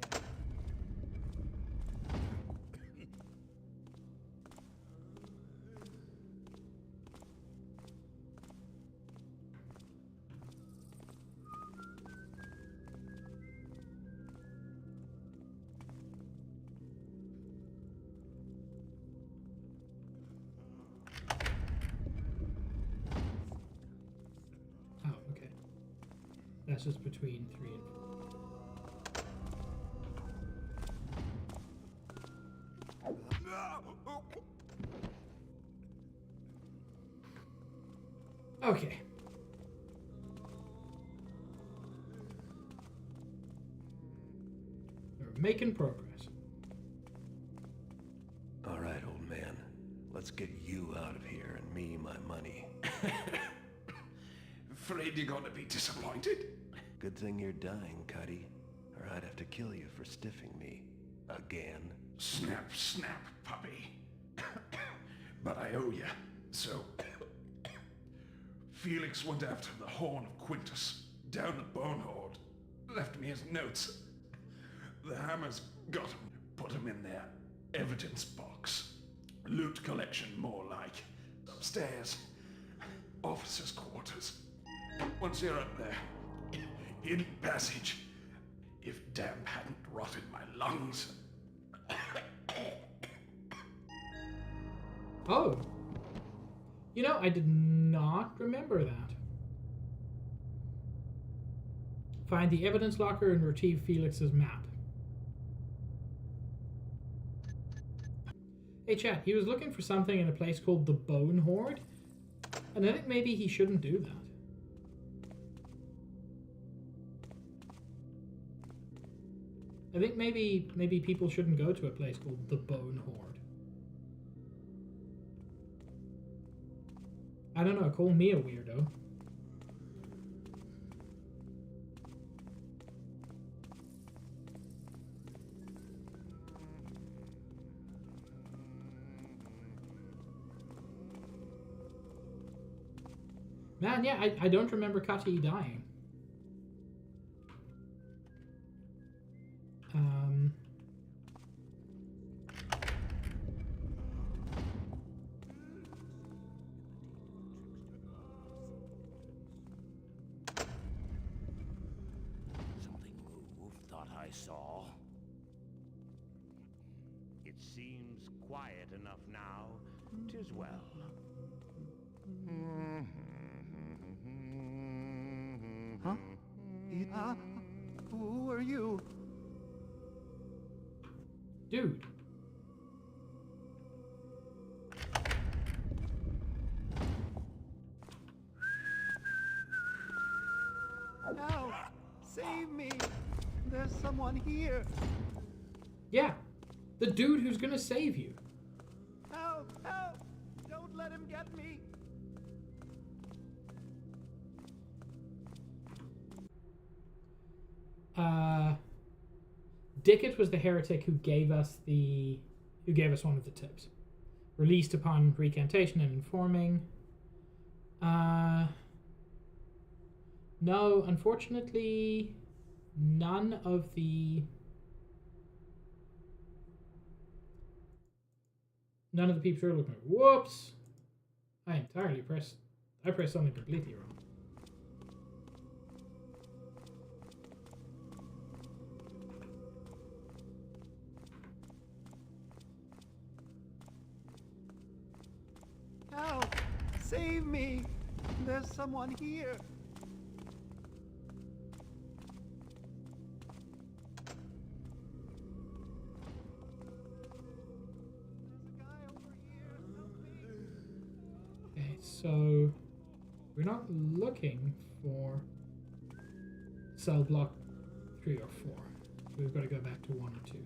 A: Oh, okay. That's just between 3 and 4. Okay. We're making progress.
F: All right, old man. Let's get you out of here and me my money.
E: Afraid you're gonna be disappointed?
F: Good thing you're dying, Cuddy, or I'd have to kill you for stiffing me. Again.
E: Snap, snap, puppy. But I owe you, so... Felix went after the Horn of Quintus, down at Bonehorde. Left me his notes. The Hammers got him, put him in their evidence box. Loot collection, more like. Upstairs. Officers' quarters. Once you're up there, hidden passage. If damp hadn't rotted my lungs.
A: Oh. You know, I did not remember that. Find the evidence locker and retrieve Felix's map. Hey chat, he was looking for something in a place called the Bonehorde, and I think maybe he shouldn't do that. I think maybe people shouldn't go to a place called the Bonehorde. I don't know, call me a weirdo. Man, yeah, I don't remember Cutty dying.
E: Something moved, thought I saw. It seems quiet enough now. 'Tis well.
H: Huh? Who are you?
A: Dude.
H: Help! Save me! There's someone here!
A: Yeah. The dude who's gonna save you.
H: Help! Help! Don't let him get me!
A: Dickett was the heretic who gave us one of the tips. Released upon recantation and informing. No, unfortunately, none of the people are looking. Whoops! I pressed something completely wrong.
H: Help! Save me! There's someone here!
A: Okay, so we're not looking for cell block 3 or 4. So we've got to go back to 1 or 2.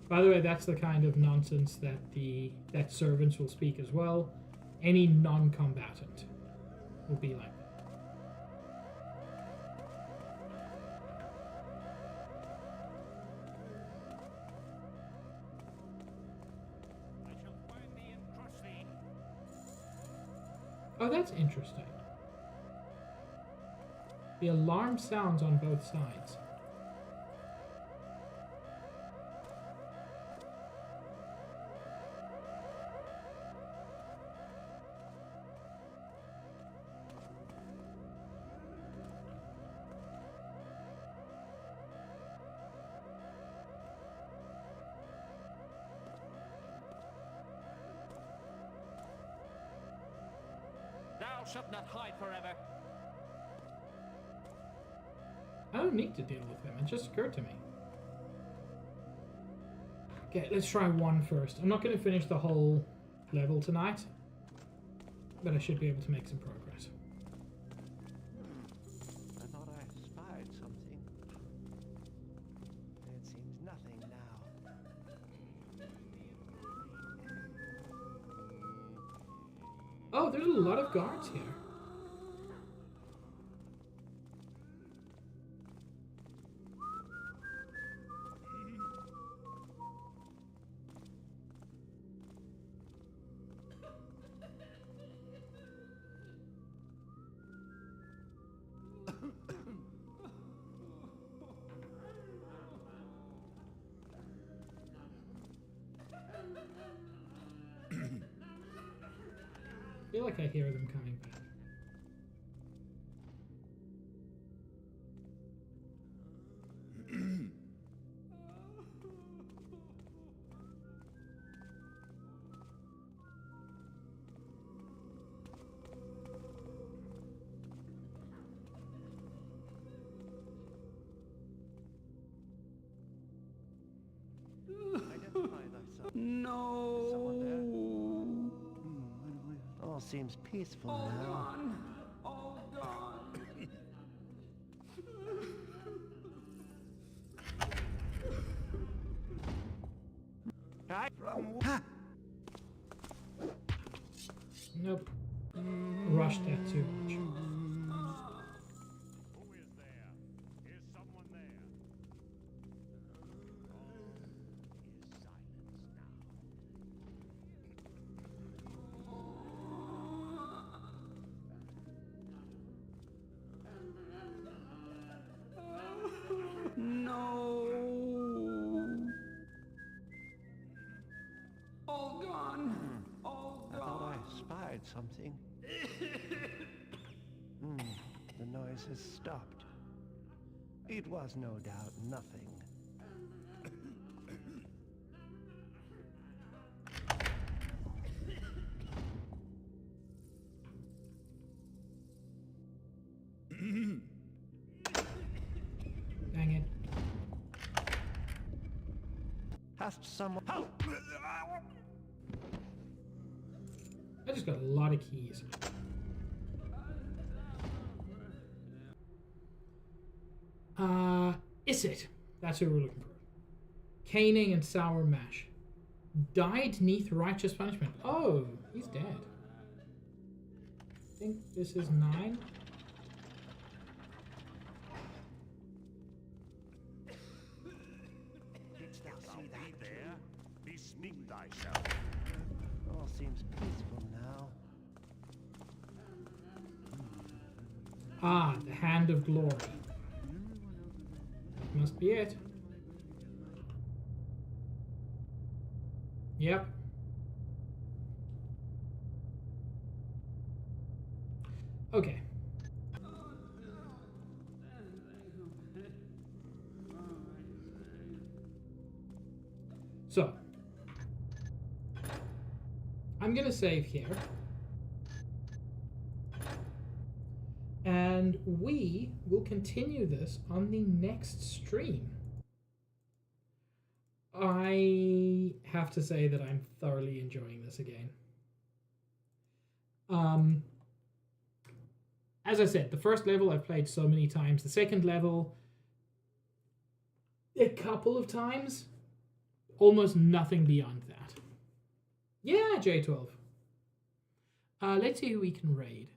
A: By the way, that's the kind of nonsense that servants will speak as well. Any non-combatant will be like that. Oh, that's interesting. The alarm sounds on both sides.
K: Thou shalt not hide forever.
A: I don't need to deal with him. It just occurred to me. Okay, let's try 1 first. I'm not going to finish the whole level tonight, but I should be able to make some progress.
I: I thought I spied something. It seems nothing now.
A: Oh, there's a lot of guards here. I feel like I hear them coming back.
I: Identify thyself.
H: No!
I: Is someone there? All seems peaceful now.
H: Gone! All gone!
I: Right?
A: Nope. Rushed that too much.
E: Who is there? Is someone there?
H: No! All gone! All
I: I thought
H: gone!
I: I spied something. The noise has stopped. It was no doubt nothing.
A: Dang it.
I: Hast someone help?
A: I just got a lot of keys. Issit. That's who we're looking for. Caning and sour mash. Died neath righteous punishment. Oh, he's dead. I think this is 9.
I: Didst thou see that?
E: There, bespeak thyself.
I: All seems peaceful now.
A: Ah, the Hand of Glory. That must be it. Yep. Okay. So, I'm going to save here. And we will continue this on the next stream. I have to say that I'm thoroughly enjoying this again. As I said, the first level I've played so many times. The second level, a couple of times. Almost nothing beyond that. Yeah, J12. Let's see who we can raid.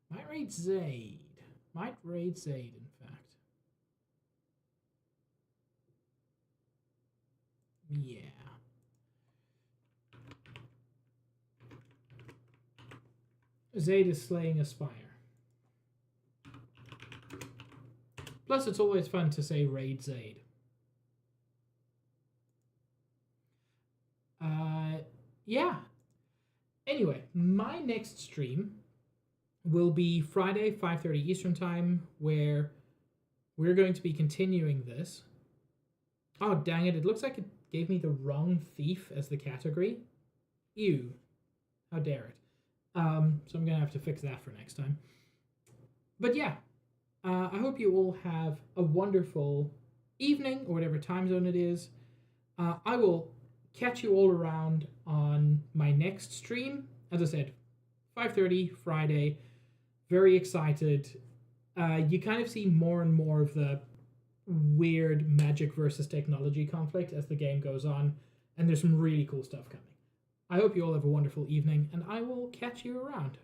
A: Might raid Zaid. Might raid Zaid, in fact. Yeah. Zaid is slaying a spire. Plus, it's always fun to say raid Zaid. Yeah. Anyway, my next stream will be Friday, 5:30 Eastern Time, where we're going to be continuing this. Oh, dang it. It looks like it gave me the wrong thief as the category. Ew. How dare it. So I'm going to have to fix that for next time. But yeah, I hope you all have a wonderful evening, or whatever time zone it is. I will catch you all around on my next stream. As I said, 5:30 Friday. Very excited. You kind of see more and more of the weird magic versus technology conflict as the game goes on, and there's some really cool stuff coming. I hope you all have a wonderful evening, and I will catch you around.